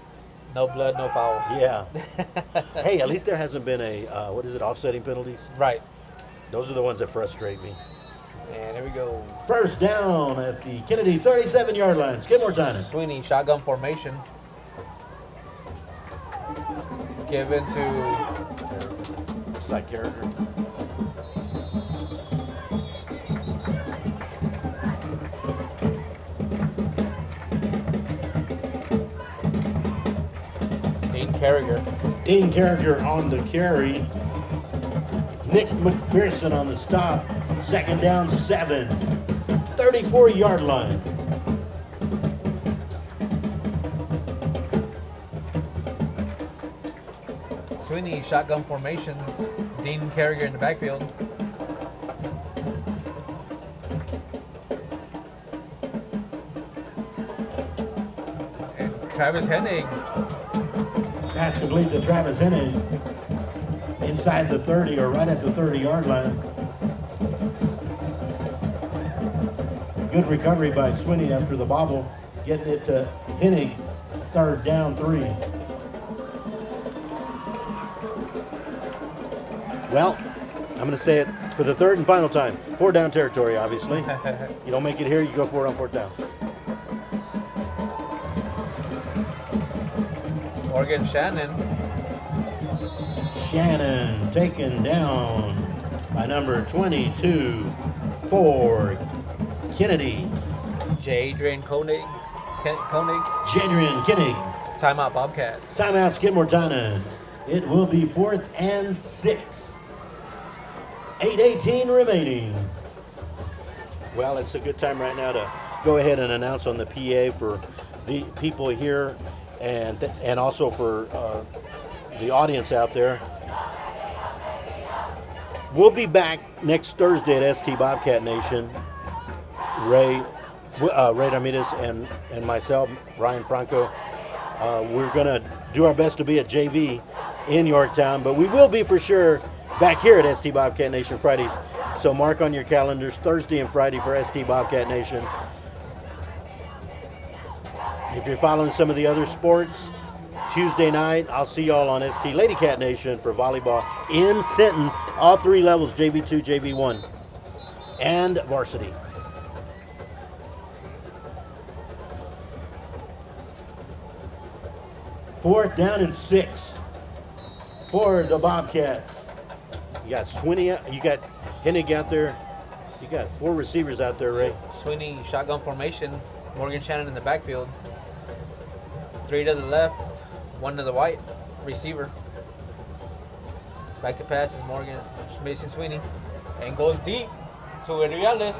No blood, no foul. Yeah. Hey, at least there hasn't been a, offsetting penalties? Right. Those are the ones that frustrate me. And here we go. First down at the Kenedy 37-yard line. Skidmore-Tynan. Sweeney, shotgun formation. Given to It's like character. Dean Carriger. Dean Carriger on the carry. Nick McPherson on the stop. Second down, 7. 34-yard line. Sweeney, shotgun formation. Dean Carriger in the backfield. And Travis Hennig. Pass complete to Travis Hennig. Inside the 30 or right at the 30-yard line. Good recovery by Sweeney after the bobble. Getting it to Hennig. Third down, 3. Well, I'm going to say it for the third and final time. 4 down territory, obviously. You don't make it here, you go for it on 4th down. Morgan Shannon. Shannon taken down by number 22 for Kenedy. Adrian Koenig. Jadrian Kenny. Timeout, Bobcats. Timeout, Skidmore-Tynan. It will be 4th and 6. 8:18 remaining. Well, it's a good time right now to go ahead and announce on the PA for the people here and also for the audience out there. We'll be back next Thursday at ST Bobcat Nation. Ray Ramirez and myself, Ryan Franco. We're going to do our best to be at JV in Yorktown, but we will be for sure back here at ST Bobcat Nation Fridays. So mark on your calendars Thursday and Friday for ST Bobcat Nation. If you're following some of the other sports, Tuesday night, I'll see y'all on ST Lady Cat Nation for volleyball in Sinton. All three levels, JV2, JV1, and varsity. Fourth down and 6 for the Bobcats. You got Swinney, you got Kenedy out there. You got 4 receivers out there, Ray. Swinney, shotgun formation. Morgan Shannon in the backfield. 3 to the left, 1 to the right receiver. Back to pass is Mason Swinney. And goes deep to Reales.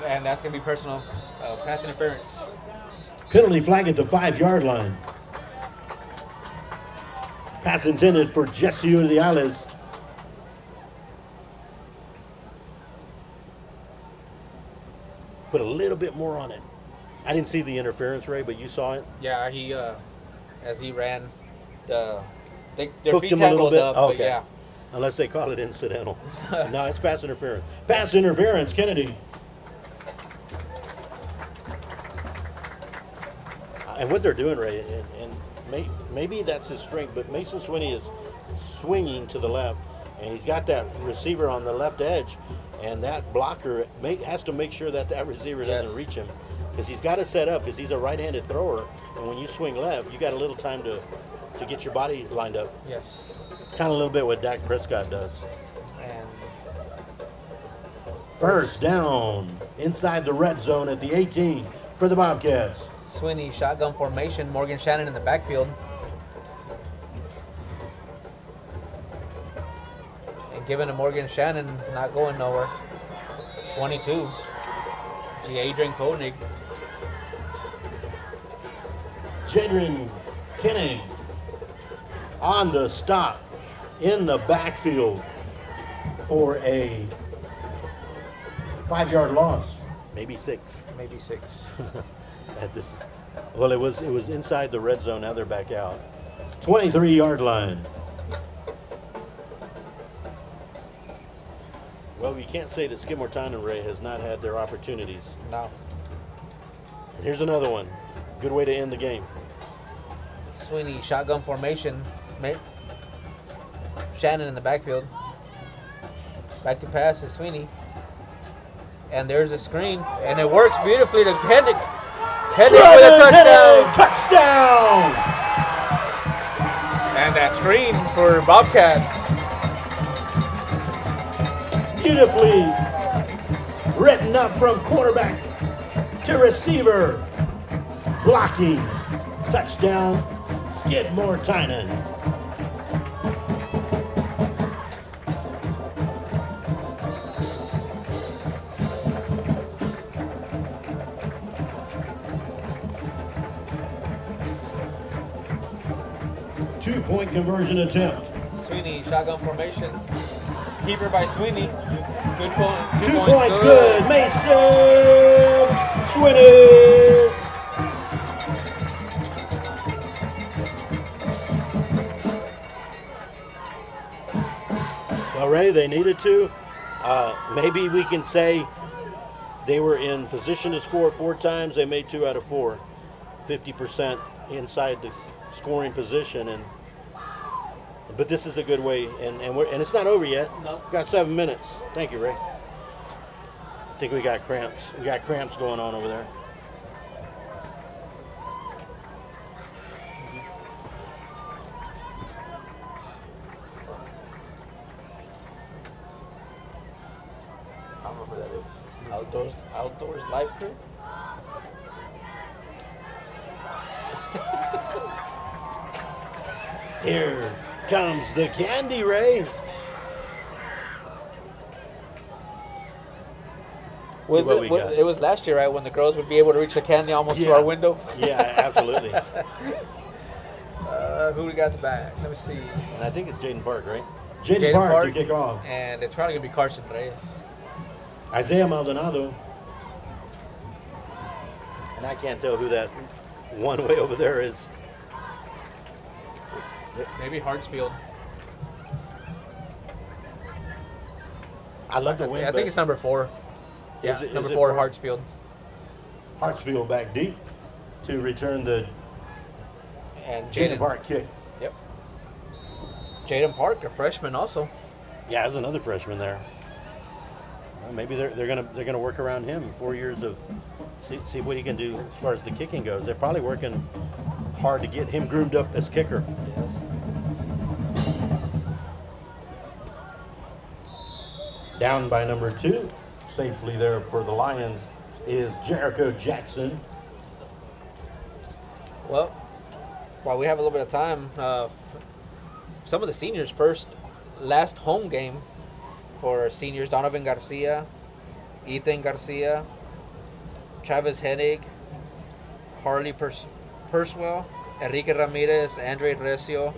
And that's going to be personal pass interference. Penalty flag at the 5-yard line. Pass intended for Jesse Reales. Put a little bit more on it. I didn't see the interference, Ray, but you saw it. Yeah, he as he ran, their Hooked feet him a little tackled bit? up, Okay. but yeah. Unless they call it incidental. No, it's pass interference. Pass interference, Kenedy. And what they're doing, Ray, and maybe that's his strength, but Mason Swinney is swinging to the left, and he's got that receiver on the left edge, and that blocker has to make sure that receiver doesn't reach him, because he's got to set up, because he's a right-handed thrower, and when you swing left, you got a little time to get your body lined up. Yes. Kind of a little bit what Dak Prescott does. And First down inside the red zone at the 18 for the Bobcats. Swinney, shotgun formation. Morgan Shannon in the backfield. And given to Morgan Shannon, not going nowhere. 22. Adrian Koenig. Jadrian Kenedy on the stop in the backfield for a 5-yard loss. Maybe 6. Maybe 6. At this, well, it was inside the red zone. Now they're back out. 23-yard line. Well, you can't say that Skidmore-Tynan, Ray, has not had their opportunities. No. And here's another one. Good way to end the game. Swinney, shotgun formation. Shannon in the backfield. Back to pass is Swinney. And there's a screen. And it works beautifully to Kenedy. Kenedy with a touchdown. Touchdown! And that screen for Bobcats. Beautifully written up from quarterback to receiver. Blocking. Touchdown, Skidmore-Tynan. Two-point conversion attempt. Swinney, shotgun formation. Keeper by Swinney. Good point. 2 points good. Mason Swinney. Well, Ray, they needed to. Maybe we can say they were in position to score 4 times. They made 2 out of 4. 50% inside the scoring position, but this is a good way, and it's not over yet. No. Got 7 minutes. Thank you, Ray. I think we got cramps. We got cramps going on over there. I don't know who that is. Outdoors Life Crew? Here comes the candy, Ray. Was what it? we got. It was last year, right, when the girls would be able to reach the candy almost to our window. Yeah, absolutely. Who we got at the back? Let me see. And I think it's Jaden Park, right? Jaden Park to kick off. And it's probably gonna be Carson Reyes. Isaiah Maldonado. And I can't tell who that one way over there is. Maybe Hartsfield. I love the win. I think it's number 4. Yeah, Is it number 4, four? Hartsfield. Hartsfield back deep to return the And Jaden Park kick. Yep. Jaden Park, a freshman also. Yeah, there's another freshman there. Well, maybe they're gonna work around him. 4 years of see what he can do as far as the kicking goes. They're probably working hard to get him groomed up as kicker. Yes. Down by number 2, safely there for the Lions, is Jericho Jackson. Well, while we have a little bit of time, some of the seniors' last home game for seniors: Donovan Garcia, Ethan Garcia, Travis Hennig, Harley Perswell, Enrique Ramirez, Andre Recio,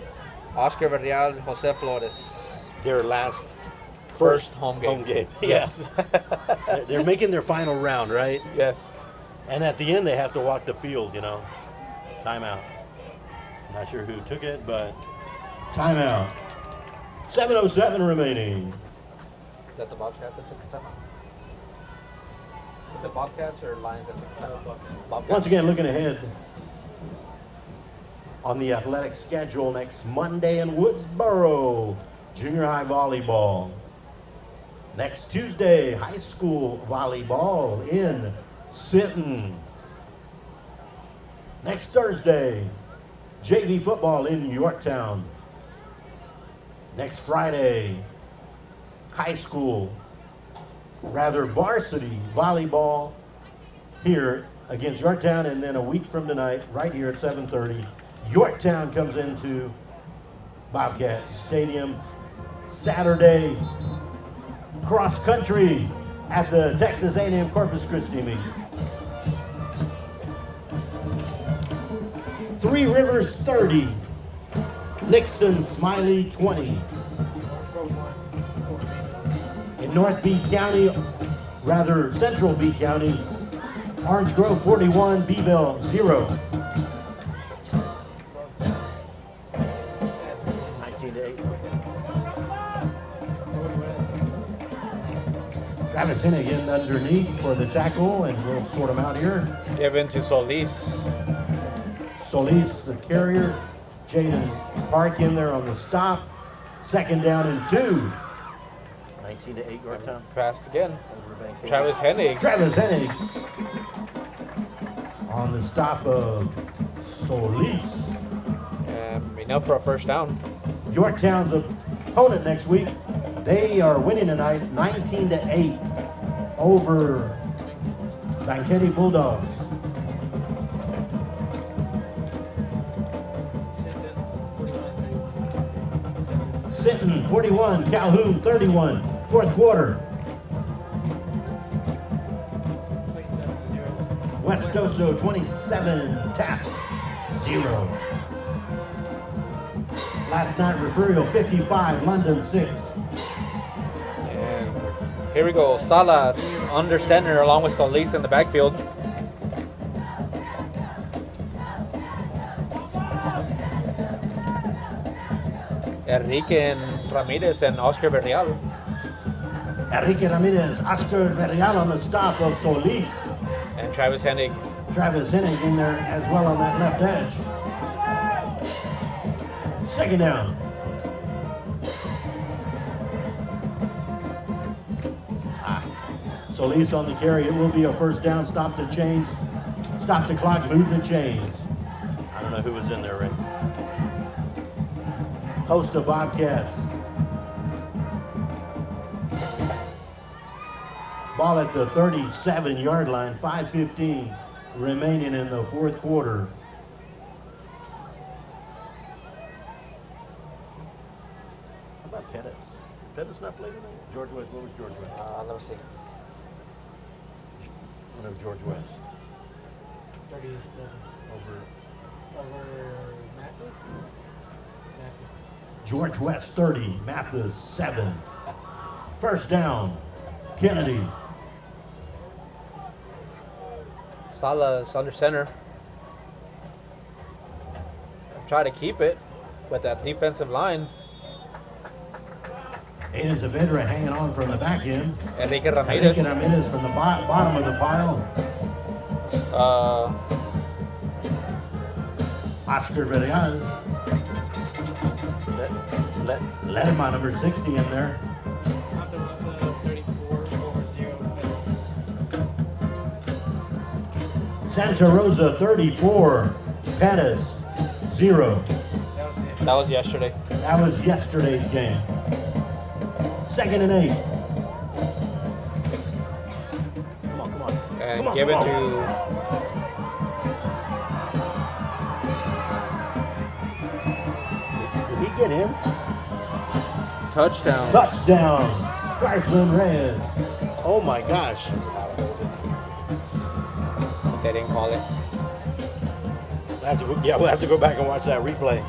Oscar Verreal, Jose Flores. Their last First home game. Yes. They're making their final round, right? Yes. And at the end, they have to walk the field, Timeout. Not sure who took it, but timeout. 7:07 remaining. Is that the Bobcats that took the timeout? The Bobcats or Lions that took the timeout? Bobcats. Once again, looking ahead on the athletic schedule next Monday in Woodsboro, junior high volleyball. Next Tuesday, high school volleyball in Sinton. Next Thursday, JV football in Yorktown. Next Friday, varsity volleyball here against Yorktown, and then a week from tonight, right here at 7:30, Yorktown comes into Bobcat Stadium. Saturday, cross country at the Texas A&M Corpus Christi meet. Three Rivers 30, Nixon Smiley 20. In North B County, Central B County, Orange Grove 41, Beeville 0. 19-8. Travis Hennigan underneath for the tackle, and we'll sort him out here. Given to Solis. Solis, the carrier. Jaden Park in there on the stop. Second down and 2. 19-8 Yorktown. Passed again. Travis Hennig. Travis Hennig on the stop of Solis. And enough for a first down. Yorktown's opponent next week, they are winning tonight 19-8 over Kenedy Bulldogs. Sinton 41, Calhoun 31, fourth quarter. West Toso 27, Taft 0. Last night, Referral 55, London 6. And here we go. Salas under center along with Solis in the backfield. Enrique Ramirez and Oscar Verreal. Enrique Ramirez, Oscar Verreal on the stop of Solis. And Travis Hennig. Travis Hennig in there as well on that left edge. Second down. Solis on the carry. It will be a first down. Stop the chains. Stop the clock. Move the chains. I don't know who was in there, Rick. Host of Bobcats. Ball at the 37-yard line. 5:15 remaining in the fourth quarter. How about Pettis? Pettis not playing tonight? George West. What was George West? Let me see. freshman of George West? 37. Over Over Massive? Massive. George West 30, Mathis 7. First down, Kenedy. Salas under center. Try to keep it with that defensive line. Aiden Saavedra hanging on from the back end. Enrique Ramirez. Enrique Ramirez from the bottom of the pile. Oscar Villarreal. Let him on number 60 in there. Santa Rosa 34 over 0. Santa Rosa 34, Pettis 0. That was That was it. yesterday. That was yesterday's game. 2nd and 8. Come on, come on. And Come on, give come it on. to Did he get him? touchdown. Touchdown, Carson Reyes. Oh my gosh. They didn't call it. We'll have to go back and watch that replay.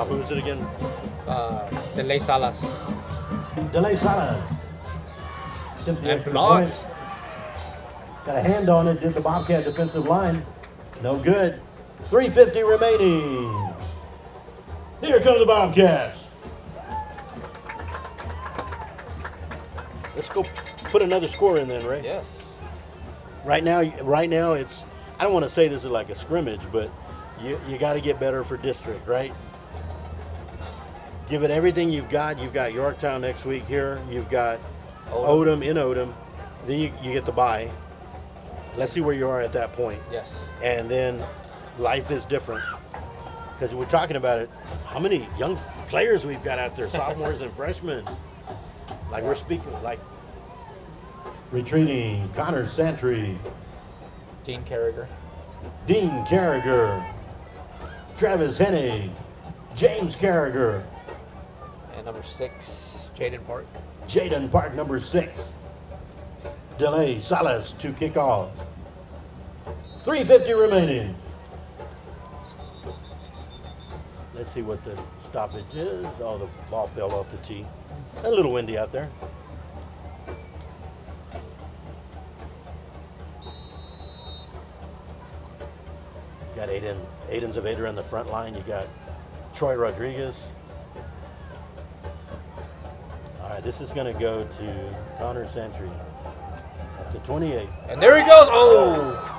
Who was it again? Delay Salas. Delay Salas. Simply And extra blocked. point. Got a hand on it, did the Bobcat defensive line. No good. 3:50 remaining. Here comes the Bobcats. Let's go put another score in then, Ray. Yes. Right now it's, I don't want to say this is like a scrimmage, but you got to get better for district, right? Give it everything you've got. You've got Yorktown next week here. You've got Odom in Odom. Then you get the bye. Let's see where you are at that point. Yes. And then life is different. Because we're talking about it, how many young players we've got out there, sophomores and freshmen. Like we're speaking, like retreating, Connor Santry, Dean Carragher. Dean Carragher, Travis Hennig, James Carragher, And number 6, Jaden Park. Jaden Park, number 6. Delay Salas to kick off. 3:50 remaining. Let's see what the stoppage is. Oh, the ball fell off the tee. A little windy out there. Got Aiden Saavedra on the front line. You got Troy Rodriguez. All right, this is going to go to Connor Santry at the 28. And there he goes. Oh!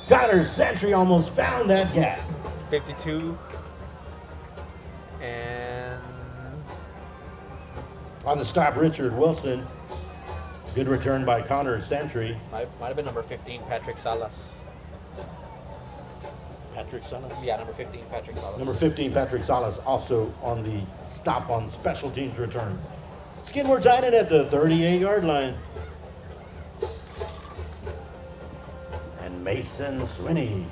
Connor Santry almost found that gap. 52. And On the stop, Richard Wilson. Good return by Connor Santry. might have been number 15, Patrick Salas. Patrick Salas. Yeah, number 15, Patrick Salas. Number 15, Patrick Salas, also on the stop on special teams return. Skidmore-Tynan at the 38-yard line. And Mason Swinney.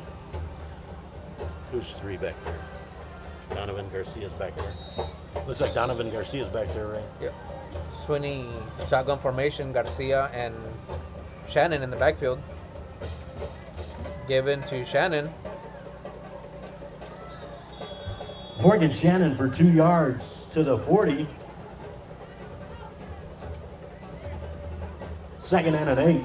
Who's 3 back there? Donovan Garcia's back there. Looks like Donovan Garcia's back there, right? Yep. Swinney, shotgun formation, Garcia and Shannon in the backfield. Given to Shannon. Morgan Shannon for 2 yards to the 40. 2nd and an 8.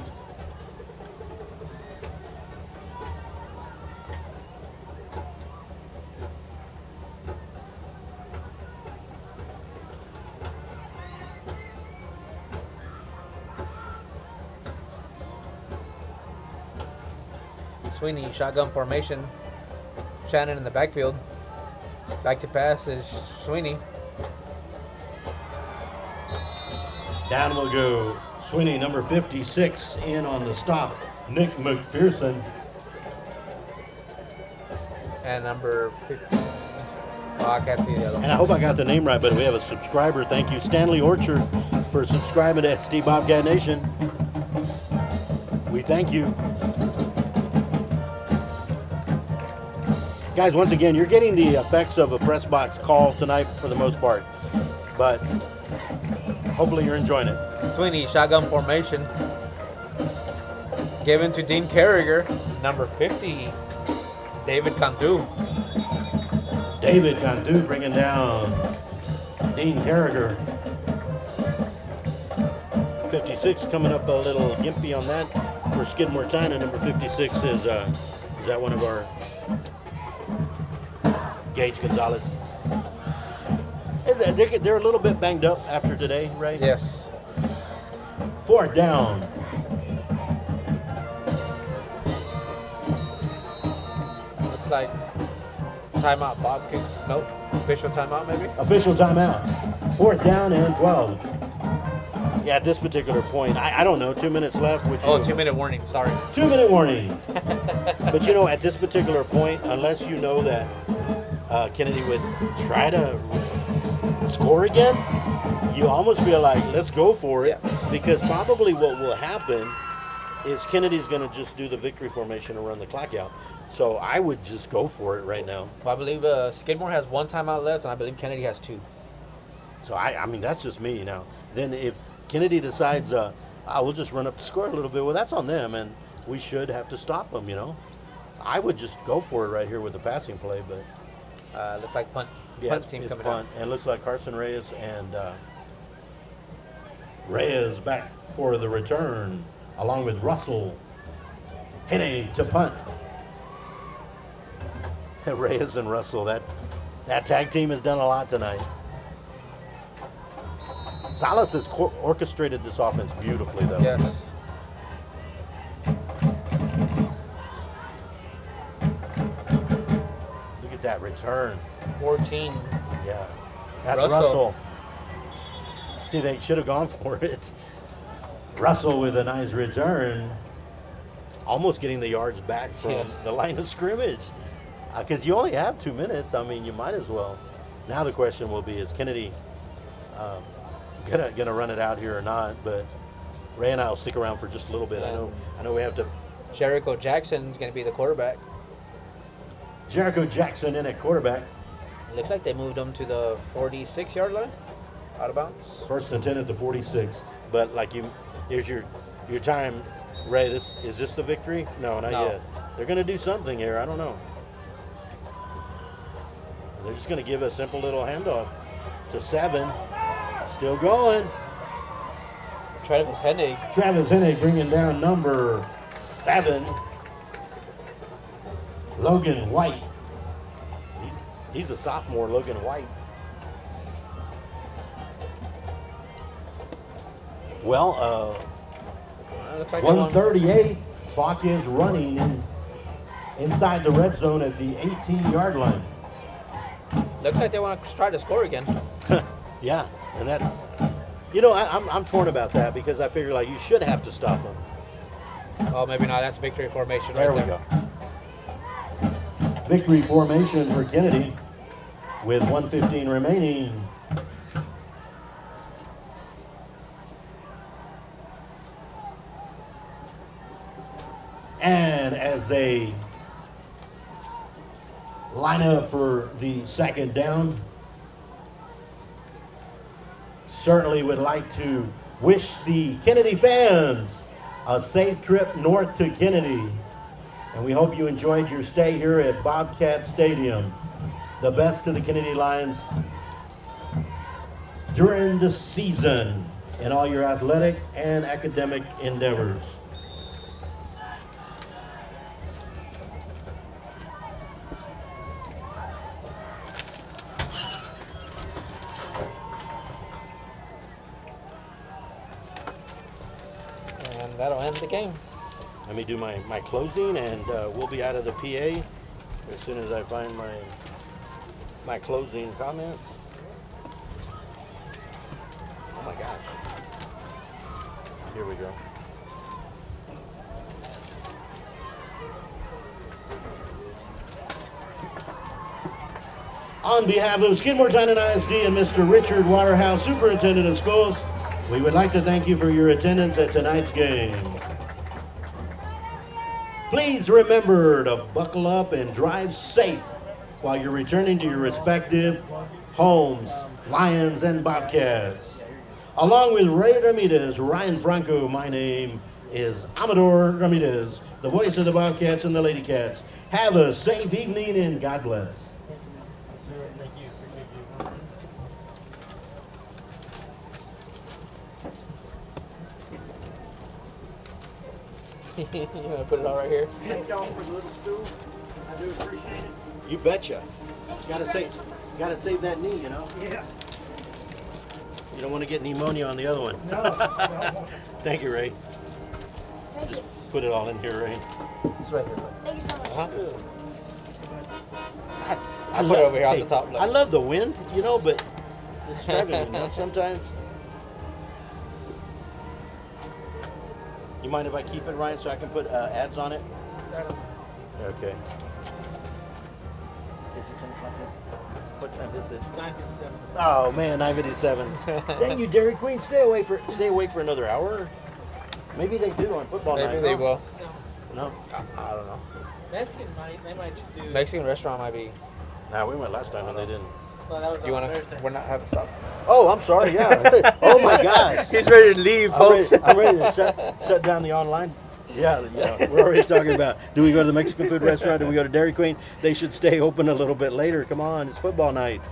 Sweeney, shotgun formation. Shannon in the backfield. Back to pass is Sweeney. Down will go Swinney, number 56, in on the stop. Nick McPherson. And number 50. Oh, I can't see the other one. And I hope I got the name right, but we have a subscriber. Thank you, Stanley Orchard, for subscribing to SD Bobcat Nation. We thank you. Guys, once again, you're getting the effects of a press box call tonight for the most part. But hopefully you're enjoying it. Sweeney, shotgun formation. Given to Dean Carragher, number 50, David Cantu. David Cantu bringing down Dean Carragher. 56 coming up a little gimpy on that for Skidmore-Tynan. Number 56 is that one of our Gage Gonzalez? They're a little bit banged up after today, right? Yes. 4th down. Looks like timeout, Bobcat. Nope. Official timeout, maybe? Official timeout. 4th down and 12. Yeah, at this particular point, I don't know, 2 minutes left. Which Oh, 2-minute warning. Sorry. 2-minute warning. But at this particular point, unless you know that Kenedy would try to score again, you almost feel like, let's go for it. Yeah. Because probably what will happen is Kennedy's going to just do the victory formation and run the clock out. So I would just go for it right now. Well, I believe Skidmore has 1 timeout left, and I believe Kenedy has 2. So I mean, that's just me now. Then if Kenedy decides, we'll just run up the score a little bit, well, that's on them, and we should have to stop them, I would just go for it right here with the passing play, but Looks like punt team it's coming punt. out. And it looks like Carson Reyes and Reyes back for the return, along with Russell. Kenedy to punt. Reyes and Russell, that tag team has done a lot tonight. Salas has orchestrated this offense beautifully, though. Yes. Look at that return. 14. Yeah. That's Russell. Russell. See, they should have gone for it. Russell with a nice return. Almost getting the yards back from the line of scrimmage. Because you only have 2 minutes. I mean, you might as well. Now the question will be, is Kenedy gonna run it out here or not? But Ray and I will stick around for just a little bit. Yeah. I know we have to. Jericho Jackson's going to be the quarterback. Jericho Jackson in at quarterback. Looks like they moved him to the 46-yard line, out of bounds. 1st and 10 at the 46. But here's your time, Ray. Is this the victory? No, not No. yet. They're gonna do something here. I don't know. They're just gonna give a simple little handoff to 7. Still going. Travis Hennig. Travis Hennig bringing down number 7. Logan White. He's a sophomore, Logan White. Well, Looks like they won. 138. Clock is running inside the red zone at the 18-yard line. Looks like they want to try to score again. Yeah, and that's, I'm torn about that because I figure you should have to stop them. Oh, maybe not. That's victory formation There right we there. go. Victory formation for Kenedy with 1:15 remaining. And as they line up for the 2nd down, certainly would like to wish the Kenedy fans a safe trip north to Kenedy. And we hope you enjoyed your stay here at Bobcat Stadium. The best to the Kenedy Lions during the season in all your athletic and academic endeavors. And that'll end the game. Let me do my closing, and we'll be out of the PA as soon as I find my closing comments. Oh my gosh. Here we go. On behalf of Skidmore-Tynan ISD and Mr. Richard Waterhouse, Superintendent of Schools, we would like to thank you for your attendance at tonight's game. Please remember to buckle up and drive safe while you're returning to your respective homes, Lions and Bobcats. Along with Ray Ramirez, Ryan Franco, my name is Amador Ramirez, the voice of the Bobcats and the Lady Cats. Have a safe evening and God bless. Thank you. Appreciate you. You gonna put it all right here? Thank y'all for the little stool. I do appreciate it. You betcha. Gotta save that knee, you know. Yeah. You don't want to get pneumonia on the other one. No. Thank you, Ray. Thank you. Put it all in here, Ray. It's right here. Thank you so much. I Put it over here on the top left. I love the wind, you know, but it's driving me nuts sometimes. You mind if I keep it, Ryan, so I can put ads on it? Okay. Is it 10 o'clock yet? What time is it? 9:57. Oh man, 9:57. Dang you, Dairy Queen, stay awake for another hour. Maybe they do on football night. Maybe they will. No, I don't know. Mexican they might do. Mexican restaurant might be. Nah, we went last time and they didn't. Well, that was You on want Thursday. to? We're not having stopped. Oh, I'm sorry. Yeah. Oh my gosh. He's ready to leave, folks. I'm ready to shut down the online. Yeah, we're already talking about, do we go to the Mexican food restaurant? Do we go to Dairy Queen? They should stay open a little bit later. Come on, it's football night.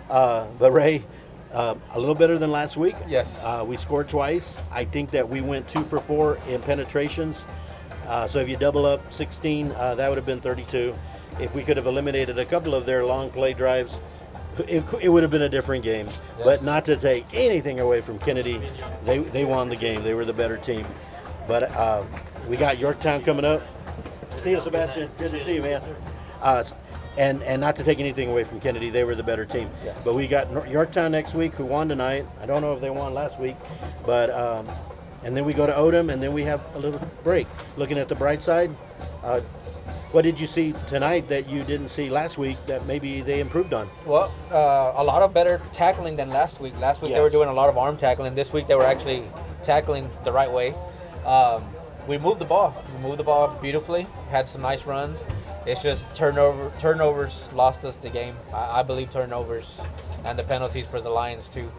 But Ray, a little better than last week. Yes. We scored twice. I think that we went 2 for 4 in penetrations. So if you double up 16, that would have been 32. If we could have eliminated a couple of their long play drives, it would have been a different game. Yes. But not to take anything away from Kenedy, they won the game. They were the better team. But we got Yorktown coming up. See you, Sebastian. Good to see you, man. And not to take anything away from Kenedy, they were the better team. Yes. But we got Yorktown next week, who won tonight. I don't know if they won last week, but and then we go to Odom, and then we have a little break. Looking at the bright side, what did you see tonight that you didn't see last week that maybe they improved on? Well, a lot of better tackling than last week. Last week they Yes. were doing a lot of arm tackling. This week they were actually tackling the right way. We moved the ball. We moved the ball beautifully. Had some nice runs. It's just turnovers lost us the game. I believe turnovers and the penalties for the Lions too.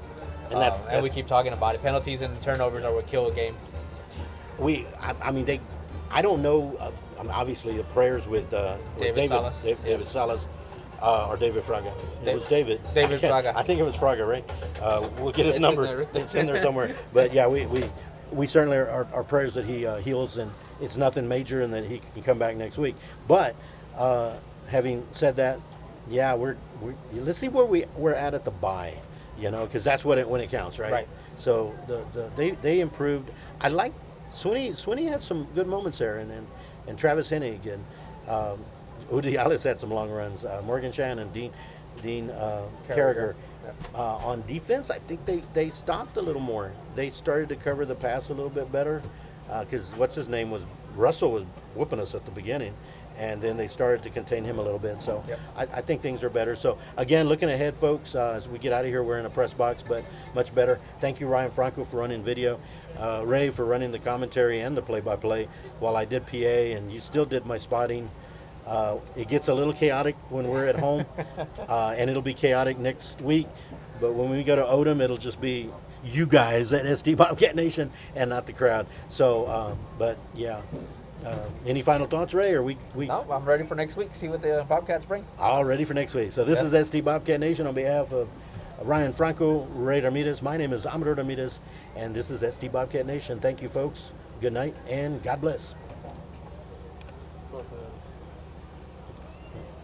And And we keep talking about it. Penalties and turnovers are what kill a game. I don't know. Obviously, the prayers with David Salas. David Yes. Salas, or David Fraga. It was David. David Fraga. I think it was Fraga, right? We'll get his It's in number. there. It's in there somewhere. But yeah, we certainly our prayers that he heals and it's nothing major and that he can come back next week. But having said that, yeah, let's see where we're at the bye, because that's when it counts, right? Right. So they improved. I like Swinney had some good moments there, and Travis Hennig and Udi Alice had some long runs. Morgan Shannon, Dean Carragher. Yep. On defense, I think they stopped a little more. They started to cover the pass a little bit better because Russell was whooping us at the beginning, and then they started to contain him a little bit. So Yep. I think things are better. So again, looking ahead, folks, as we get out of here, we're in a press box, but much better. Thank you, Ryan Franco, for running video. Ray for running the commentary and the play-by-play while I did PA, and you still did my spotting. It gets a little chaotic when we're at home, and it'll be chaotic next week. But when we go to Odom, it'll just be you guys at SD Bobcat Nation and not the crowd. So, but yeah. Any final thoughts, Ray? Or we No, I'm ready for next week. See what the Bobcats bring. all ready for next week. So this is SD Bobcat Nation on behalf of Ryan Franco, Ray Ramirez. My name is Amador Ramirez, and this is SD Bobcat Nation. Thank you, folks. Good night, and God bless. Both of those.